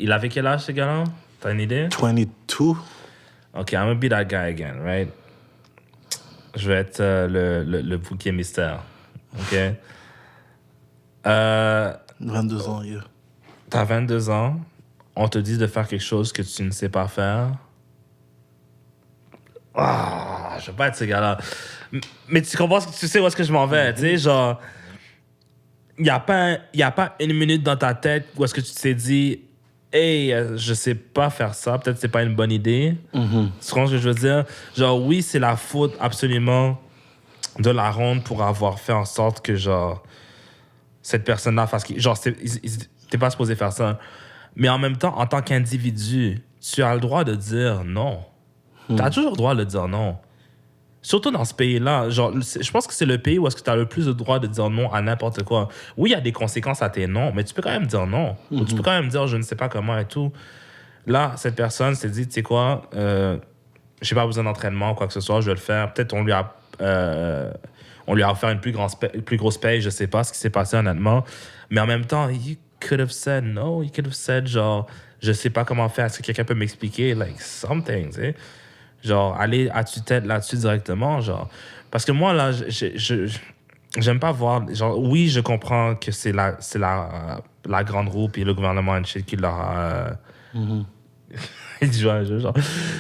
Il avait quel âge, ce gars-là? T'as une idée? 22. OK, I'm gonna be that guy again, right? Je vais être le bouquet mystère. OK? 22 ans, yeah. T'as 22 ans, on te dit de faire quelque chose que tu ne sais pas faire. Je veux pas être ce gars-là. Mais tu comprends, tu sais où est-ce que je m'en vais, tu sais, genre... Il n'y a pas une minute dans ta tête où est-ce que tu t'es dit « Hey, je sais pas faire ça, peut-être que c'est pas une bonne idée. » Tu comprends ce que je veux dire? Genre, oui, c'est la faute absolument de la ronde pour avoir fait en sorte que, genre, cette personne-là fasse... Genre, t'es pas supposé faire ça. Mais en même temps, en tant qu'individu, tu as le droit de dire non. T'as toujours le droit de dire non. Surtout dans ce pays-là, genre, je pense que c'est le pays où est-ce que tu as le plus de droit de dire non à n'importe quoi. Oui, il y a des conséquences à tes non, mais tu peux quand même dire non. Ou tu peux quand même dire je ne sais pas comment et tout. Là, cette personne s'est dit, tu sais quoi, j'ai pas besoin d'entraînement ou quoi que ce soit, je vais le faire. Peut-être on lui a offert une plus grosse paye, je sais pas ce qui s'est passé honnêtement. Mais en même temps, he could have said no, he could have said genre, je sais pas comment faire, est-ce que quelqu'un peut m'expliquer, like something, tu sais. Genre, aller à tue-tête là-dessus directement, genre. Parce que moi, là, j'aime pas voir... Genre, oui, je comprends que c'est la Grande Roue puis le gouvernement and shit qui leur a... Il dit genre...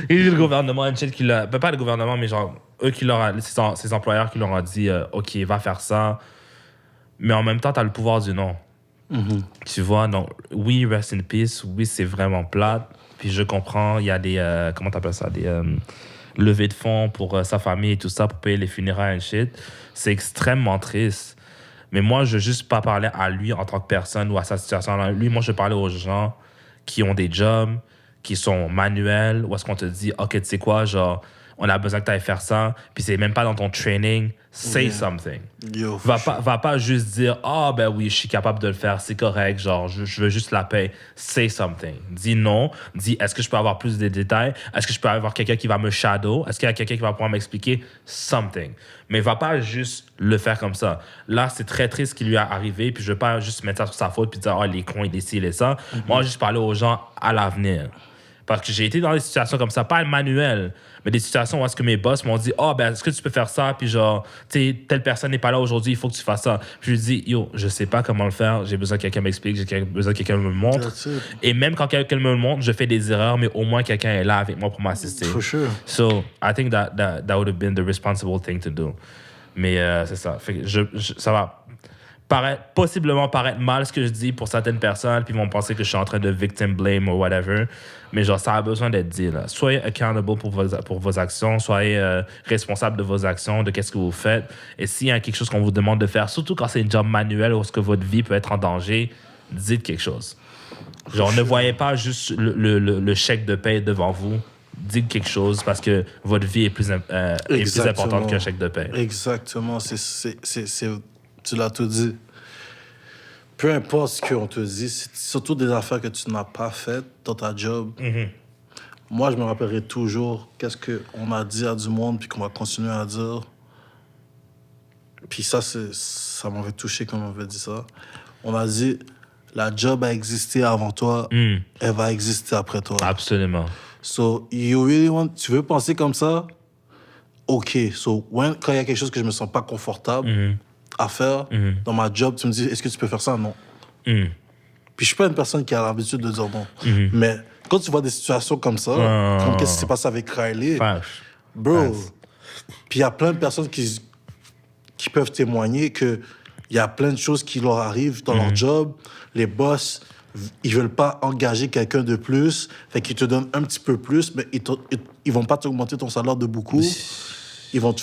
Il dit le gouvernement and shit qui leur... Pas le gouvernement, mais genre, eux qui leur... Ces employeurs qui leur ont dit, OK, va faire ça. Mais en même temps, t'as le pouvoir du non. Tu vois, donc, oui, rest in peace. Oui, c'est vraiment plate. Puis je comprends, il y a des... comment t'appelles ça? Des levées de fonds pour sa famille et tout ça, pour payer les funérailles et shit. C'est extrêmement triste. Mais moi, je veux juste pas parler à lui en tant que personne ou à sa situation. Lui, moi, je parlais aux gens qui ont des jobs, qui sont manuels, où est-ce qu'on te dit, OK, tu sais quoi, genre, on a besoin que tu ailles faire ça, puis c'est même pas dans ton training, say something. Yo, Va pas juste dire, ah, ben oui, je suis capable de le faire, c'est correct, genre, je veux juste la paix. Say something. Dis non. Dis, est-ce que je peux avoir plus de détails? Est-ce que je peux avoir quelqu'un qui va me shadow? Est-ce qu'il y a quelqu'un qui va pouvoir m'expliquer? Something. Mais va pas juste le faire comme ça. Là, c'est très triste ce qui lui est arrivé, puis je veux pas juste mettre ça sur sa faute, puis dire, ah, il est con, il est ci, il est ça. Moi, juste parler aux gens à l'avenir. Parce que j'ai été dans des situations comme ça, pas manuel, mais des situations où est-ce que mes boss m'ont dit, oh, ben, est-ce que tu peux faire ça? Puis genre, tu sais, telle personne n'est pas là aujourd'hui, il faut que tu fasses ça. Puis je lui dis, yo, je sais pas comment le faire, j'ai besoin que quelqu'un m'explique, j'ai besoin que quelqu'un me montre. Et même quand quelqu'un me le montre, je fais des erreurs, mais au moins quelqu'un est là avec moi pour m'assister. For sure. So, I think that would have been the responsible thing to do. Mais c'est ça. Fait que ça va possiblement paraître mal ce que je dis pour certaines personnes, puis ils vont penser que je suis en train de victim blame ou whatever. Mais genre, ça a besoin d'être dit, là. Soyez accountable pour vos actions, soyez responsable de vos actions, de qu'est-ce que vous faites. Et s'il y a quelque chose qu'on vous demande de faire, surtout quand c'est un job manuel où est-ce que votre vie peut être en danger, dites quelque chose. Genre, ne voyez pas juste le chèque de paie devant vous. Dites quelque chose parce que votre vie est plus importante qu'un chèque de paie. Exactement. Tu l'as tout dit. Peu importe ce qu'on te dit, c'est surtout des affaires que tu n'as pas faites dans ta job. Mm-hmm. Moi, je me rappellerai toujours qu'est-ce qu'on a dit à du monde puis qu'on va continuer à dire. Puis ça m'avait touché quand on m'avait dit ça. On a dit, la job a existé avant toi, elle va exister après toi. Absolument. So, tu veux penser comme ça? OK. So, quand il y a quelque chose que je me sens pas confortable à faire dans ma job, tu me dis, est-ce que tu peux faire ça? Non. Puis je suis pas une personne qui a l'habitude de dire non. Mais quand tu vois des situations comme ça, comme qu'est-ce qui s'est passé avec Riley, bro, puis il y a plein de personnes qui peuvent témoigner qu'il y a plein de choses qui leur arrivent dans leur job. Les boss, ils veulent pas engager quelqu'un de plus, fait qu'ils te donnent un petit peu plus, mais ils vont pas t'augmenter ton salaire de beaucoup. Ils vont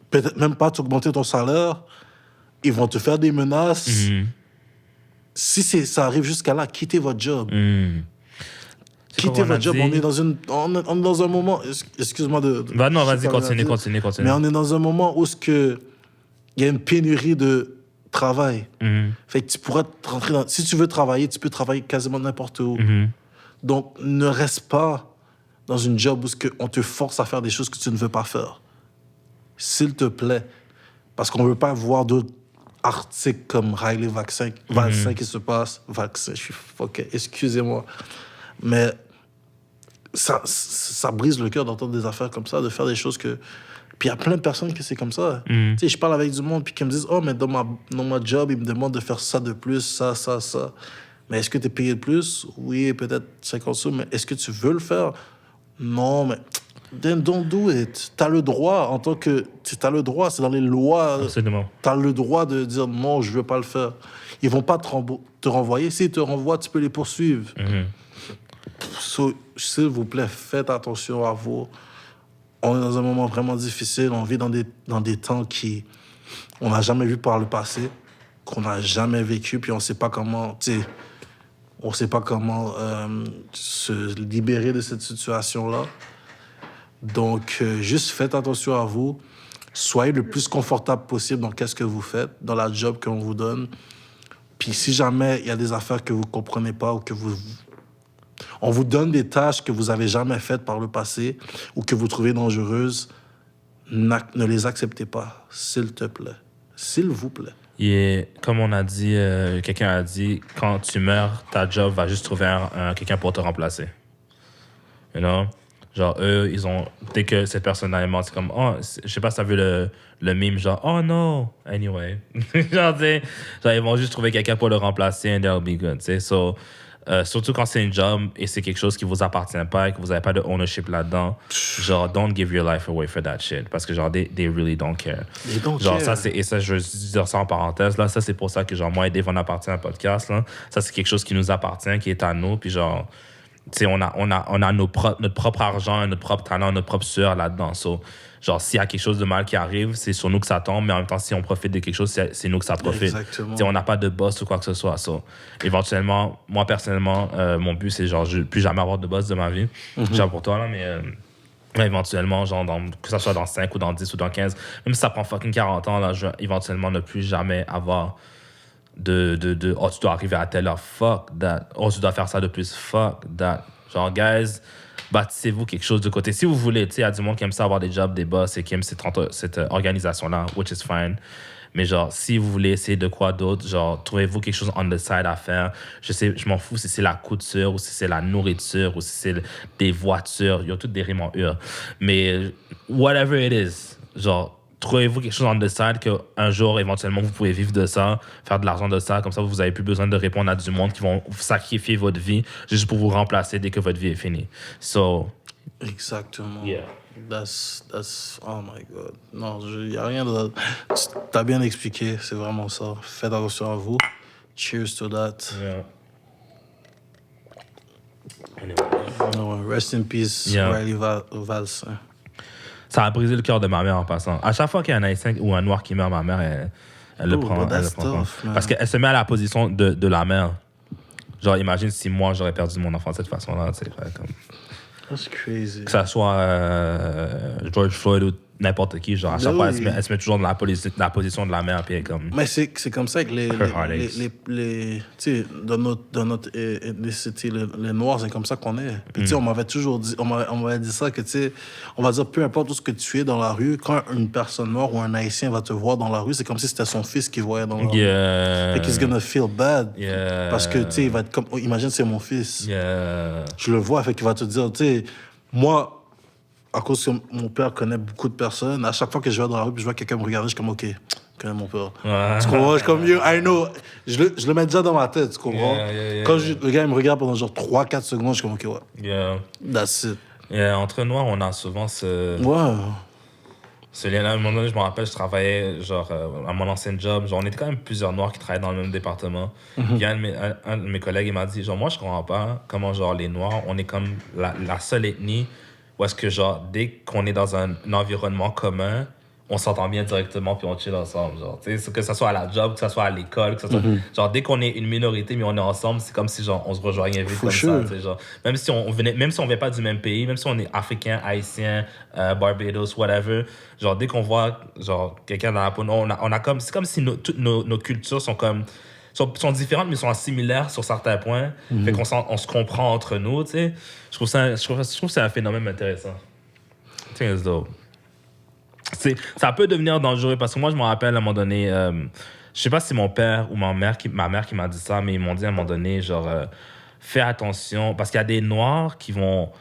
peut-être même pas t'augmenter ton salaire. Ils vont te faire des menaces. Si ça arrive jusqu'à là, quittez votre job. Quittez votre job. On est dans un moment... Excuse-moi de... Bah non, vas-y, continue. Mais on est dans un moment où il y a une pénurie de travail. Fait que tu pourras rentrer dans... Si tu veux travailler, tu peux travailler quasiment n'importe où. Donc, ne reste pas dans une job où on te force à faire des choses que tu ne veux pas faire. S'il te plaît. Parce qu'on ne veut pas voir d'autres articles comme Riley Vaccin qui se passe. Vaccin, je suis fucké, excusez-moi. Mais ça brise le cœur d'entendre des affaires comme ça, de faire des choses que... Puis il y a plein de personnes que c'est comme ça. Tu sais, je parle avec du monde puis qui me disent « Oh, mais dans ma job, ils me demandent de faire ça de plus, ça. » Mais est-ce que tu es payé de plus? Oui, peut-être 50 sous, mais est-ce que tu veux le faire? Non, mais... Then don't do it. T'as le droit en tant que... T'as le droit, c'est dans les lois. Absolument. T'as le droit de dire non, je veux pas le faire. Ils vont pas te renvoyer. S'ils te renvoient, tu peux les poursuivre. So, s'il vous plaît, faites attention à vous. On est dans un moment vraiment difficile. On vit dans des temps on n'a jamais vu par le passé, qu'on n'a jamais vécu, puis on sait pas comment... On sait pas comment se libérer de cette situation-là. Donc, juste faites attention à vous. Soyez le plus confortable possible dans qu'est-ce que vous faites, dans la job qu'on vous donne. Puis si jamais il y a des affaires que vous ne comprenez pas ou que on vous donne des tâches que vous n'avez jamais faites par le passé ou que vous trouvez dangereuses, ne les acceptez pas, s'il te plaît. S'il vous plaît. Et comme on a dit, quelqu'un a dit, quand tu meurs, ta job va juste trouver quelqu'un pour te remplacer. You know? Genre, eux, dès que cette personne-là est morte, c'est comme, oh, je sais pas si t'as vu le meme, genre, oh no, anyway. genre, ils vont juste trouver quelqu'un pour le remplacer and they'll be good, tu sais. So, surtout quand c'est une job et c'est quelque chose qui vous appartient pas et que vous avez pas de ownership là-dedans, genre, don't give your life away for that shit. Parce que, genre, they really don't care. They don't genre, care. Ça, je veux dire ça en parenthèse, là. Ça, c'est pour ça que, genre, moi et Dave, on appartient à un podcast, là. Ça, c'est quelque chose qui nous appartient, qui est à nous, puis genre... Tu sais, on a notre propre argent, notre propre talent, notre propre sueur là-dedans. So, genre, s'il y a quelque chose de mal qui arrive, c'est sur nous que ça tombe, mais en même temps, si on profite de quelque chose, c'est nous que ça profite. Exactement. Tu sais, on n'a pas de boss ou quoi que ce soit. So, éventuellement, moi, personnellement, mon but, c'est genre, plus jamais avoir de boss de ma vie. Genre pour toi, là, mais Ouais, éventuellement, genre, que ça soit dans 5 ou dans 10 ou dans 15, même si ça prend fucking 40 ans, là, je vais éventuellement ne plus jamais avoir oh, tu dois arriver à telle heure, fuck that. Oh, tu dois faire ça de plus, fuck that. Genre, guys, bâtissez-vous quelque chose de côté. Si vous voulez, tu sais, il y a du monde qui aime ça avoir des jobs, des boss et qui aime cette organisation-là, which is fine. Mais genre, si vous voulez essayer de quoi d'autre, genre, trouvez-vous quelque chose on the side à faire. Je m'en fous si c'est la couture ou si c'est la nourriture ou si c'est des voitures. Il y a toutes des rimes en ur. Mais whatever it is, genre, trouvez-vous quelque chose on the side qu'un jour, éventuellement, vous pouvez vivre de ça, faire de l'argent de ça. Comme ça, vous n'avez plus besoin de répondre à du monde qui vont sacrifier votre vie juste pour vous remplacer dès que votre vie est finie. So, Exactement. yeah. That's, oh my God. Non, il n'y a rien de... T'as bien expliqué, c'est vraiment ça. Faites attention à vous. Cheers to that. Yeah. Rest in peace, Yeah. Riley Valls. Ça a brisé le cœur de ma mère en passant. À chaque fois qu'il y a un Haïtien ou un Noir qui meurt, ma mère, elle le prend. But that's tough, man. Parce qu'elle se met à la position de la mère. Genre, imagine si moi, j'aurais perdu mon enfant de cette façon-là. Tu sais, comme... That's crazy. Que ça soit George Floyd ou n'importe qui, genre, à chaque fois, Oui. elle se met toujours dans la position de la mère, puis elle est comme... Mais c'est comme ça que Her tu sais, dans notre ethnicity, les Noirs, c'est comme ça qu'on est. Puis, tu sais, on m'avait toujours dit, on m'avait dit ça, que, tu sais, on va dire, peu importe où ce que tu es dans la rue, quand une personne noire ou un Haïtien va te voir dans la rue, c'est comme si c'était son fils qui voyait dans la rue. Yeah. Fait qu'il gonna feel bad. Yeah. Parce que, tu sais, il va être comme, oh, imagine, c'est mon fils. Yeah. Je le vois, fait qu'il va te dire, tu sais, moi, à cause que mon père connaît beaucoup de personnes, à chaque fois que je vais dans la rue, puis je vois quelqu'un me regarder, je suis comme, OK, je connais mon père. Ouais. Tu comprends? Je suis comme, I know. Je le mets déjà dans ma tête, tu comprends? Yeah. Quand le gars il me regarde pendant genre 3-4 secondes, je suis comme, OK, ouais. Yeah. That's it. Yeah. Entre Noirs, on a souvent ce... Ouais. Ce lien-là, à un moment donné, je me rappelle, je travaillais genre, à mon ancien job. Genre, on était quand même plusieurs Noirs qui travaillaient dans le même département. Puis un de mes collègues, il m'a dit, genre, moi, je comprends pas comment, genre, les Noirs, on est comme la seule ethnie où est-ce que, genre, dès qu'on est dans un environnement commun, on s'entend bien directement puis on chill ensemble. Genre, tu sais, que ça soit à la job, que ça soit à l'école, que ça soit... Genre, dès qu'on est une minorité, mais on est ensemble, c'est comme si, genre, on se rejoignait vite comme sure. ça. Tu sais, genre, même si on vient pas du même pays, même si on est africain, haïtien, Barbados, whatever, genre, dès qu'on voit, genre, quelqu'un dans la peau, on a comme... C'est comme si toutes nos cultures sont comme... sont différentes, mais sont similaires sur certains points. Fait qu'on on se comprend entre nous, tu sais. Je trouve que c'est un phénomène intéressant. I think it's dope. Ça peut devenir dangereux parce que moi, je me rappelle à un moment donné, je sais pas si c'est mon père ou ma mère qui m'a dit ça, mais ils m'ont dit à un moment donné, genre, fais attention, parce qu'il y a des Noirs qui vont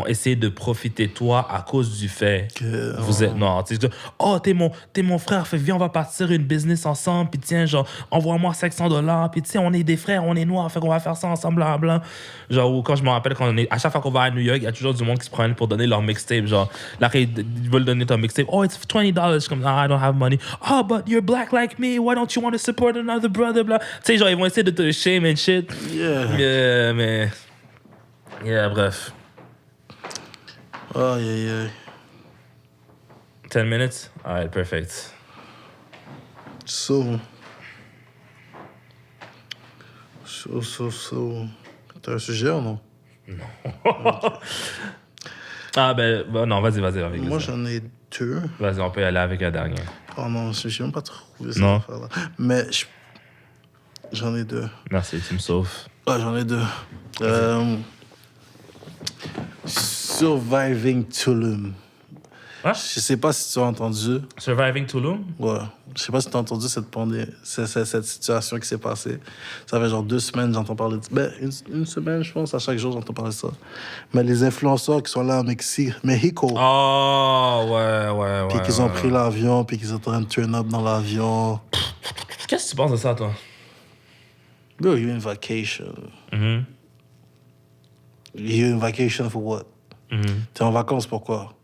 essayer de profiter de toi à cause du fait que vous êtes noir. Tu sais, oh, t'es mon frère, fait, viens, on va partir une business ensemble, puis tiens, genre, envoie-moi $500, puis tu sais, on est des frères, on est noirs, fait qu'on va faire ça ensemble, blablabla. Genre, ou quand je me rappelle, à chaque fois qu'on va à New York, il y a toujours du monde qui se prennent pour donner leur mixtape, genre, là, ils veulent donner ton mixtape, oh, it's $20, je suis comme, I don't have money. Oh, but you're black like me, why don't you want to support another brother, blah. Tu sais, genre, ils vont essayer de te shame and shit. Yeah. Mais... Yeah, bref. Oh, yeah. 10 minutes? All right, perfect. So. T'as un sujet ou non? Ah, ben non, vas-y. Avec Moi, ça. j'en ai deux. Vas-y, on peut y aller avec la dernière. Oh non, j'ai même pas trouvé ça. Non. Affaire-là. Mais j'en ai deux. Merci, tu me sauves. Ah, j'en ai deux. Surviving Tulum. Hein? Je sais pas si tu as entendu. Surviving Tulum? Ouais. Je sais pas si tu as entendu cette situation qui s'est passée. Ça fait genre 2 semaines, j'entends parler de... Ben, une semaine, je pense, à chaque jour, j'entends parler de ça. Mais les influenceurs qui sont là à Mexico. Oh, ouais. Puis qu'ils ont pris l'avion, puis qu'ils sont en train de turn up dans l'avion. Qu'est-ce que tu penses de ça, toi? Bro, you're in vacation. You're in vacation for what? T'es en vacances pour quoi?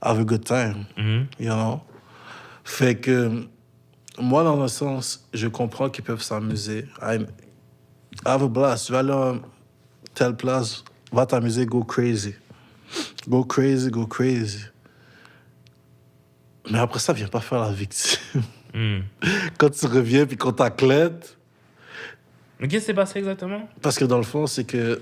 Have a good time. You know? Fait que, moi, dans un sens, je comprends qu'ils peuvent s'amuser. Have a blast. Tu vas aller à telle place, va t'amuser, go crazy. Go crazy. Mais après ça, viens pas faire la victime. Quand tu reviens puis qu'on t'acclète. Mais qu'est-ce qui s'est passé exactement? Parce que dans le fond, c'est que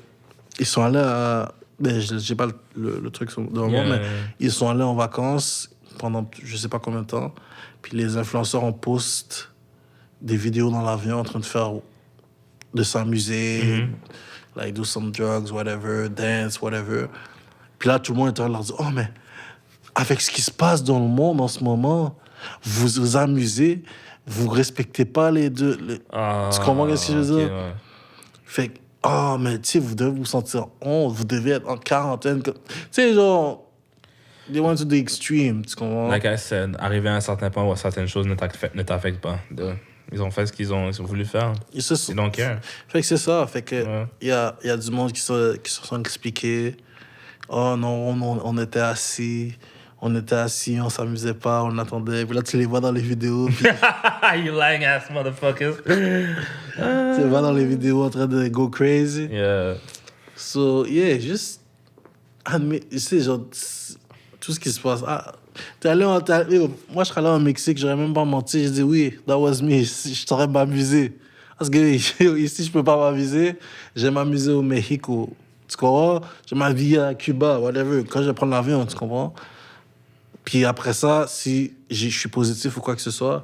ils sont allés Ben, j'ai pas le truc devant moi, mais ils sont allés en vacances pendant je sais pas combien de temps. Puis les influenceurs, on poste des vidéos dans l'avion en train de s'amuser, like do some drugs, whatever, dance, whatever. Puis là, tout le monde est en train de leur dire, oh, mais avec ce qui se passe dans le monde en ce moment, vous vous amusez, vous respectez pas les deux. Tu comprends ce que je veux dire? Ouais. Fait que, oh, mais tu sais, vous devez vous sentir honte, vous devez être en quarantaine. Tu sais, genre, they went to the extreme, tu comprends? Like I said, arrivé à un certain point où certaines choses ne t'affectent pas. Ils ont fait ce qu'ils ont voulu faire. Ils don't care. Fait que c'est ça. Fait que y a du monde qui se sont expliqués. Oh non, on était assis, on s'amusait pas, on attendait. Puis là, tu les vois dans les vidéos. Puis... You lying ass motherfuckers. Tu les vois dans les vidéos en train de go crazy. Yeah. So, yeah, juste admettre, tu sais, genre, tout ce qui se passe. Ah, moi, je serais allé au Mexique, j'aurais même pas menti. Je dis oui, that was me. Je saurais m'amuser. Parce que ici, je peux pas m'amuser. Je vais m'amuser au Mexico. Tu comprends? Je vais m'habiller à Cuba, whatever. Quand je vais prendre l'avion, tu comprends? Puis après ça, si je suis positif ou quoi que ce soit,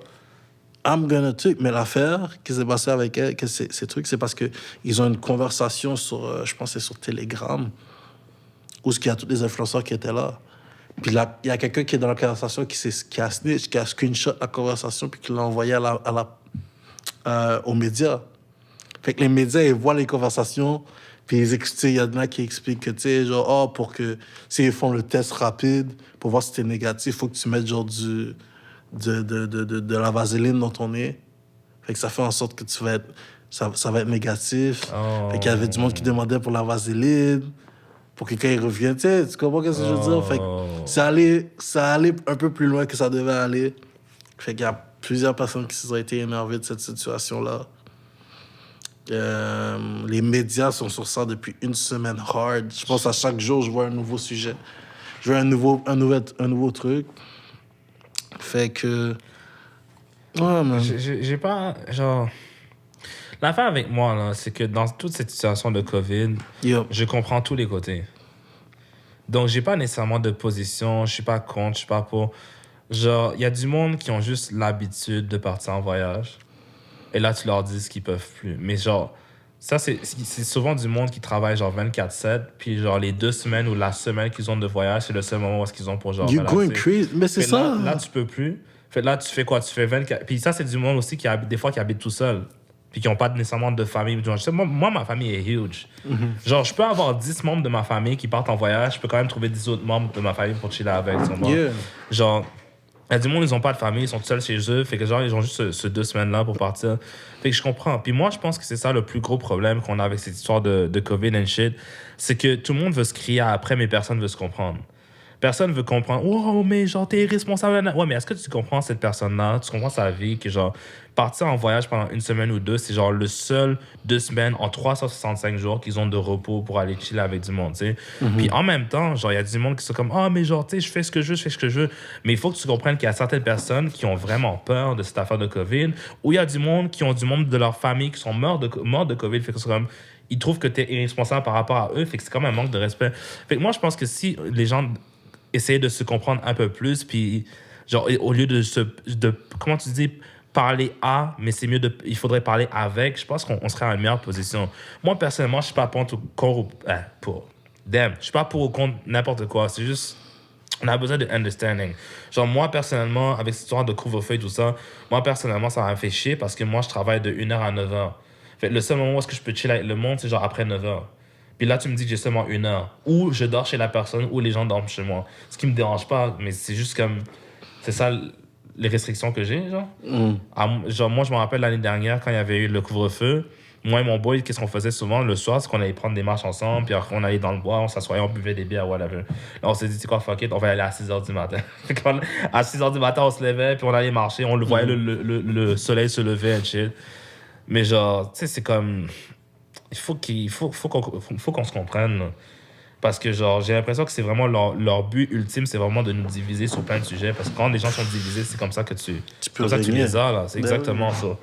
I'm gonna take. Mais l'affaire qui s'est passée avec elle, que ces trucs, c'est parce qu'ils ont une conversation sur, je pense que c'est sur Telegram, où il y a tous les influenceurs qui étaient là. Puis là, il y a quelqu'un qui est dans la conversation qui a snitch, qui a screenshot la conversation, puis qui l'a envoyé aux médias. Fait que les médias, ils voient les conversations, puis il y en a qui expliquent que, tu sais, genre, oh, pour que, s'ils font le test rapide, pour voir si t'es négatif, il faut que tu mettes, genre, de la vaseline dans ton nez. Fait que ça fait en sorte que ça va être négatif. Oh. Fait qu'il y avait du monde qui demandait pour la vaseline, pour que quand il revienne, tu sais, tu comprends ce que je veux dire? Fait que ça allait un peu plus loin que ça devait aller. Fait qu'il y a plusieurs personnes qui se sont été énervées de cette situation-là. Les médias sont sur ça depuis une semaine hard. Je pense à chaque jour, je vois un nouveau sujet. Je vois un nouveau truc. Fait que... Ouais, man. J'ai pas... Genre... L'affaire avec moi, là, c'est que dans toute cette situation de COVID, je comprends tous les côtés. Donc, j'ai pas nécessairement de position. Je suis pas contre, je suis pas pour. Genre, il y a du monde qui ont juste l'habitude de partir en voyage. Et là, tu leur dis qu'ils peuvent plus. Mais genre, ça, c'est souvent du monde qui travaille genre 24/7. Puis genre, les 2 semaines ou la semaine qu'ils ont de voyage, c'est le seul moment où est-ce qu'ils ont pour genre... You're going crazy. Mais c'est ça. Là, tu peux plus. Fait là, tu fais quoi? Tu fais 24... Puis ça, c'est du monde aussi qui habite, des fois, qui habite tout seul. Puis qui n'ont pas nécessairement de famille. Moi, ma famille est huge. Mm-hmm. Genre, je peux avoir 10 membres de ma famille qui partent en voyage. Je peux quand même trouver 10 autres membres de ma famille pour chiller avec. Genre... Il y a du monde, ils n'ont pas de famille, ils sont seuls chez eux. Fait que genre, ils ont juste ce 2 semaines-là pour partir. Fait que je comprends. Puis moi, je pense que c'est ça le plus gros problème qu'on a avec cette histoire de COVID and shit. C'est que tout le monde veut se crier après, mais personne ne veut se comprendre. Personne veut comprendre. Oh, mais genre, t'es irresponsable. Ouais, mais est-ce que tu comprends cette personne-là? Tu comprends sa vie? Que genre, partir en voyage pendant 1 semaine ou 2, c'est genre le seul 2 semaines en 365 jours qu'ils ont de repos pour aller chiller avec du monde, tu sais. Mm-hmm. Puis en même temps, genre, il y a du monde qui sont comme, ah, mais genre, tu sais, je fais ce que je veux. Mais il faut que tu comprennes qu'il y a certaines personnes qui ont vraiment peur de cette affaire de COVID, ou il y a du monde qui ont du monde de leur famille qui sont morts de COVID. Fait que c'est comme, ils trouvent que t'es irresponsable par rapport à eux. Fait que c'est comme un manque de respect. Fait que moi, je pense que si les gens essayer de se comprendre un peu plus, puis genre, au lieu de comment tu dis, parler à, mais c'est mieux il faudrait parler avec, je pense qu'on serait à une meilleure position. Moi, personnellement, je suis pas pour je suis pas pour ou contre n'importe quoi, c'est juste, on a besoin de understanding. Genre, moi, personnellement, avec cette histoire de couvre-feu et tout ça, moi, personnellement, ça m'a fait chier parce que moi, je travaille de 1h à 9h. Fait le seul moment où est-ce que je peux chiller avec le monde, c'est genre après 9h. Puis là, tu me dis que j'ai seulement 1 heure. Ou je dors chez la personne, ou les gens dorment chez moi. Ce qui me dérange pas, mais c'est juste comme... C'est ça, les restrictions que j'ai, genre. Genre, moi, je me rappelle l'année dernière, quand il y avait eu le couvre-feu, moi et mon boy, qu'est-ce qu'on faisait souvent le soir? C'est qu'on allait prendre des marches ensemble, puis on allait dans le bois, on s'assoyait, on buvait des bières, whatever. Là, on s'est dit, c'est quoi, fuck it, on va aller à 6h du matin. À 6h du matin, on se levait, puis on allait marcher, on le voyait le soleil se lever et shit. Mais genre, tu sais, c'est comme... Il faut qu'on se comprenne. Parce que, genre, j'ai l'impression que c'est vraiment leur but ultime, c'est vraiment de nous diviser sur plein de sujets. Parce que quand les gens sont divisés, c'est comme ça que tu les as, là. C'est exactement ça.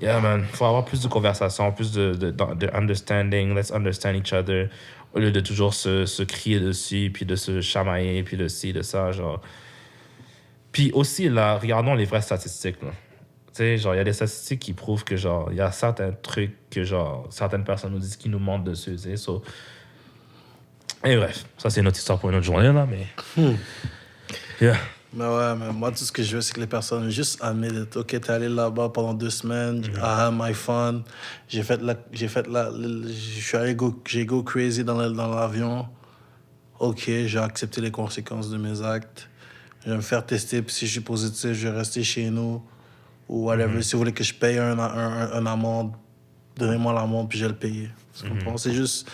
Yeah, man. Faut avoir plus de conversation, plus de understanding. Let's understand each other. Au lieu de toujours se crier dessus, puis de se chamailler, puis de ci, de ça, genre. Puis aussi, là, regardons les vraies statistiques, là. Tu sais, genre, il y a des statistiques qui prouvent que, genre, il y a certains trucs que, genre, certaines personnes nous disent qui nous mentent dessus, tu sais. So... Et bref, ça, c'est une autre histoire pour une autre journée, là, mais... Yeah. Mais ouais, mais moi, tout ce que je veux, c'est que les personnes juste admettent, OK, t'es allé là-bas pendant 2 semaines, I had my fun, j'ai go crazy dans l'avion. OK, j'ai accepté les conséquences de mes actes. Je vais me faire tester, puis si je suis positif, je vais rester chez nous. Ou whatever. Si vous voulez que je paye un amende, donnez-moi l'amende, puis je vais le payer. Tu comprends? C'est juste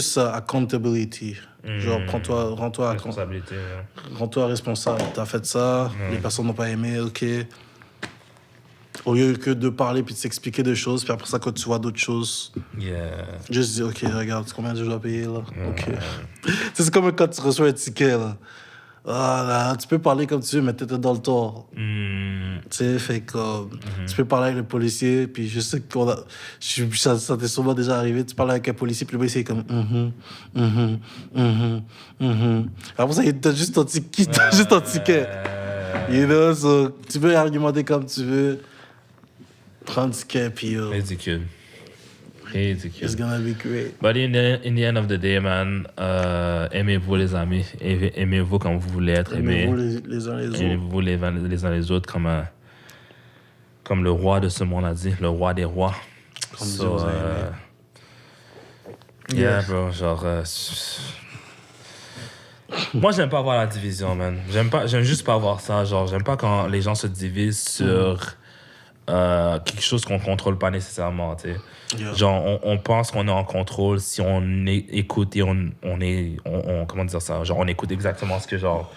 ça, accountability. Genre, rends-toi responsabilité. Rends-toi responsable. T'as fait ça, les personnes n'ont pas aimé, OK. Au lieu que de parler puis de s'expliquer des choses, puis après ça, quand tu vois d'autres choses, juste dire, OK, regarde, combien je dois payer, là? OK. C'est comme quand tu reçois un ticket, là. Ah, là, tu peux parler comme tu veux, mais t'es dans le tort. Tu sais, fait que tu peux parler avec le policier, puis je sais que ça t'est souvent déjà arrivé, tu parles avec un policier, puis le policier est comme Après ça, il te donne juste ton ticket. You know, so, tu peux argumenter comme tu veux, prends le ticket, puis Ridicule. It's gonna be great. But in the end of the day, man, aimez-vous les amis, aimez-vous comme vous voulez être aimés. Aimez-vous les uns les autres. Aimez-vous les uns les autres comme le roi de ce monde a dit, le roi des rois. Comme Dieu vous a aimé. Yeah, bro, genre... Moi, j'aime pas voir la division, man. J'aime juste pas voir ça. Genre, j'aime pas quand les gens se divisent sur quelque chose qu'on contrôle pas nécessairement, tu sais. Yeah. Genre, on pense qu'on est en contrôle si on écoute et on comment dire ça? Genre, on écoute exactement ce que, genre,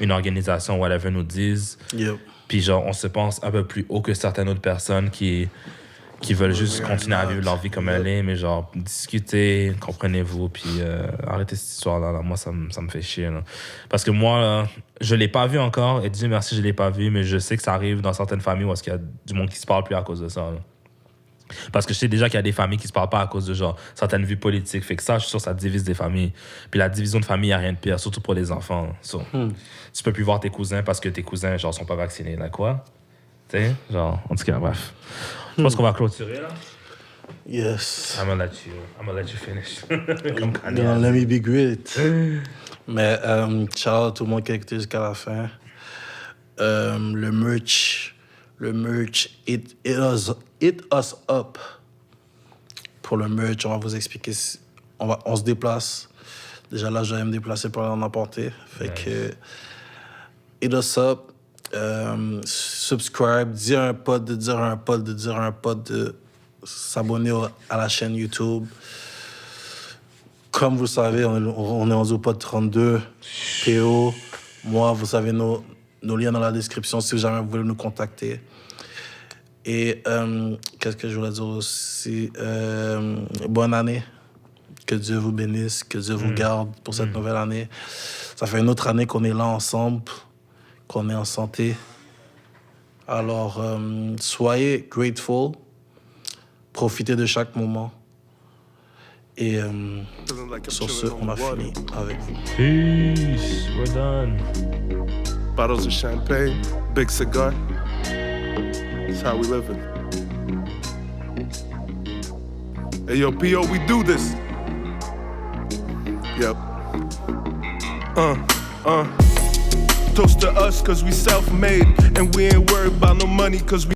une organisation, whatever, nous disent. Yep. Puis, genre, on se pense un peu plus haut que certaines autres personnes qui veulent juste continuer à vivre leur vie comme elle est, mais genre, discuter, comprenez-vous, puis arrêtez cette histoire-là. Là. Moi, ça me fait chier. Là. Parce que moi, là, je l'ai pas vu encore, et Dieu merci, je l'ai pas vu, mais je sais que ça arrive dans certaines familles où il y a du monde qui se parle plus à cause de ça. Là. Parce que je sais déjà qu'il y a des familles qui se parlent pas à cause de genre certaines vues politiques. Fait que ça, je suis sûr que ça divise des familles. Puis la division de famille, il n'y a rien de pire, surtout pour les enfants. So, tu peux plus voir tes cousins parce que tes cousins, genre, sont pas vaccinés. Là, quoi? Tu sais? Genre, en tout cas, bref. Je pense qu'on va clôturer, là. Yes. I'm gonna let you finish. Comme Kanye. No, let me be great. Mais, ciao à tout le monde qui a écouté jusqu'à la fin. Le merch, hit us up. Pour le merch, on va vous expliquer. On se déplace. Déjà là, je vais me déplacer pour aller en apporter. Fait que, hit us up. Subscribe, dire à un pote de s'abonner à la chaîne YouTube. Comme vous le savez, on est rendu au pod 32. PO, moi, vous savez nos liens dans la description si jamais vous voulez nous contacter. Et qu'est-ce que je voulais dire aussi? Bonne année. Que Dieu vous bénisse, que Dieu vous garde pour cette nouvelle année. Ça fait une autre année qu'on est là ensemble, qu'on est en santé. Alors, soyez grateful. Profitez de chaque moment. Et sur ce, on a fini avec vous. Peace. We're done. Bottles of champagne, big cigar. That's how we living. Hey, yo, P.O., we do this. Yep. Toast to us, cause we self-made. And we ain't worried about no money, cause we